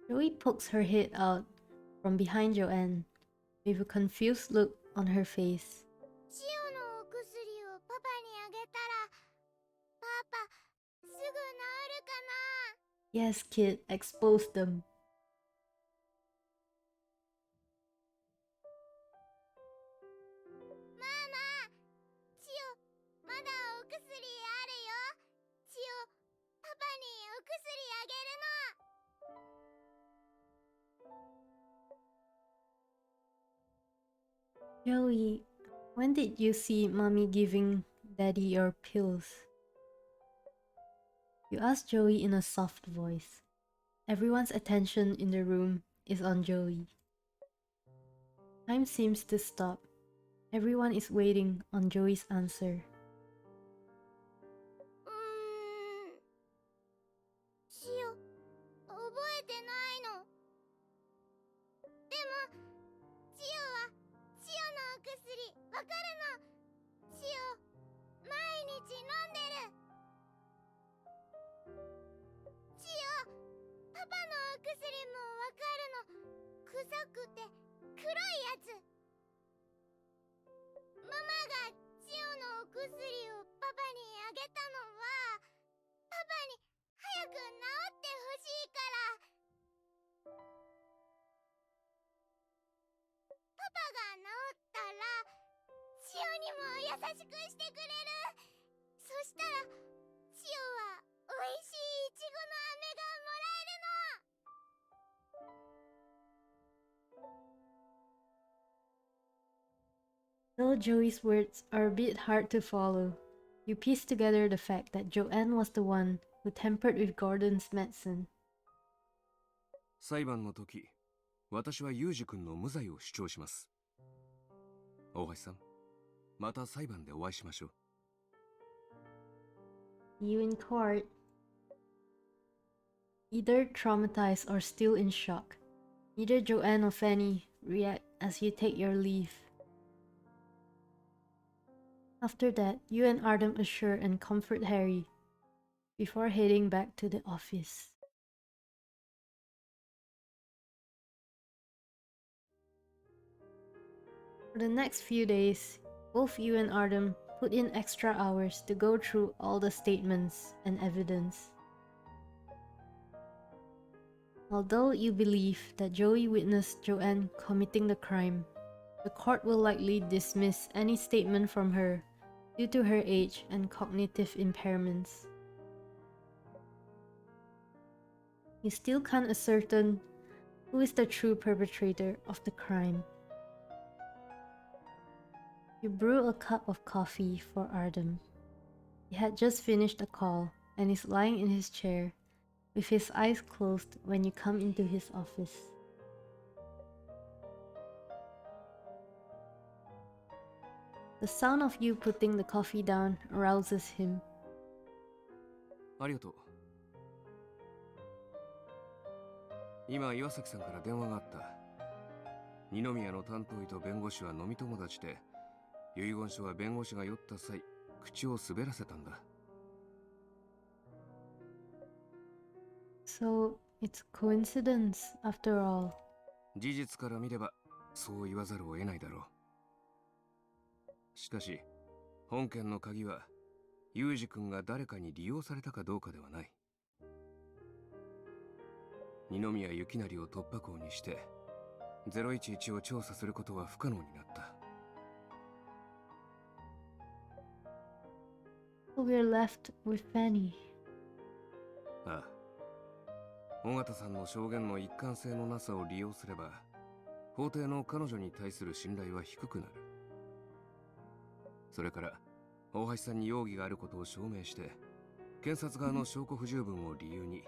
Joey pokes her head out from behind Joanne with a confused look on her face. シオのお薬をパパにあげたら、パパ、すぐ治るかな？ Yes, kid, expose them. ママ、シオ、まだお薬あるよ。シオ、パパにお薬あげるの。 Joey, when did you see Mommy giving Daddy your pills? You ask Joey in a soft voice. Everyone's attention in the room is on Joey. Time seems to stop. Everyone is waiting on Joey's answer. シオ、覚えてないの。でも、シオは、シオのお薬、わかるの。シオ、毎日飲んでる。シオ、パパのお薬もわかるの。臭くて、黒いやつ。ママがシオのお薬をパパにあげたのは、パパに早く治ってほしいから。パパが治ったら、シオにも優しくしてくれる。そしたら、シオはおいしいイチゴの飴がもらえるの。 Though Joey's words are a bit hard to follow, you piece together the fact that Joanne was the one who tampered with Gordon's medicine. 裁判の時、私はユージ君の無罪を主張します。大橋さん、また裁判でお会いしましょう。You in court. Either traumatized or still in shock, neither Joanne or Fanny react as you take your leave. After that, you and Artem assure and comfort Harry before heading back to the office. For the next few days, both you and Artem put in extra hours to go through all the statements and evidence. Although you believe that Joey witnessed Joanne committing the crime, the court will likely dismiss any statement from her due to her age and cognitive impairments. You still can't ascertain who is the true perpetrator of the crime. You brew a cup of coffee for Artem. He had just finished a call and is lying in his chair with his eyes closed when you come into his office. The sound of you putting the coffee down arouses him. ありがとう。今、岩崎さんから電話があった。二宮の担当医と弁護士は飲み友達で、遺言書は弁護士が酔った際、口を滑らせたんだ。So, it's coincidence after all. 事実から見ればそう言わざるを得ないだろう。しかし本件の鍵はユージ君が誰かに利用されたかどうかではない。二宮幸成を突破口にして011を調査することは不可能になった。 So we're left with Fanny. ああ、尾形さんの証言の一貫性のなさを利用すれば法廷の彼女に対する信頼は低くなる。それから大橋さんに容疑があることを証明して検察側の証拠不十分を理由に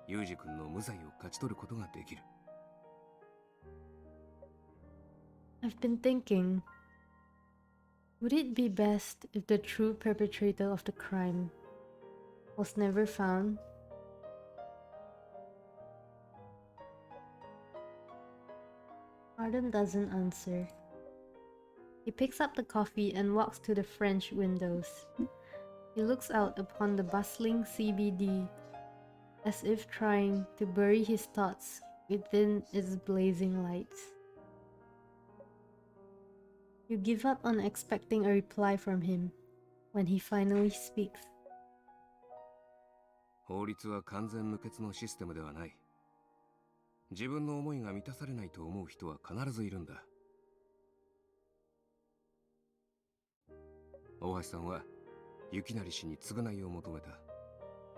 ユージ君の無罪を勝ち取ることができる。 I've been thinking, would it be best if the true perpetrator of the crime was never found? Artem doesn't answer. He picks up the coffee and walks to the French windows. He looks out upon the bustling CBD, as if trying to bury his thoughts within its blazing lights. You give up on expecting a reply from him when he finally speaks. 法律は完全無欠のシステムではない。自分の思いが満たされないと思う人は必ずいるんだ。大橋さんは幸成氏に償いを求めた。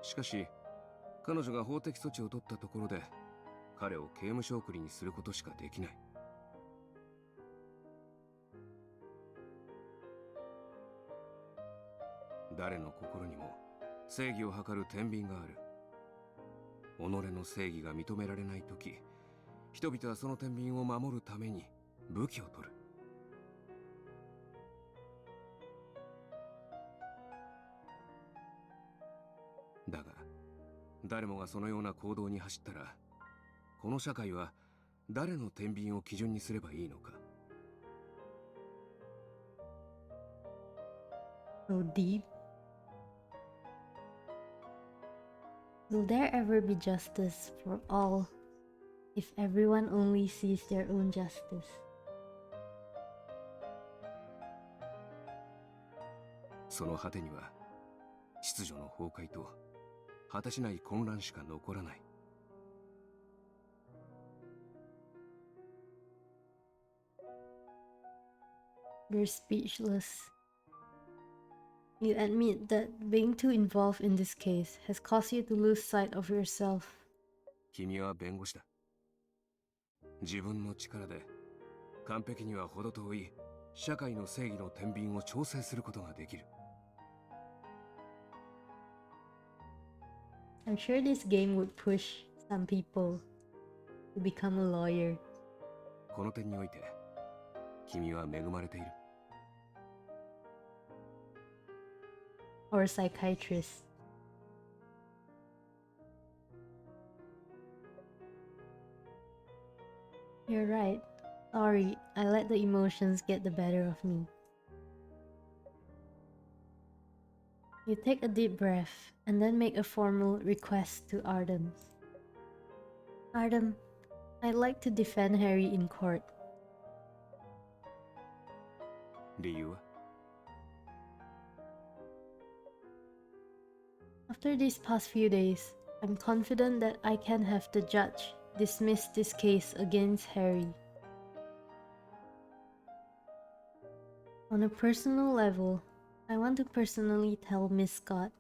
しかし彼女が法的措置を取ったところで彼を刑務所送りにすることしかできない。誰の心にも正義を図る天秤がある。己の正義が認められないとき、人々はその天秤を守るために武器を取る。だが誰もがそのような行動に走ったら、この社会は誰の天秤を基準にすればいいのか。 So deep. Will there ever be justice for all if everyone only sees their own justice? その果てには秩序の崩壊と果てしない混乱しか残らない。 You're speechless. You admit that being too involved in this case has caused you to lose sight of yourself. 君は弁護士だ。自分の力で完璧には程遠い社会の正義の天秤を調整することができる。 I'm sure this game would push some people to become a lawyer この点において君は恵まれている。 or a psychiatrist. You're right. Sorry, I let the emotions get the better of me. You take a deep breath and then make a formal request to Artem. Artem, I'd like to defend Harry in court. 理由は After these past few days, I'm confident that I can have the judge dismiss this case against Harry. On a personal level, I want to personally tell Miss Scott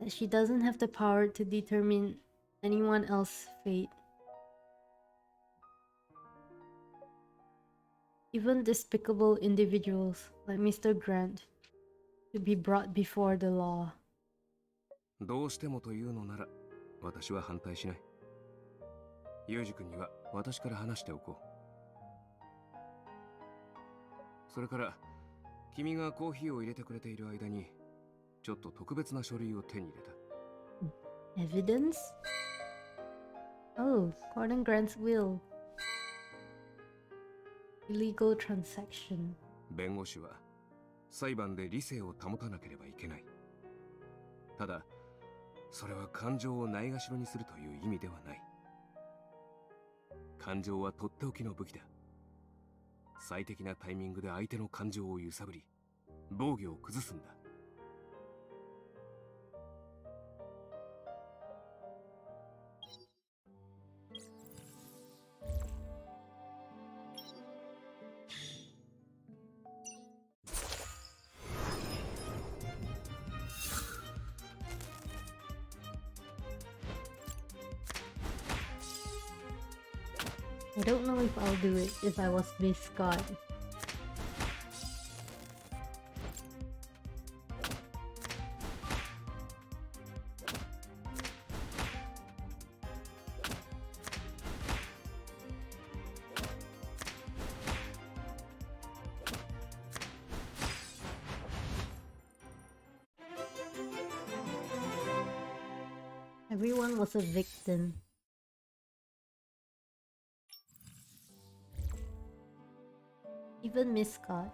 that she doesn't have the power to determine anyone else's fate. Even despicable individuals like Mr. Grant should be brought before the law. どうしてもというのなら私は反対しない。ユージ君には私から話しておこう。それから君がコーヒーを入れてくれている間にちょっと特別な書類を手に入れた。 Evidence? Oh, Gordon Grant's will. Illegal transaction. 弁護士は裁判で理性を保たなければいけない。ただそれは感情をないがしろにするという意味ではない。感情はとっておきの武器だ。最適なタイミングで相手の感情を揺さぶり、防御を崩すんだ。I don't know if I'll do it if I was Miss Scott. Everyone was a victim. Even Miss Scott.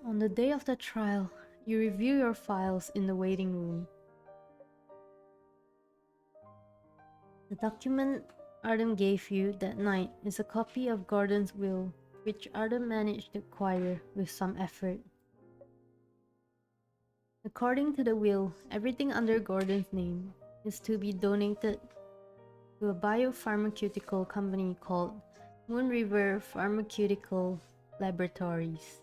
On the day of the trial, you review your files in the waiting room. The document Artem gave you that night is a copy of Gordon's will, which Artem managed to acquire with some effort. According to the will, everything under Gordon's name is to be donated to a biopharmaceutical company called Moon River Pharmaceutical Laboratories.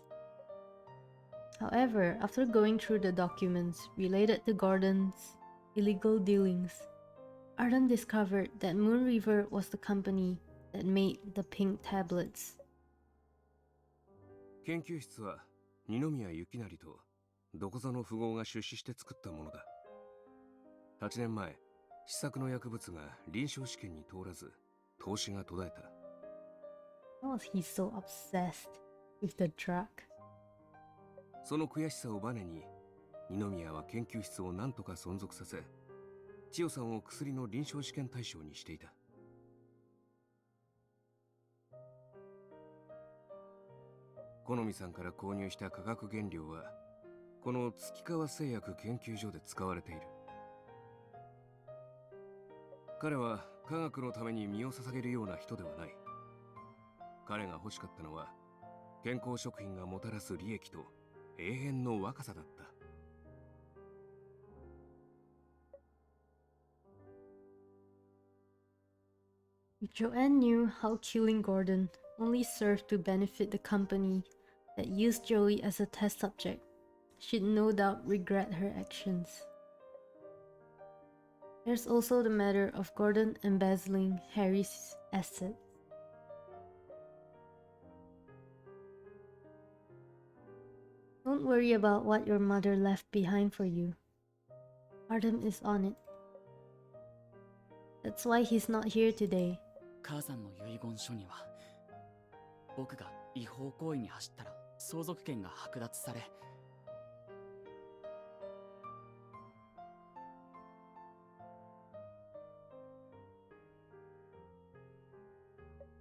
However, after going through the documents related to Gordon's illegal dealings, Artem discovered that Moon River was the company that made the pink tablets. 研究室は二宮幸成とどこぞの富豪が出資して作ったものだ。8年前、試作の薬物が臨床試験に通らず、投資が途絶えた。How was he so obsessed with the drug? その悔しさをバネに、二宮は研究室を何とか存続させ、千代さんを薬の臨床試験対象にしていた。好美さんから購入した化学原料は、この月川製薬研究所で使われている。彼は科学のために身を捧げるような人ではない。彼が欲しかったのは、健康食品がもたらす利益と永遠の若さだった。If Joanne knew how killing Gordon only served to benefit the company that used Joey as a test subject, she'd no doubt regret her actions. There's also the matter of Gordon embezzling Harry's assets. Don't worry about what your mother left behind for you. Artem is on it. That's why he's not here today. 母さんの遺言書には、僕が違法行為に走ったら相続権が剥奪され、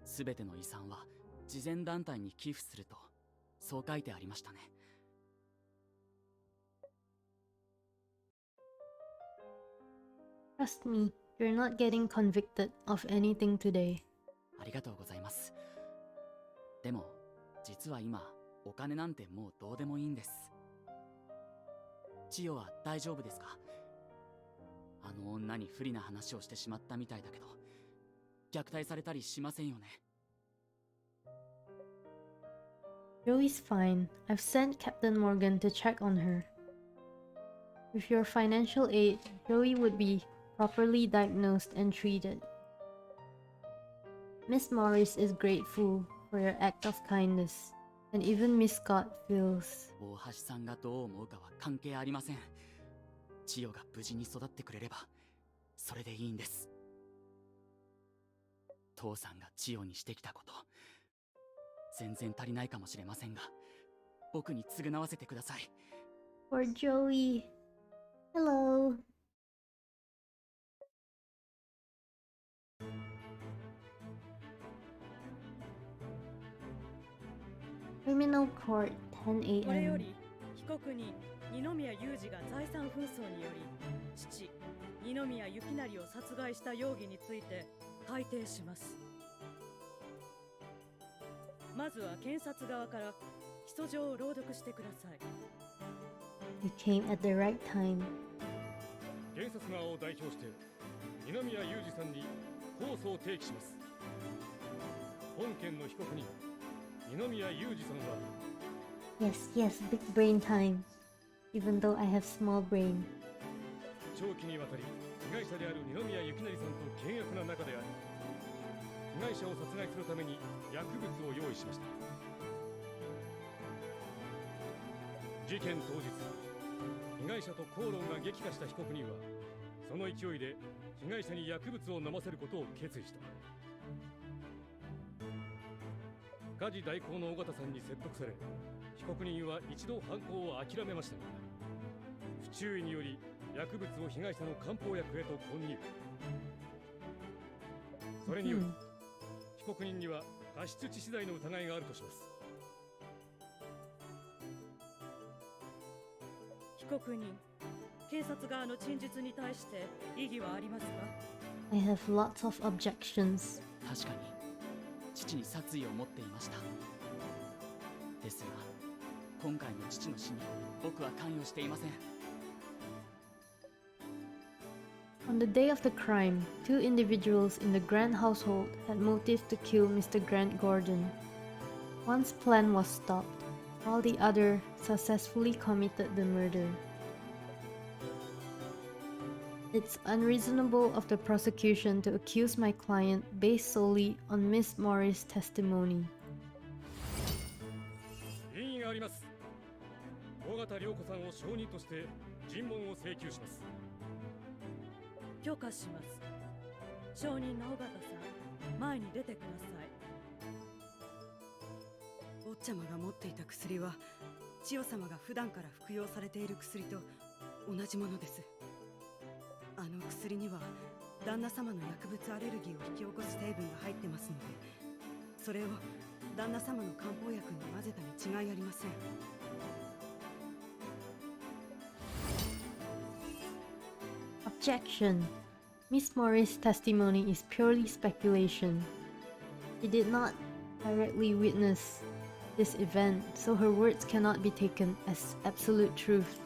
すべての遺産は慈善団体に寄付すると、そう書いてありましたね。Trust me, you're not getting convicted of anything today. ありがとうございます。でも、実は今、お金なんてもうどうでもいいんです。千代は大丈夫ですか？あの女に不利な話をしてしまったみたいだけど、虐待されたりしませんよね。Joey's fine. I've sent Captain Morgan to check on her. With your financial aid, Joey would be properly diagnosed and treated. Miss Morris is grateful for your act of kindness, and even Miss Scott feels... 大橋さんがどう思うかは関係ありません。千代が無事に育ってくれれば、それでいいんです。父さんが千代にしてきたこと、全然足りないかもしれませんが、僕に償わせてください。For Joey. Hello. Criminal Court, 10 これよ a.m. り被告人二宮裕二が財産紛争により父二宮幸成を殺害した容疑について改定します。まずは検察側から起訴状を朗読してください。 You came at the right time. 検察側を代表して二宮裕二さんに控訴を提起します。本件の被告人二宮裕二さんは Yes, yes, big brain time. Even though I have small brain. 長期にわたり被害者である二宮幸成さんと険悪な仲であり、被害者を殺害するために薬物を用意しました。事件当日、被害者と口論が激化した被告人はその勢いで被害者に薬物を飲ませることを決意した。家事代行の尾形さんに説得され、被告人は一度犯行を諦めましたが、不注意により薬物を被害者の漢方薬へと混入。それにより、被告人には過失致死罪の疑いがあるとします。被告人、検察側の陳述に対して異議はありますか？ I have lots of objections. 確かに父に殺意を持っていました。ですが今回の父の死に僕は関与していません。 On the day of the crime, two individuals in the Grant household had motive to kill Mr. Grant Gordon. One's plan was stopped, while the other successfully committed the murder. It's unreasonable of the prosecution to accuse my client based solely on Miss Morris' testimony. 異議があります。尾形涼子さんを証人として尋問を請求します。許可します。証人の尾形さん、前に出てください。坊ちゃまが持っていた薬は千代様が普段から服用されている薬と同じものです。あの薬には旦那様の薬物アレルギーを引き起こす成分が入ってますので、それを旦那様の漢方薬に混ぜたに違いありません。Objection! Miss Morris' testimony is purely speculation. She did not directly witness this event, so her words cannot be taken as absolute truth.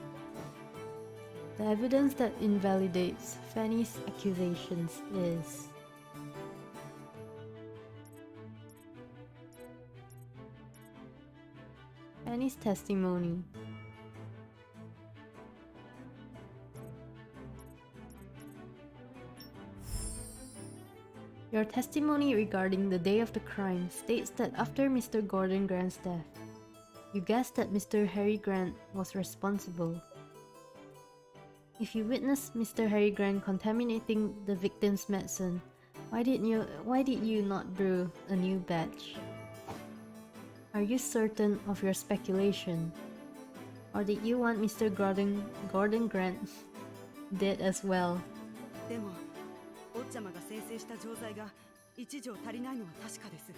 The evidence that invalidates Fanny's accusations is Fanny's testimony. Your testimony regarding the day of the crime states that after Mr. Gordon Grant's death, you guessed that Mr. Harry Grant was responsible. If you witnessed Mr. Harry Grant contaminating the victim's medicine, why did you not brew a new batch? Are you certain of your speculation? Or did you want Mr. Gordon Grant dead as well? でも坊ちゃまが生成した錠剤が1錠足りないのは確かです。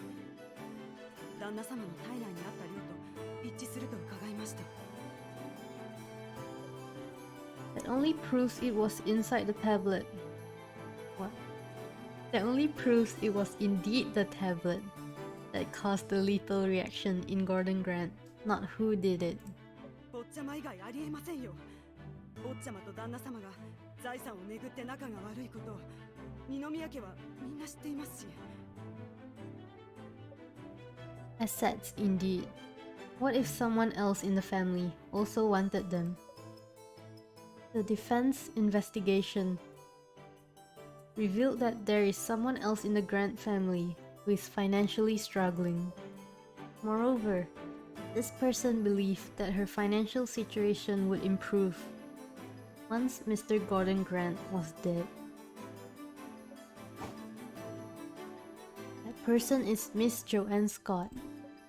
旦那様の体内にあった量と一致すると伺いました。That only proves it was inside the tablet. What? That only proves it was indeed the tablet that caused the lethal reaction in Gordon Grant, not who did it. 坊ちゃま以外ありえませんよ。坊ちゃまと旦那様が財産をめぐって仲が悪いことを二宮家はみんな知っていますし。 Assets indeed. What if someone else in the family also wanted them? The defense investigation revealed that there is someone else in the Grant family who is financially struggling. Moreover, this person believed that her financial situation would improve once Mr. Gordon Grant was dead. That person is Miss Joanne Scott.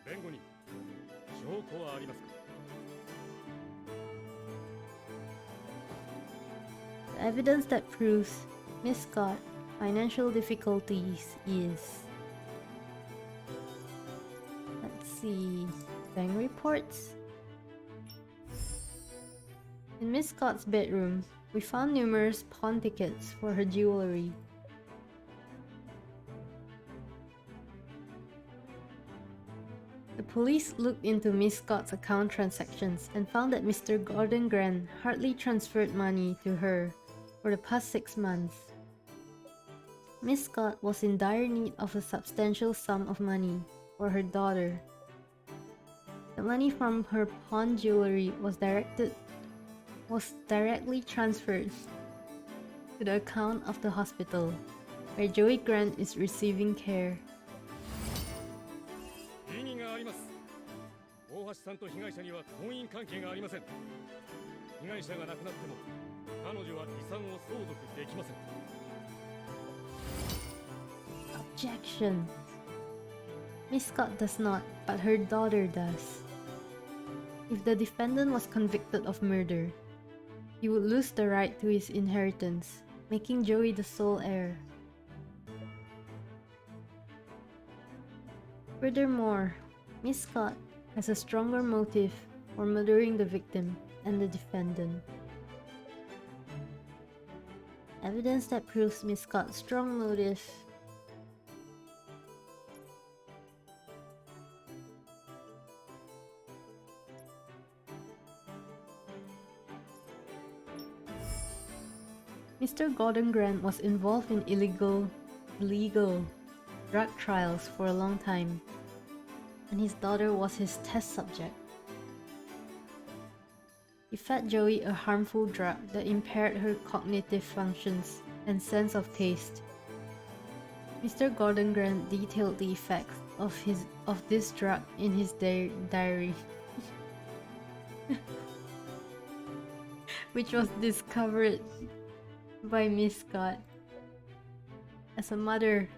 弁護人、証拠はありますか？ The evidence that proves Miss Scott financial difficulties is, let's see, bank reports, In Miss Scott's bedroom, we found numerous pawn tickets for her jewelry. The police looked into Miss Scott's account transactions and found that Mr. Gordon Grant hardly transferred money to her for the past 6 months. Miss Scott was in dire need of a substantial sum of money for her daughter. The money from her pawn jewelry was directly transferred to the account of the hospital, where Joey Grant is receiving care. 異議があります。大橋さんと被害者には婚姻関係がありません。被害者が亡くなっても彼女は遺産を相続できません。 Objection. Miss Scott does not, but her daughter does. If the defendant was convicted of murder, he would lose the right to his inheritance, making Joey the sole heir. Furthermore, Miss Scott has a stronger motive for murdering the victim and the defendant. Evidence that proves Miss Scott's strong motive. Mr. Gordon Grant was involved in illegal drug trials for a long time, and his daughter was his test subject. He fed Joey a harmful drug that impaired her cognitive functions and sense of taste. Mr. Gordon Grant detailed the effects of this drug in his diary, which was discovered by Miss Scott. As a mother,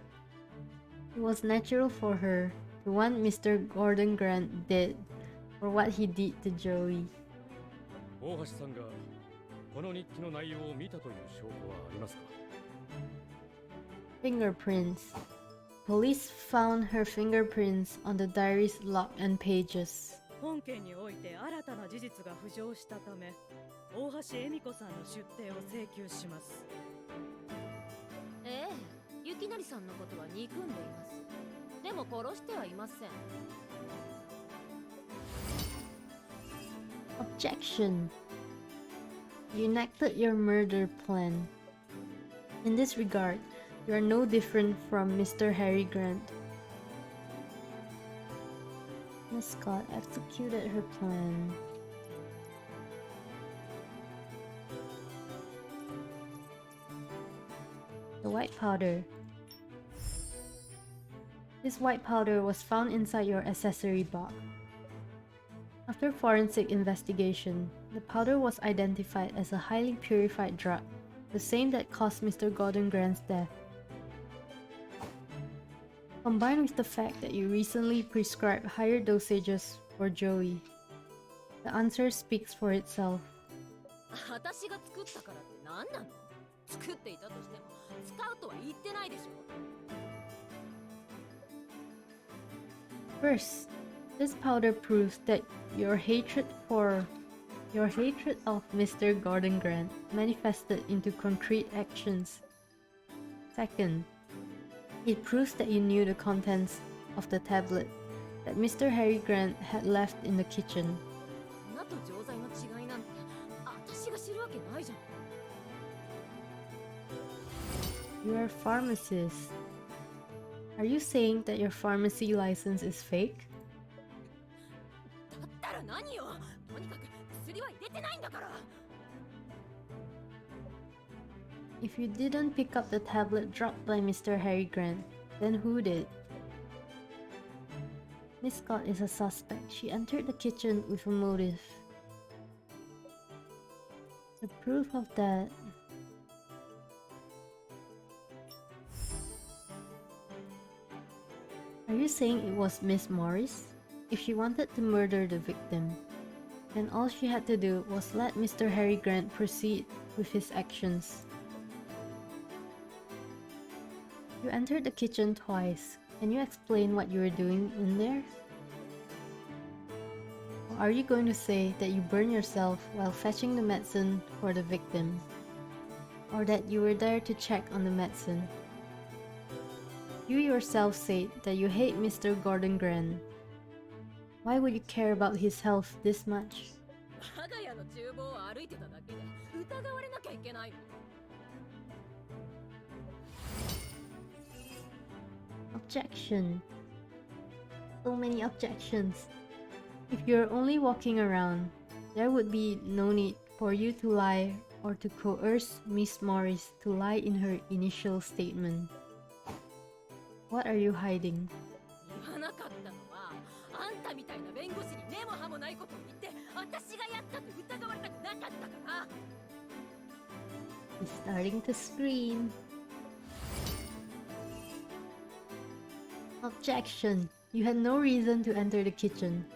it was natural for her to want Mr. Gordon Grant dead for what he did to Joey. 大橋さんがこの日記の内容を見たという証拠はありますか？ Fingerprints. Police found her fingerprints on the diary's lock and pages. 本件において新たな事実が浮上したため、大橋恵美子さんの出廷を請求します。ええ、雪成さんのことは憎んでいます。でも殺してはいません。Objection. You enacted your murder plan. In this regard, you are no different from Mr. Harry Grant. Miss Scott executed her plan. The white powder. This white powder was found inside your accessory box. After forensic investigation, the powder was identified as a highly purified drug, the same that caused Mr. Gordon Grant's death. Combined with the fact that you recently prescribed higher dosages for Joey, the answer speaks for itself. 私が作ったからって何なの？作っていたとしても使うとは言ってないでしょ。 First, this powder proves that your hatred of Mr. Gordon Grant manifested into concrete actions. Second, it proves that you knew the contents of the tablet that Mr. Harry Grant had left in the kitchen. 花と錠剤の違いなんて私が知るわけないじゃん。 You are a pharmacist. Are you saying that your pharmacy license is fake? だったら何よ。とにかく薬は入れてないんだから。 If you didn't pick up the tablet dropped by Mr. Harry Grant, then who did? Miss Scott is a suspect. She entered the kitchen with a motive. The proof of that... Are you saying it was Miss Morris? If she wanted to murder the victim, then all she had to do was let Mr. Harry Grant proceed with his actions. You entered the kitchen twice. Can you explain what you were doing in there? Or are you going to say that you burned yourself while fetching the medicine for the victim? Or that you were there to check on the medicine? You yourself said that you hate Mr. Gordon Grant. Why would you care about his health this much? 我が家の厨房を歩いてただけで疑われなきゃいけないの。 Objection. So many objections. If you're only walking around, there would be no need for you to lie or to coerce Miss Morris to lie in her initial statement. What are you hiding? 言わなかったのはあんたみたいな弁護士に根も葉もないことを言って私がやったと疑われたくなかったから。 He's starting to scream. Objection. You had no reason to enter the kitchen.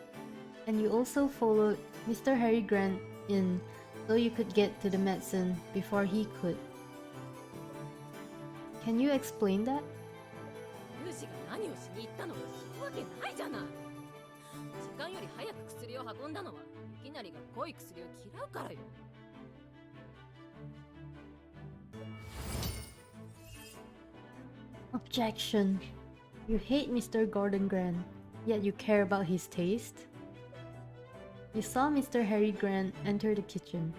And you also followed Mr. Harry Grant in so you could get to the medicine before he could. Can you explain that? ユージが何をしに行ったのか聞くわけないじゃない。時間より早く薬を運んだのはいきなりが濃い薬を嫌うからよ。 Objection. You hate Mr. Gordon Grant, yet you care about his taste? You saw Mr. Harry Grant enter the kitchen.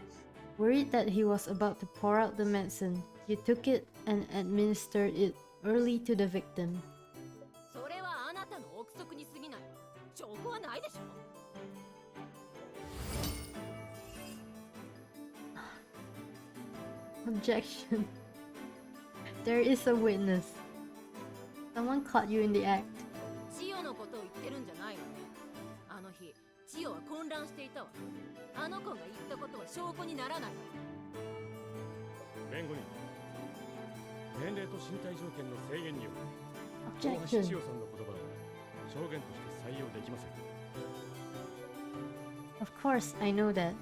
Worried that he was about to pour out the medicine, you took it and administered it early to the victim. それはあなたの憶測に過ぎない。証拠はないでしょ。 Objection. There is a witness. Someone caught you in the act. 千代のことを言ってるんじゃないわね。あの日、千代は混乱していたわ。あの子が言ったことは証拠にならない。弁護人、年齢と身体条件の制限により大橋 Objection. 千代さんの言葉は証言として採用できません。 Of course, I know that.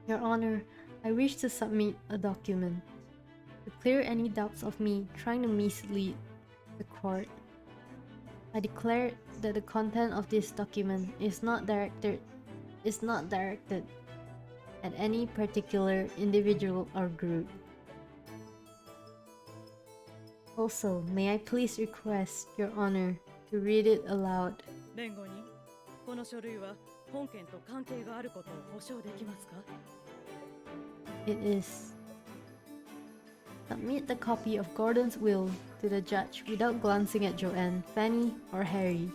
Your Honor, I wish to submit a document to clear any doubts of me trying to mislead the court. I declare that the content of this document is not directed at any particular individual or group. Also, may I please request Your Honor to read it aloud? 弁護人、この書類は本件と関係があることを保証できますか？ It is. Submit the copy of Gordon's will to the judge without glancing at Joanne, Fanny, or Harry.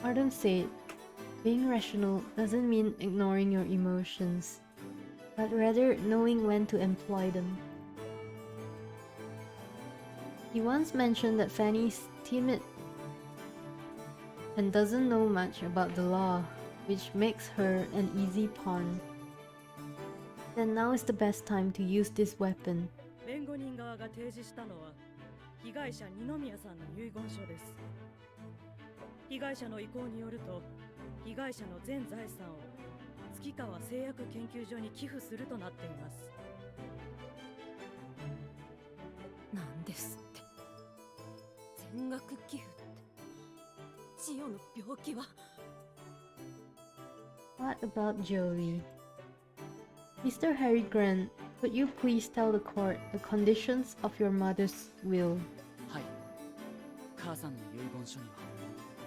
Artem said, being rational doesn't mean ignoring your emotions, but rather knowing when to employ them. He once mentioned that Fanny's timid and doesn't know much about the law, which makes her an easy pawn. Then now is the best time to use this weapon. 弁護人側が提示したのは被害者二宮さんの遺言書です。被害者の意向によると、被害者の全財産を月川製薬研究所に寄付するとなっています。なんですって。全額寄付って。千代の病気は。 What about Joey? Mr. Harry Grant, could you please tell the court the conditions of your mother's will? はい。母さんの遺言書には、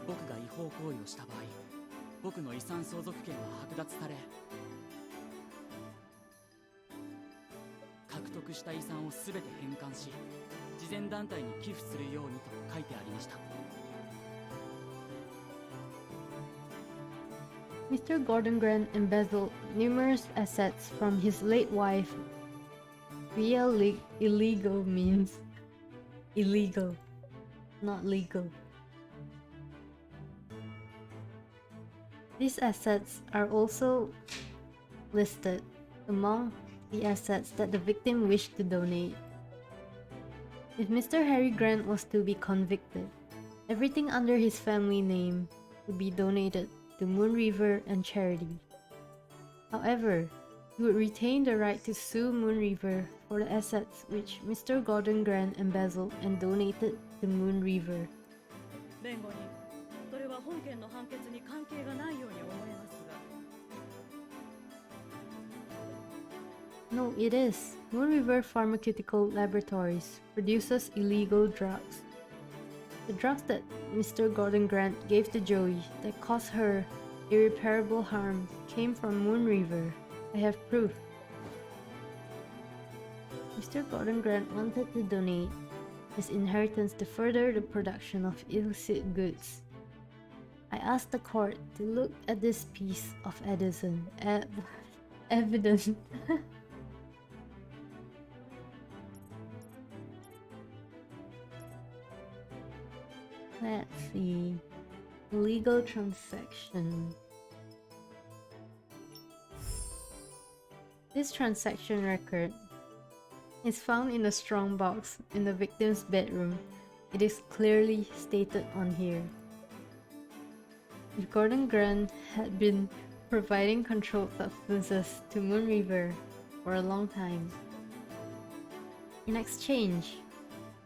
僕が違法行為をした場合、僕の遺産相続権は剥奪され、獲得した遺産をすべて返還し、慈善団体に寄付するようにと書いてありました。 Mr. Gordon Grant embezzled numerous assets from his late wife via illegal means. Illegal, not legal. These assets are also listed among the assets that the victim wished to donate. If Mr. Harry Grant was to be convicted, everything under his family name would be donated to Moon River and charity. However, he would retain the right to sue Moon River for the assets which Mr. Gordon Grant embezzled and donated to Moon River. 弁護人、それは本本件の判決に関係がないように思えますが。 No, it is. Moon River Pharmaceutical Laboratories produces illegal drugs. The drugs that Mr. Gordon Grant gave to Joey that caused her irreparable harm came from Moon River. I have proof. Mr. Gordon Grant wanted to donate his inheritance to further the production of illicit goods. I asked the court to look at this piece of Edison evidence. Let's see. Illegal transaction. This transaction record is found in a strong box in the victim's bedroom. It is clearly stated on here. If Gordon Grant had been providing controlled substances to Moon River for a long time, in exchange,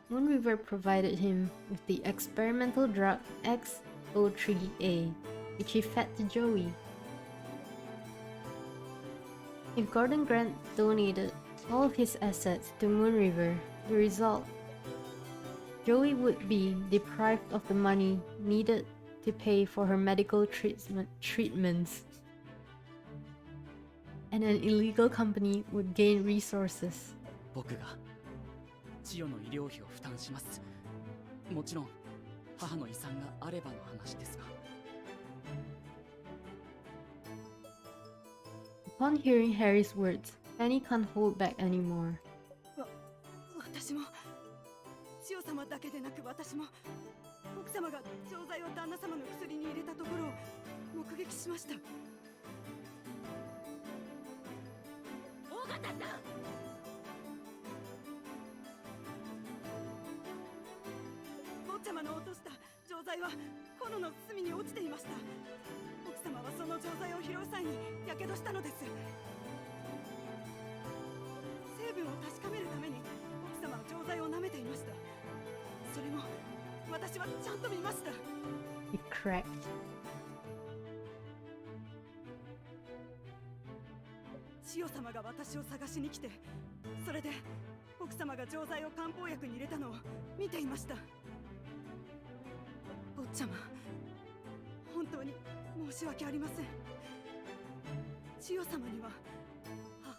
Moon River provided him with the experimental drug X03A, which he fed to Joey. If Gordon Grant donated all of his assets to Moon River, the result, Joey would be deprived of the money needed to pay for her medical treatments, and an illegal company would gain resources. 僕が千代の医療費を負担します。もちろん母の遺産があればの話ですが。 Upon hearing Harry's words, Fanny can't hold back anymore. 私も千代様だけでなく私も奥様が錠剤を旦那様の薬に入れたところを目撃しました。尾形さん、坊ちゃまの落とした錠剤は炎の隅に落ちていました。奥様はその錠剤を拾う際に火傷したのです。成分を確かめるために奥様は錠剤を舐めていました。それも私はちゃんと見ました。 He cracked. 千代様が私を探しに来て、それで奥様が錠剤を漢方薬に入れたのを見ていました。坊ちゃま、本当に申し訳ありません。千代様には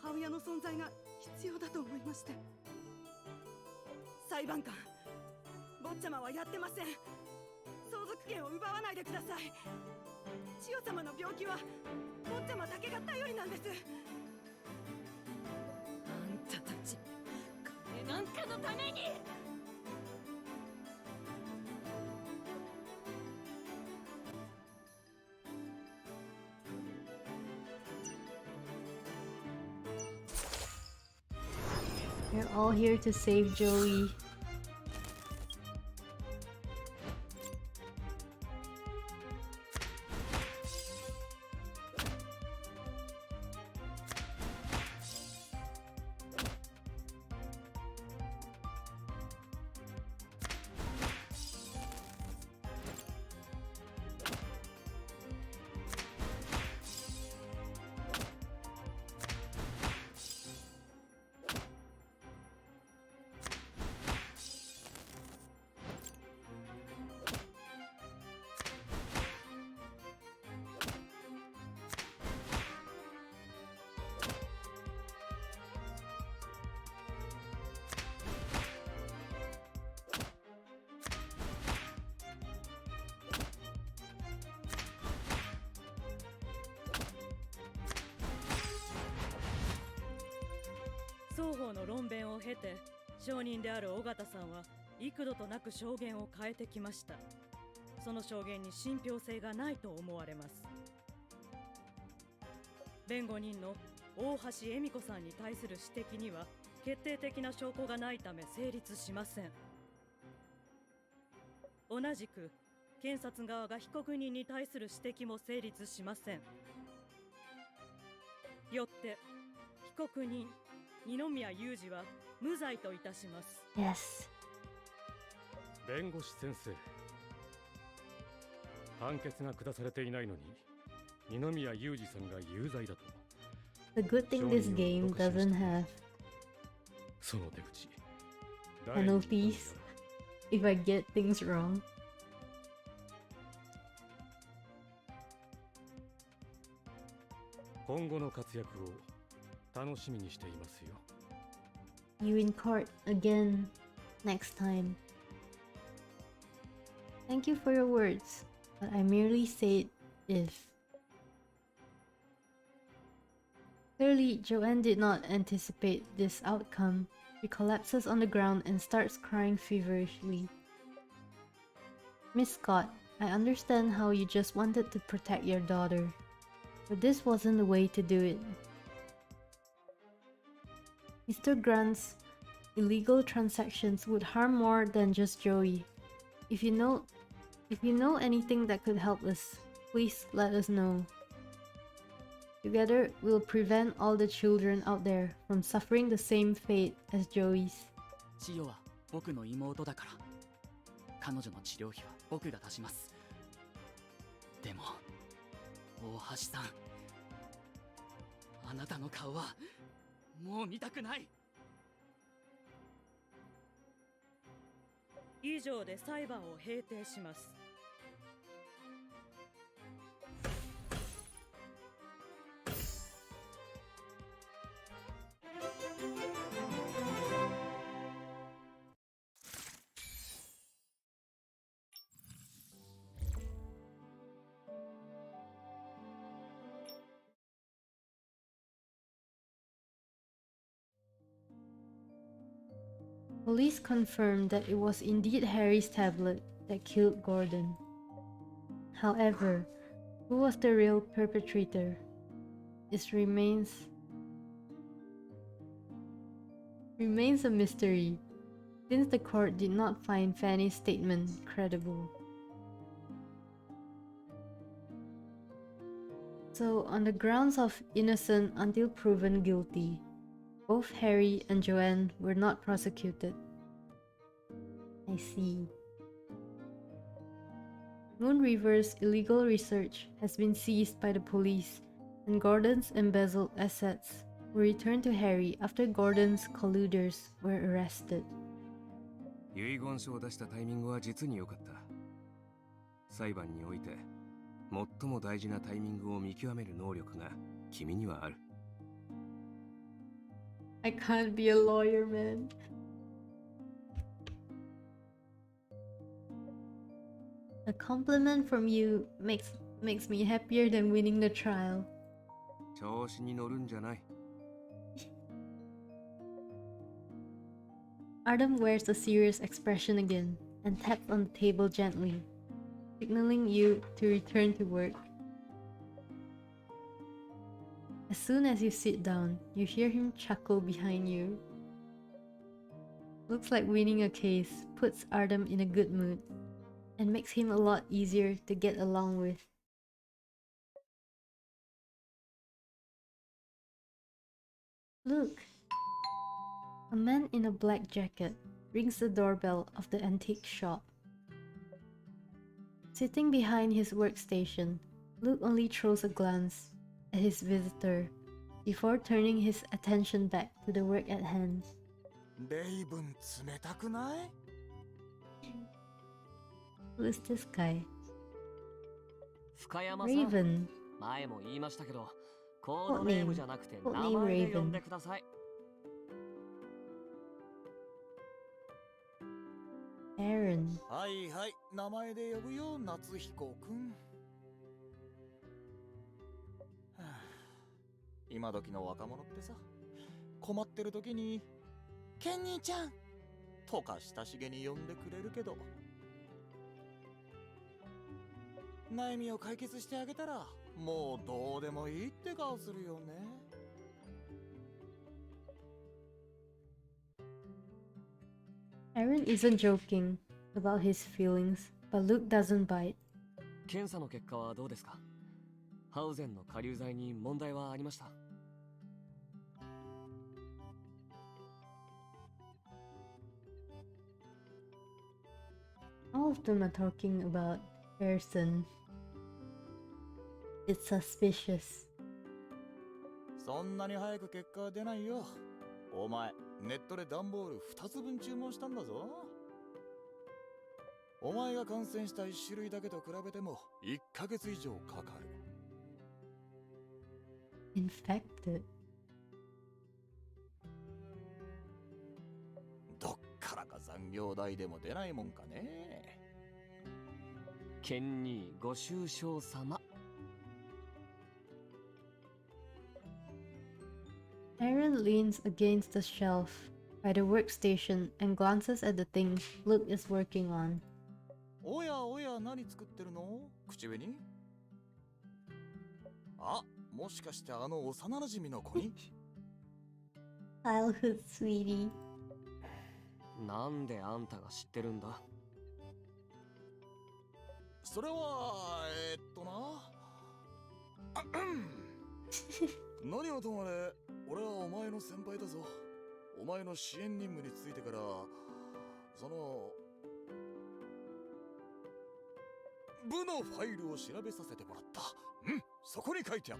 母親の存在が必要だと思いまして。裁判官、坊ちゃまはやってません。相続権を奪わないでください。千代様の病気は坊ちゃまだけが頼りなんです。あんたたち金なんかのために。 They're all here to save Joey.双方の論弁を経て、証人である尾形さんは幾度となく証言を変えてきました。その証言に信憑性がないと思われます。弁護人の大橋恵美子さんに対する指摘には決定的な証拠がないため成立しません。同じく検察側が被告人に対する指摘も成立しません。よって被告人二宮裕二は無罪といたします。 Yes. 弁護士先生、判決が下されていないのに二宮裕二さんが有罪だと。 The good thing this game doesn't have その手口 penalties if I get things wrong. 今後の活躍を楽しみにしていますよ。 You in court again next time. Thank you for your words, but I merely said if. Clearly, Joanne did not anticipate this outcome. She collapses on the ground and starts crying feverishly. Miss Scott, I understand how you just wanted to protect your daughter, but this wasn't the way to do it. Mr. Grant's illegal transactions would harm more than just Joey. If you know anything that could help us, please let us know. Together, we'll prevent all the children out there from suffering the same fate as Joey's. 千代は僕の妹だから、彼女の治療費は僕が出します。でも、大橋さん、あなたの顔はもう見たくない。以上で裁判を閉廷します。Police confirmed that it was indeed Harry's tablet that killed Gordon. However, who was the real perpetrator? It remains a mystery, since the court did not find Fanny's statement credible. So, on the grounds of innocent until proven guilty, both Harry and Joanne were not prosecuted. I see. Moon River's illegal research has been seized by the police, and Gordon's embezzled assets were returned to Harry after Gordon's colluders were arrested. 遺言書を出したタイミングは実に良かった。裁判において最も大事なタイミングを見極める能力が君にはある。I can't be a lawyer, man. A compliment from you makes me happier than winning the trial. 調子に乗るんじゃない。Artem wears a serious expression again and taps on the table gently, signaling you to return to work. As soon as you sit down, you hear him chuckle behind you. Looks like winning a case puts Artem in a good mood and makes him a lot easier to get along with. Look! A man in a black jacket rings the doorbell of the antique shop. Sitting behind his workstation, Luke only throws a glance at his visitor before turning his attention back to the work at hand. Raven, 冷たくない? Who is this guy? 深山さん、 Raven. 前も言いましたけど、コードネームじゃなくて名前で呼んでください。Aaron. はいはい、名前で呼ぶよ、夏彦くん。はあ、今時の若者ってさ、困ってる時に「ケン兄ちゃん」とか親しげに呼んでくれるけど、悩みを解決してあげたらもうどうでもいいって顔するよね。Aaron isn't joking about his feelings, but Luke doesn't bite. 検査の結果はどうですか？ハウゼンの下流剤に問題はありました？ All of them are talking about Harrison. It's suspicious. そんなに早く結果は出ないよ。お前、ネットで段ボール2つ分注文したんだぞ。お前が感染した1種類だけと比べても1ヶ月以上かかる。Infected. どっからか残業代でも出ないもんかね。ケンニーご愁傷様。Aaron leans against the shelf by the workstation and glances at the things Luke is working on. おやおや、何作ってるの？口紅？あ、もしかしてあの幼馴染の子に？ Childhood sweetie. なんであんたが知ってるんだ？それは、何はともあれ、俺はお前の先輩だぞ。お前の支援任務についてから、部のファイルを調べさせてもらった。うん、そこに書いてあっ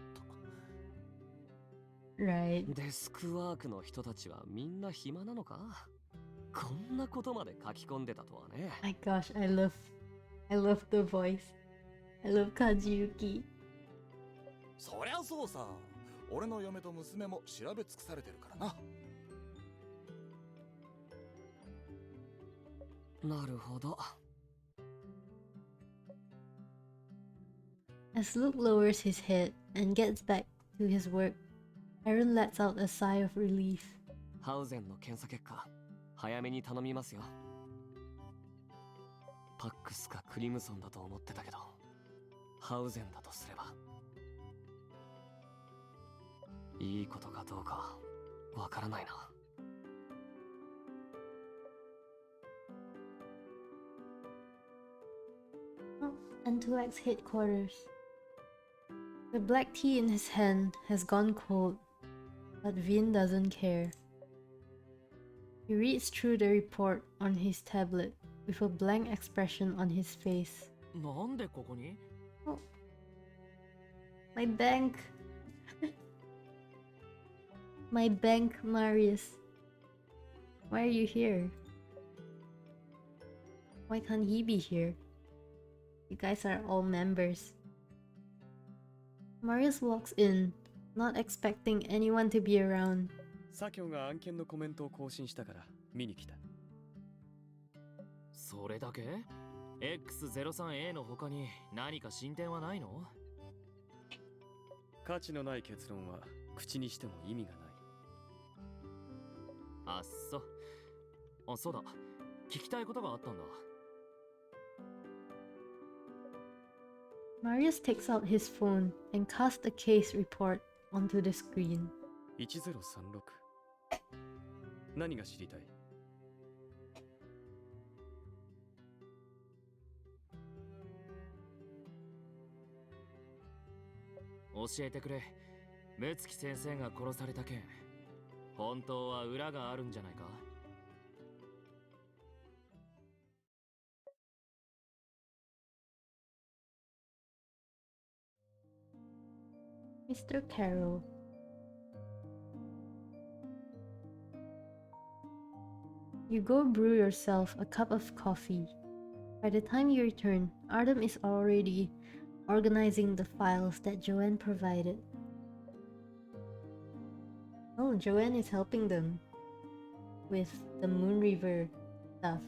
た。Right. デスクワークの人たちはみんな暇なのか？こんなことまで書き込んでたとはね。My gosh, I love the voice. I love Kajiyuki. そりゃそうさ。俺の嫁と娘も調べ尽くされてるからな。なるほど。As Luke lowers his head and gets back to his work, Aaron lets out a sigh of relief. ハウゼンの検査結果、早めに頼みますよ。パックスかクリムソンだと思ってたけど、ハウゼンだとすれば。いいことかどうかわからないな。N2X headquarters. The black tea in his hand has gone cold, but Vin doesn't care. He reads through the report on his tablet with a blank expression on his face. なんでここに？ Oh. My bank. My bank, Marius. Why are you here? Why can't he be here? You guys are all members. Marius walks in, not expecting anyone to be around. 左京が案件のコメントを更新したから見に来た。それだけ？ X03A の他に何か進展はないの？価値のない結論は口にしても意味がない。あっそ。あ、そうだ。聞きたいことがあったんだ。Marius takes out his phone and casts a case report onto the screen. 1036。何が知りたい？教えてくれ。目月先生が殺された件、本当は裏があるんじゃないか？Mr. Carroll. You go brew yourself a cup of coffee. By the time you return, Artem is already organizing the files that Joanne provided. Oh, Joanne is helping them with the Moon River stuff.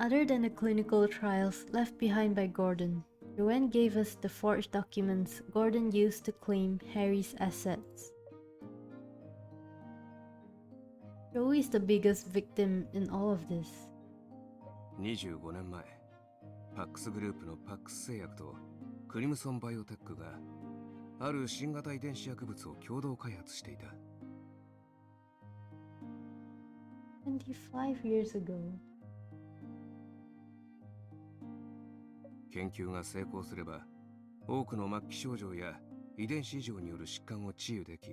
Other than the clinical trials left behind by Gordon, Joanne gave us the forged documents Gordon used to claim Harry's assets. Joey is the biggest victim in all of this. 25年前、パックスグループのパックス製薬とクリムソンバイオテックがある新型遺伝子薬物を共同開発していた。25 years ago. 研究が成功すれば、多くの末期症状や遺伝子異常による疾患を治癒でき、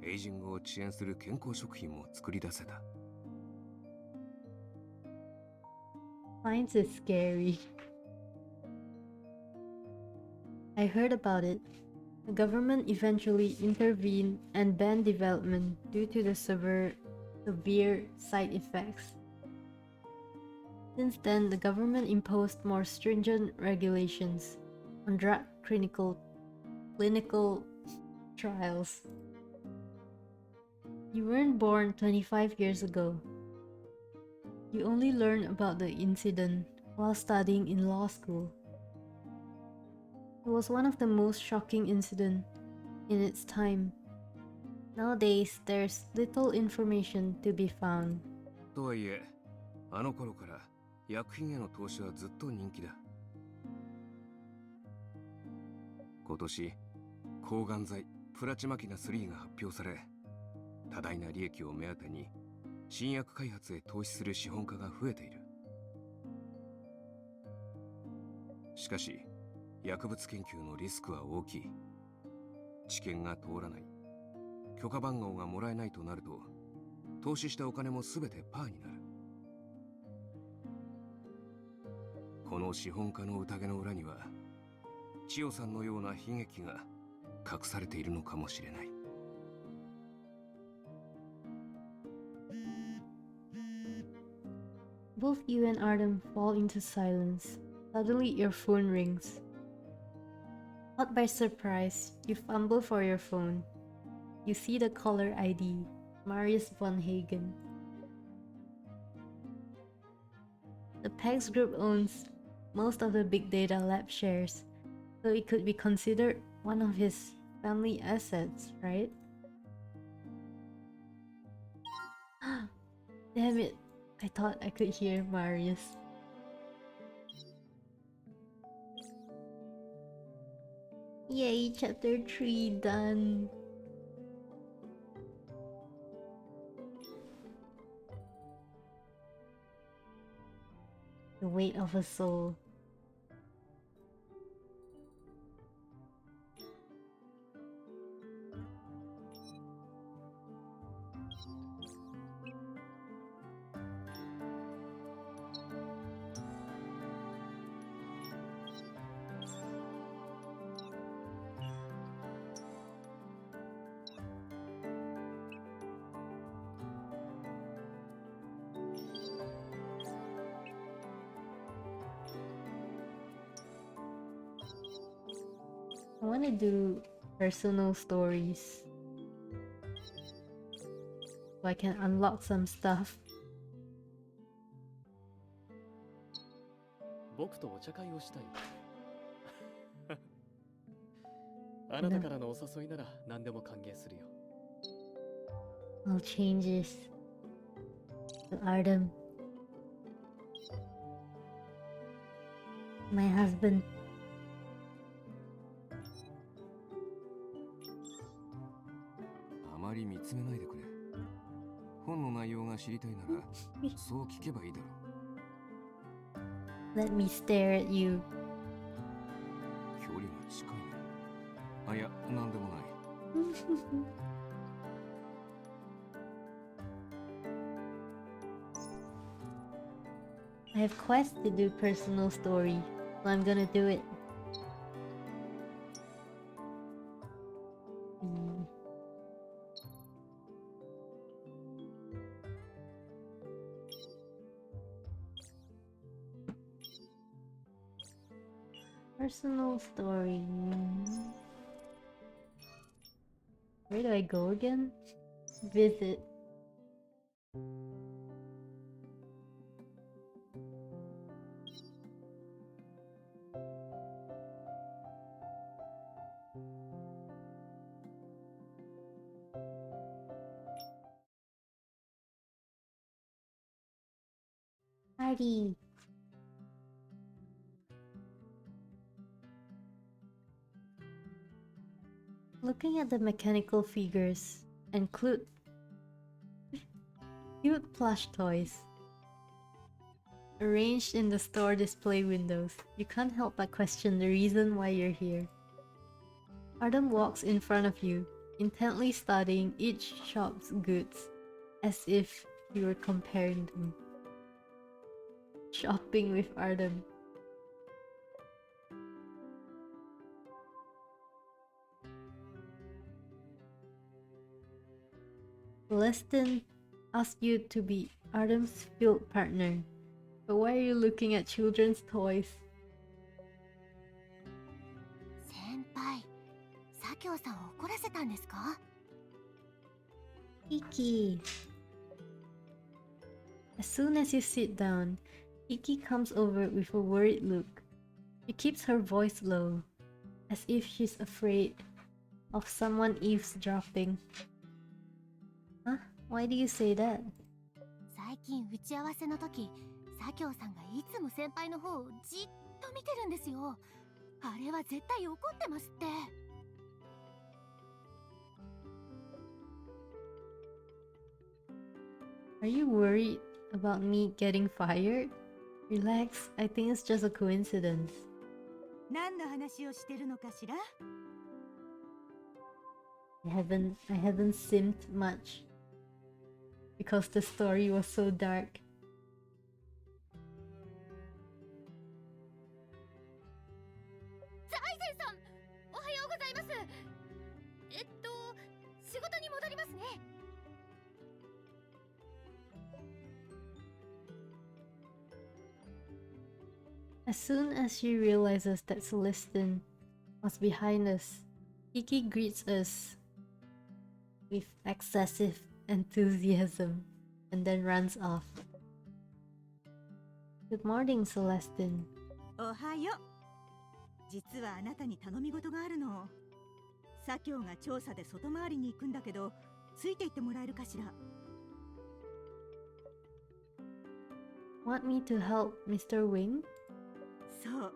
エイジングを遅延する健康食品も作り出せた。Science is scary. I heard about it. The government eventually intervened and banned development due to the severe side effects. Since then, the government imposed more stringent regulations on drug clinical trials. You weren't born 25 years ago. You only learned about the incident while studying in law school. It was one of the most shocking incidents in its time. Nowadays, there's little information to be found. とはいえ、あの頃から薬品への投資はずっと人気だ。今年、抗がん剤プラチマキナ3が発表され、多大な利益を目当てに新薬開発へ投資する資本家が増えている。しかし、薬物研究のリスクは大きい。治験が通らない。許可番号がもらえないとなると、投資したお金も全てパーになる。この資本家の宴の裏には、千代さんのような悲劇が隠されているのかもしれない。Both you and Artem fall into silence. Suddenly, your phone rings. Caught by surprise, you fumble for your phone. You see the caller ID, Marius von Hagen. The PAX Group owns most of the Big Data Lab shares, so it could be considered one of his family assets, right? Damn it, I thought I could hear Marius. Yay, chapter 3 done. The weight of a soul. I want to do personal stories so I can unlock some stuff. 僕とお茶会をしたい。あなたからのお誘いなら何でも歓迎するよ。I'll change this to Artem, my husband. あまり見つめないでくれ。本の内容が知りたいなら、そう聞けばいいだろう。Let me stare at you. 距離が近いね。あ、いや、なんでもない。I have quests to do personal story, so I'm gonna do it. Personal story. Where do I go again? Visit. Party. Looking at the mechanical figures and cute plush toys arranged in the store display windows, you can't help but question the reason why you're here. Artem walks in front of you, intently studying each shop's goods, as if you were comparing them. Shopping with Artem. Celestine asked you to be Artem's field partner, but why are you looking at children's toys? 先輩、左京さんを怒らせたんですか？ Iki. As soon as you sit down, Iki comes over with a worried look. She keeps her voice low, as if she's afraid of someone eavesdropping. Huh? Why do you say that? 最近打ち合わせの時、左京さんがいつも先輩の方をじっと見てるんですよ。あれは絶対怒ってますって。Are you worried about me getting fired? Relax, I think it's just a coincidence. 何の話をしてるのかしら？ I haven't simmed much because the story was so dark. 財前さん、おはようございます。仕事に戻りますね。As soon as she realizes that Celestine was behind us, Iki greets us with excessive enthusiasm and then runs off. Good morning, Celestine. おはよう。実はあなたに頼み事があるの。左京が調査で外回りに行くんだけど、ついて行ってもらえるかしら。Want me to help Mr. Wing? そう。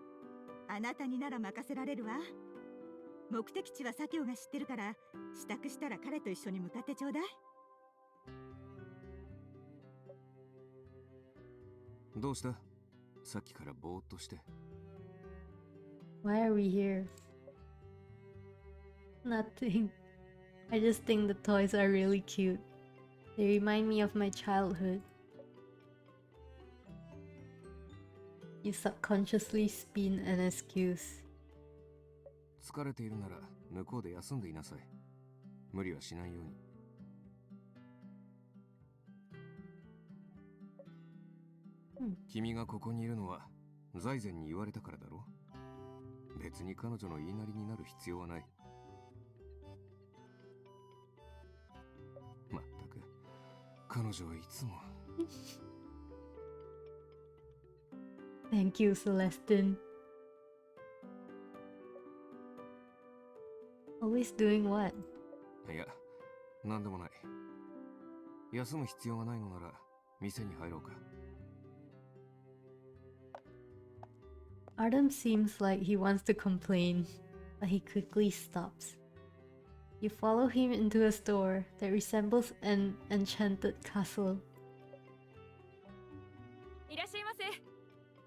あなたになら任せられるわ。目的地は左京が知ってるから、支度したら彼と一緒に向かってちょうだい。どうした？さっきからぼーっとして。Why are we here? Nothing. I just think the toys are really cute. They remind me of my childhood. You subconsciously spin an excuse. 疲れているなら向こうで休んでいなさい。無理はしないように。君がここにいるのは財前に言われたからだろ。別に彼女の言いなりになる必要はない。まったく彼女はいつもThank you, Celestine. Always doing what? いや、なんでもない。休む必要がないのなら店に入ろうか。Artem seems like he wants to complain, but he quickly stops. You follow him into a store that resembles an enchanted castle. いらっしゃいませ。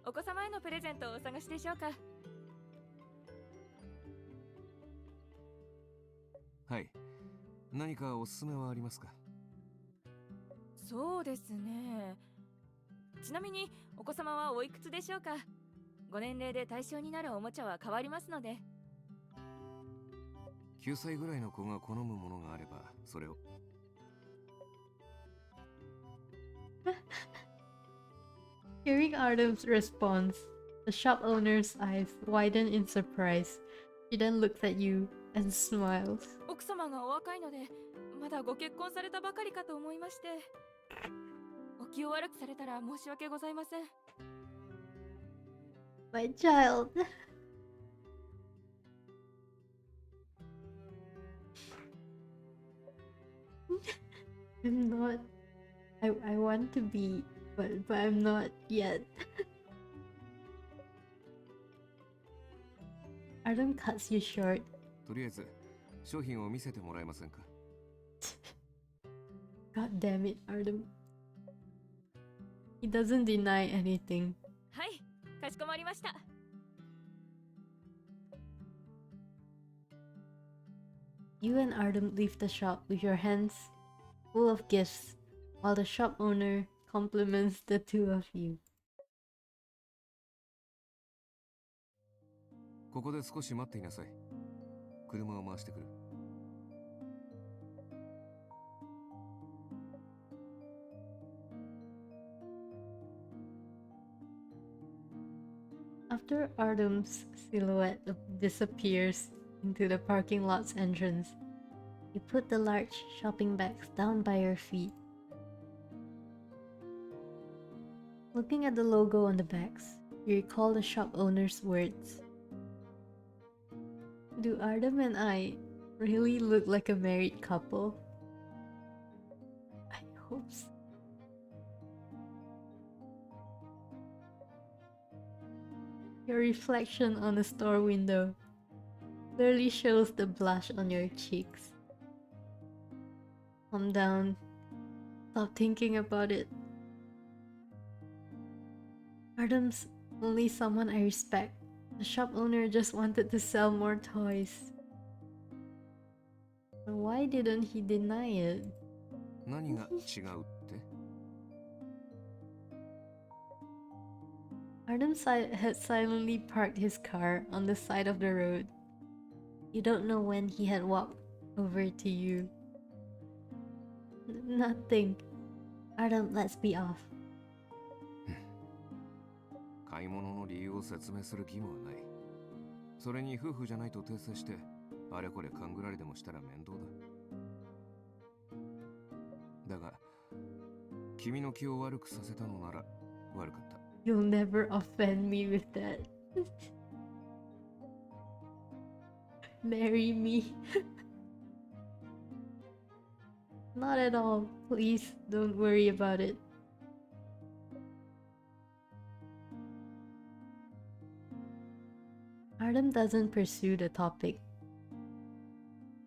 お子様へのプレゼントをお探しでしょうか？はい。何かおすすめはありますか？そうですね。ちなみにお子様はおいくつでしょうか？ご年齢で対象になるおもちゃは変わりますので。9歳ぐらいの子が好むものがあればそれを。Hearing Artem's response, the shop owner's eyes widen in surprise. She then looks at you and smiles. 奥様がお若いので、まだご結婚されたばかりかと思いまして。お気を悪くされたら申し訳ございません。My child. I'm not. I want to be, but I'm not yet. Artem cuts you short. とりあえず商品を見せてもらえませんか？ God damn it, Artem. He doesn't deny anything. はい、かしこまりました。You and Artem leave the shop with your hands full of gifts, while the shop owner compliments the two of you. ここで少し待っていなさい。車を回してくる。After Artem's silhouette disappears into the parking lot's entrance, you put the large shopping bags down by your feet. Looking at the logo on the bags, you recall the shop owner's words. Do Artem and I really look like a married couple? I hope so. Your reflection on the store window clearly shows the blush on your cheeks. Calm down. Stop thinking about it. Artem's only someone I respect. The shop owner just wanted to sell more toys. Why didn't he deny it? 何が違うって？ Artem had silently parked his car on the side of the road. You don't know when he had walked over to you. Nothing. Artem, let's be off. 買い物の理由を説明する義務はない。それに夫婦じゃないと訂正して、あれこれ勘ぐられでもしたら面倒だ。だが、君の気を悪くさせたのなら悪かった。You'll never offend me with that. Marry me. Not at all. Please don't worry about it. Artem doesn't pursue the topic.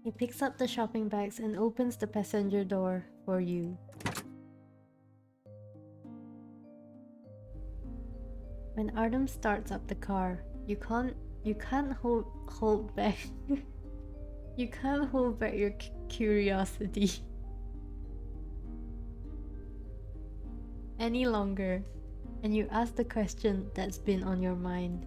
He picks up the shopping bags and opens the passenger door for you. When Artem starts up the car, you can't hold back. You can't hold back your curiosity any longer, and you ask the question that's been on your mind.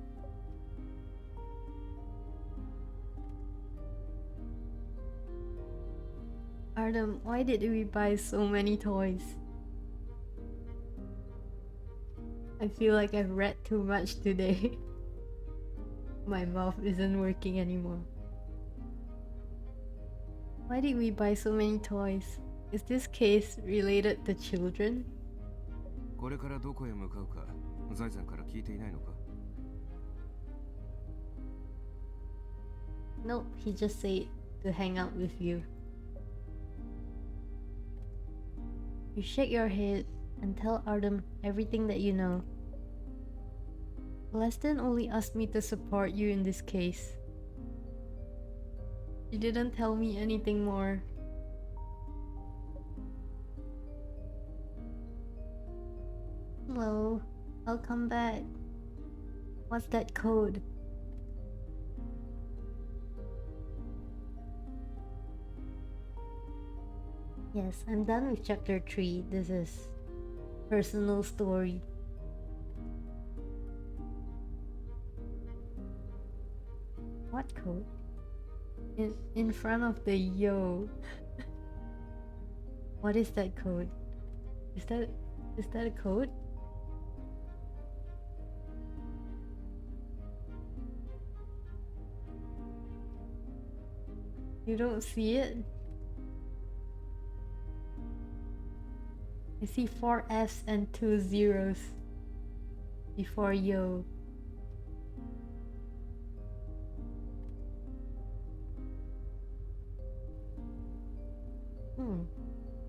Artem, why did we buy so many toys? I feel like I've read too much today. My mouth isn't working anymore. Why did we buy so many toys? Is this case related to children? これからどこへ向かうか、財前から聞いていないのか? Nope, he just said to hang out with you. You shake your head and tell Artem everything that you know. Celestin only asked me to support you in this case. She didn't tell me anything more. Hello, I'll come back. What's that code? Yes, I'm done with chapter 3. This is personal story. What code? In front of the yo. What is that code? Is that a code? You don't see it? I see 4 F's and 2 zeros before yo.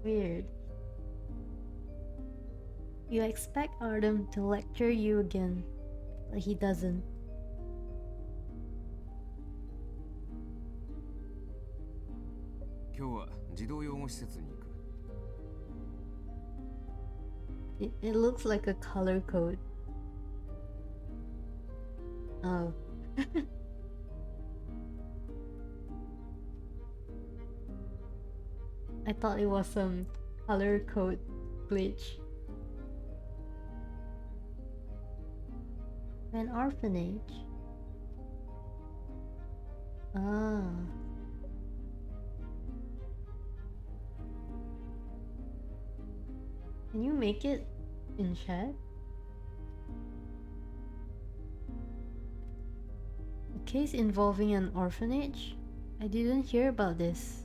Weird. You expect Artem to lecture you again, but he doesn't. It looks like a color code. Oh. I thought it was some color code glitch. An orphanage. Ah. Can you make it in chat? case involving an orphanage? I didn't hear about this.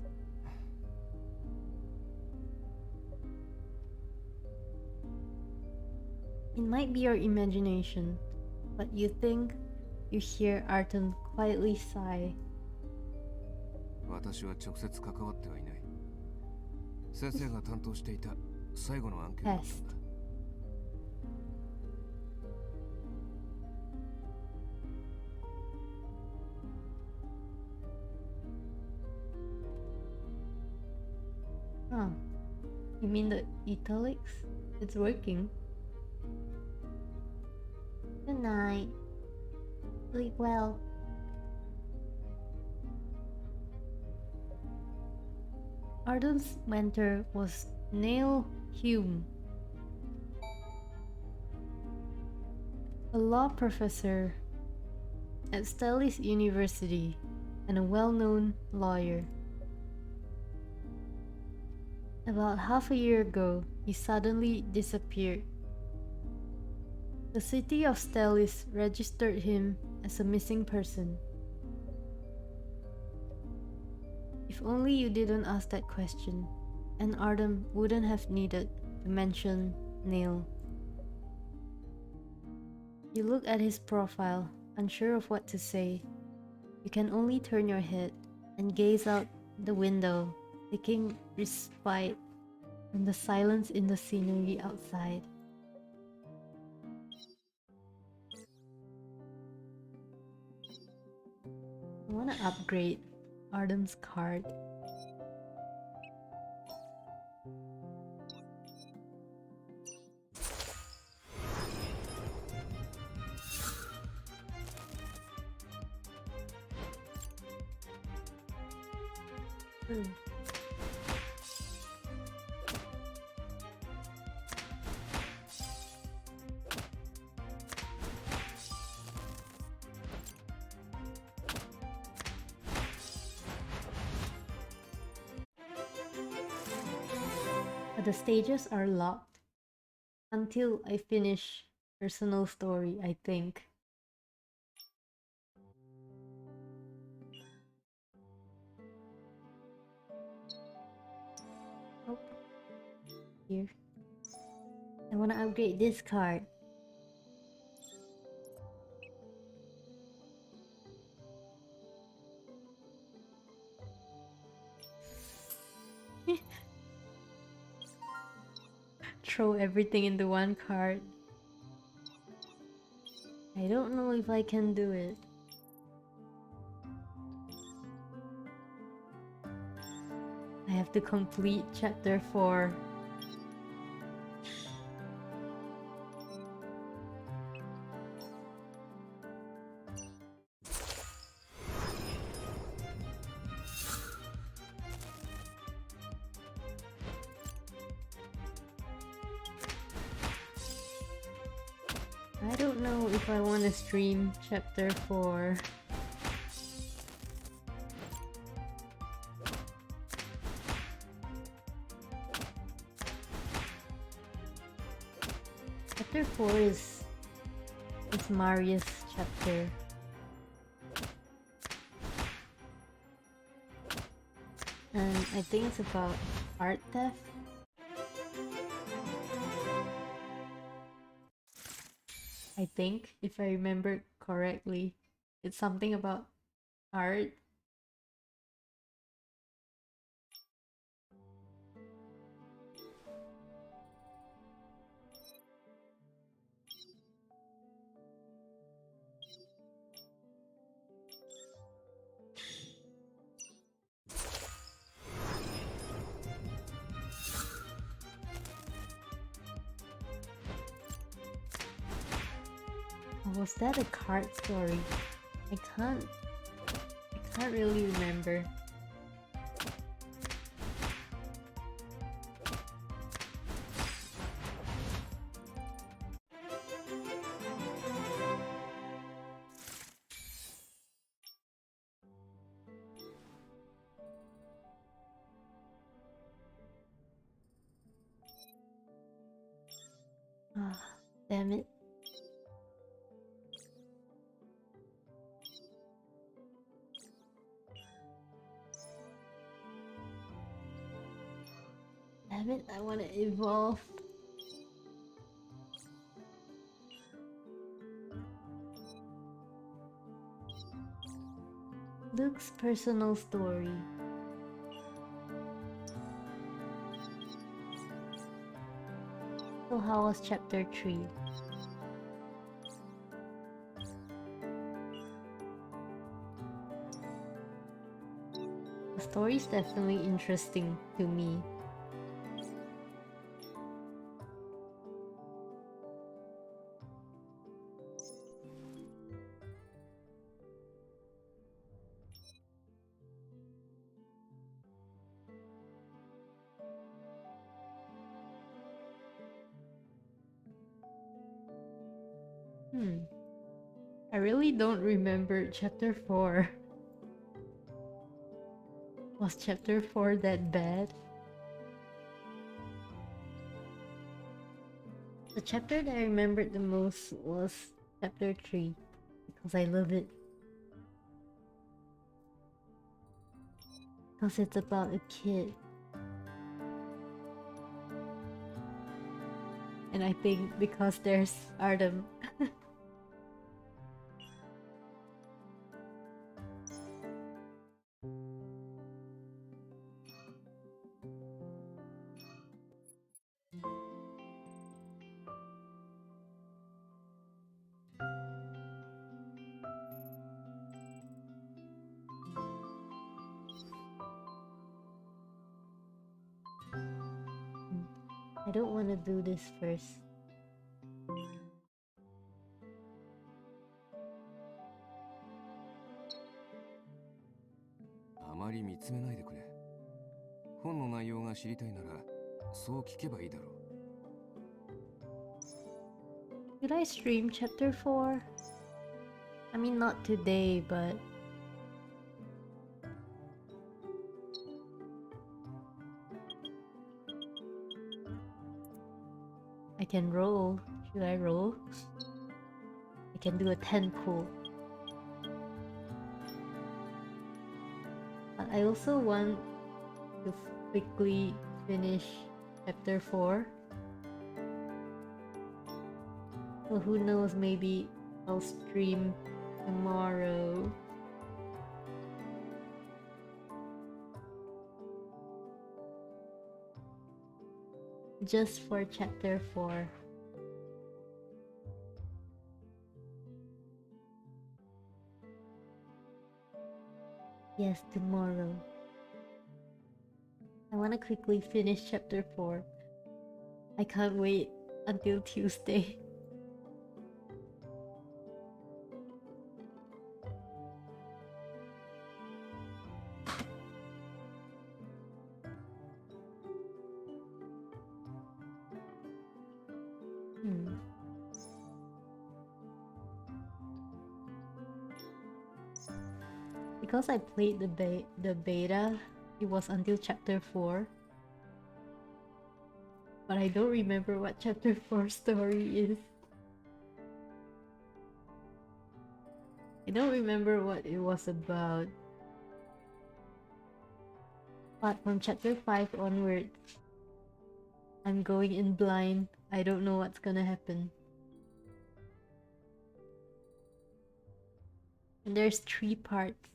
It might be your imagination, but you think you hear Artem quietly sigh. 私は直接関わってはいない。先生が担当していた最後の案件だったんだ。Huh. You mean the italics? It's working. Good night. Sleep well. Artem's mentor was Neil Hume, a law professor at Stellis University and a well-known lawyer. About half a year ago, he suddenly disappeared. The city of Stellis registered him as a missing person. If only you didn't ask that question, and Artem wouldn't have needed to mention Neil. You look at his profile, unsure of what to say. You can only turn your head and gaze out the window, taking respite from the silence in the scenery outside. I want to upgrade Artem's card. But the stages are locked until I finish personal story, I think. Oh, here. I want to upgrade this card. Throw everything into one card. I don't know if I can do it. I have to complete chapter 4. I don't know if I want to stream chapter 4. Chapter 4 is Marius' chapter. And I think it's about art theft. I think, if I remember correctly, it's something about art. Was that a card story? I can't really remember. Ah, damn it. Damn it, I want to evolve. Luke's personal story. So how was chapter 3? The story is definitely interesting to me. I really don't remember chapter 4. Was chapter 4 that bad? The chapter that I remembered the most was chapter 3 because I love it. Because it's about a kid. And I think because there's Artem. I don't want to do this first. Should I stream chapter 4? I mean, not today, but I can roll. Should I roll? I can do a 10 pull. But I also want to quickly finish chapter 4. So who knows, maybe I'll stream tomorrow. Just for chapter 4. Yes, tomorrow. I want to quickly finish chapter 4. I can't wait until Tuesday. Because I played the beta, it was until chapter 4. But I don't remember what chapter 4 story is. I don't remember what it was about. But from chapter 5 onwards, I'm going in blind. I don't know what's gonna happen. And there's 3 parts.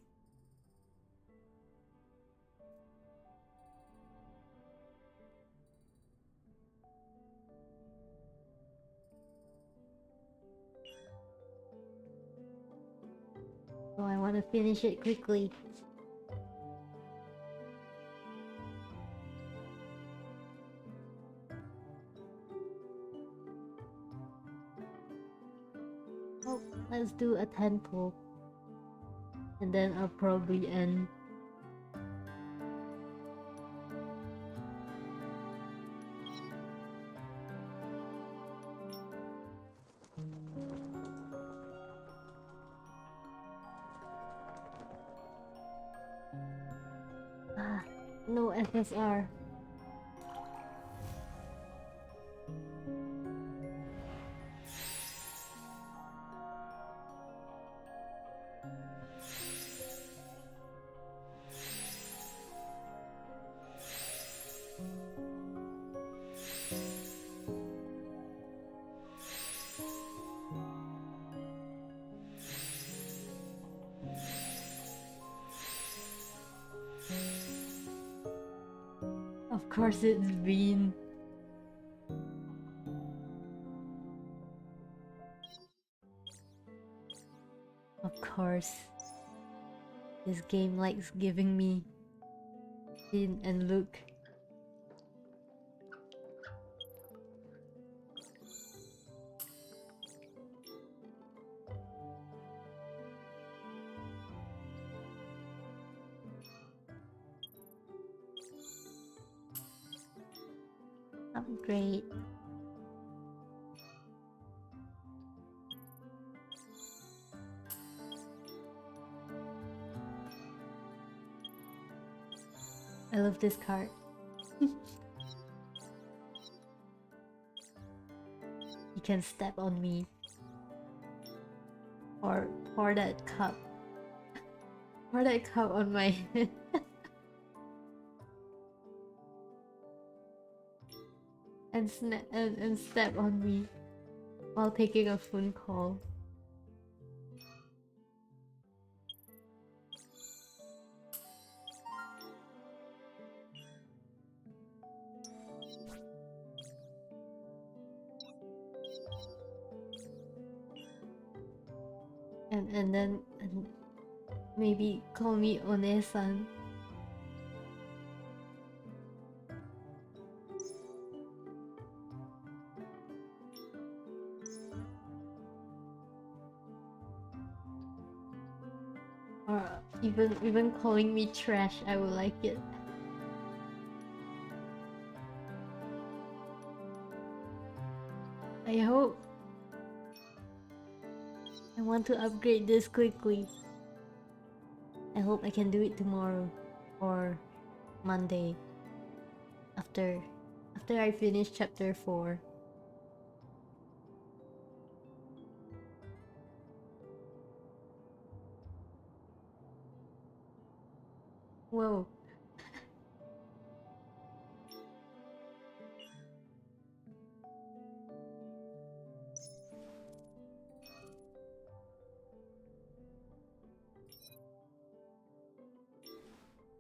So I want to finish it quickly. Oh, let's do a 10 pull. And then I'll probably end. No FSR. Of course it's been. Of course. This game likes giving me Finn and Luke. Upgrade. I love this card. You can step on me. Or pour that cup. Pour that cup on my head. and step on me while taking a phone call. And then maybe call me One-san. Or even calling me trash, I would like it. I hope. I want to upgrade this quickly. I hope I can do it tomorrow or Monday after I finish chapter 4. Whoa.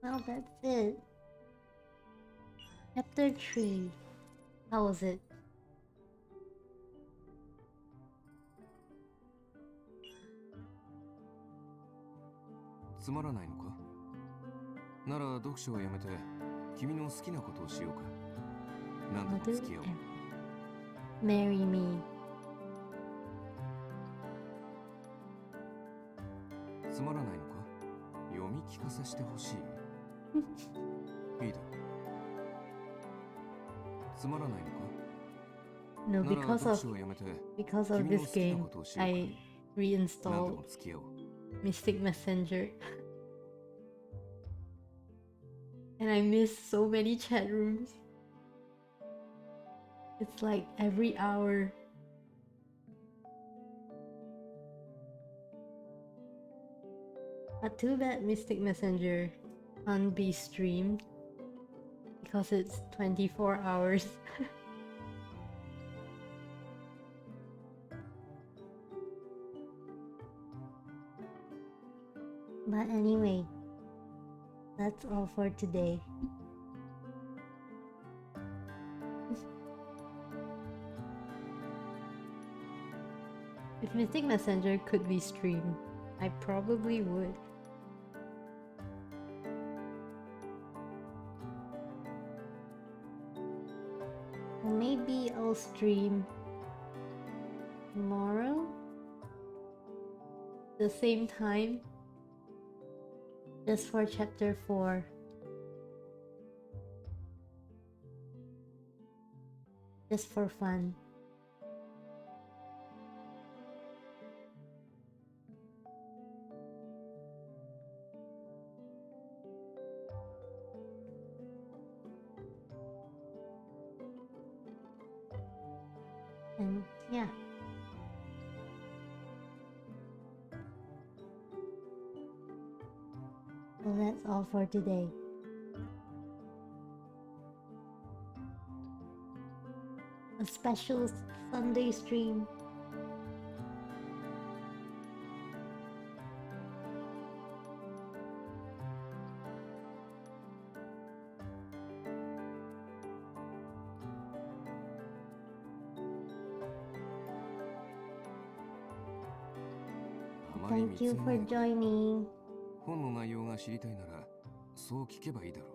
Well, that's it. Chapter 3. How was it?つまらないのか？なら読書をやめて君の好きなことをしようか。何でも付き合おう。Marry me. つまらないのか？読み聞かせしてほしい。いいだろう。つまらないのか？ No, なら because 読 of 書をやめて because of 君の this 好きな game, ことをしようか。 I 何で reinstalled も付き合おう。 Mystic Messenger. And I missed so many chat rooms. It's like every hour. But too bad Mystic Messenger can't be streamed because it's 24 hours. But anyway, that's all for today. If Mystic Messenger could be streamed, I probably would. Or maybe I'll stream tomorrow? The same time? Just for chapter 4. Just for fun. And yeah. Well, that's all for today. A special Sunday stream. まり見 thank つ you め for ない。 joining. 本の内容が知りたいならそう聞けばいいだろ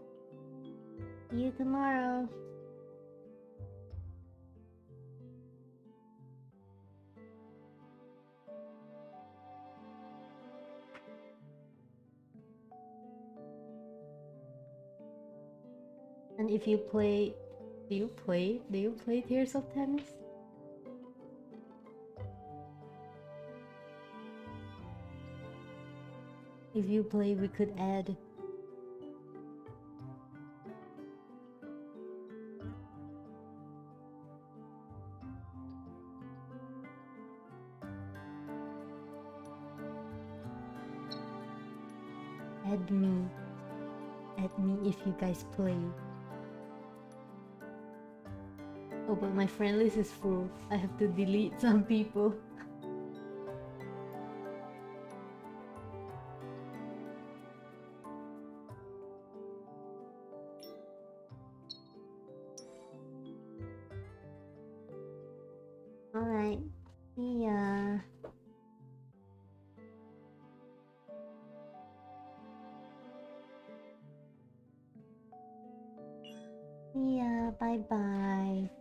う。 See you tomorrow. And if you play, do you play Tears of Themis? If you play, we could add. Add me. Add me if you guys play. Oh, but my friend list is full. I have to delete some people. Alright. See ya. See ya. Bye bye.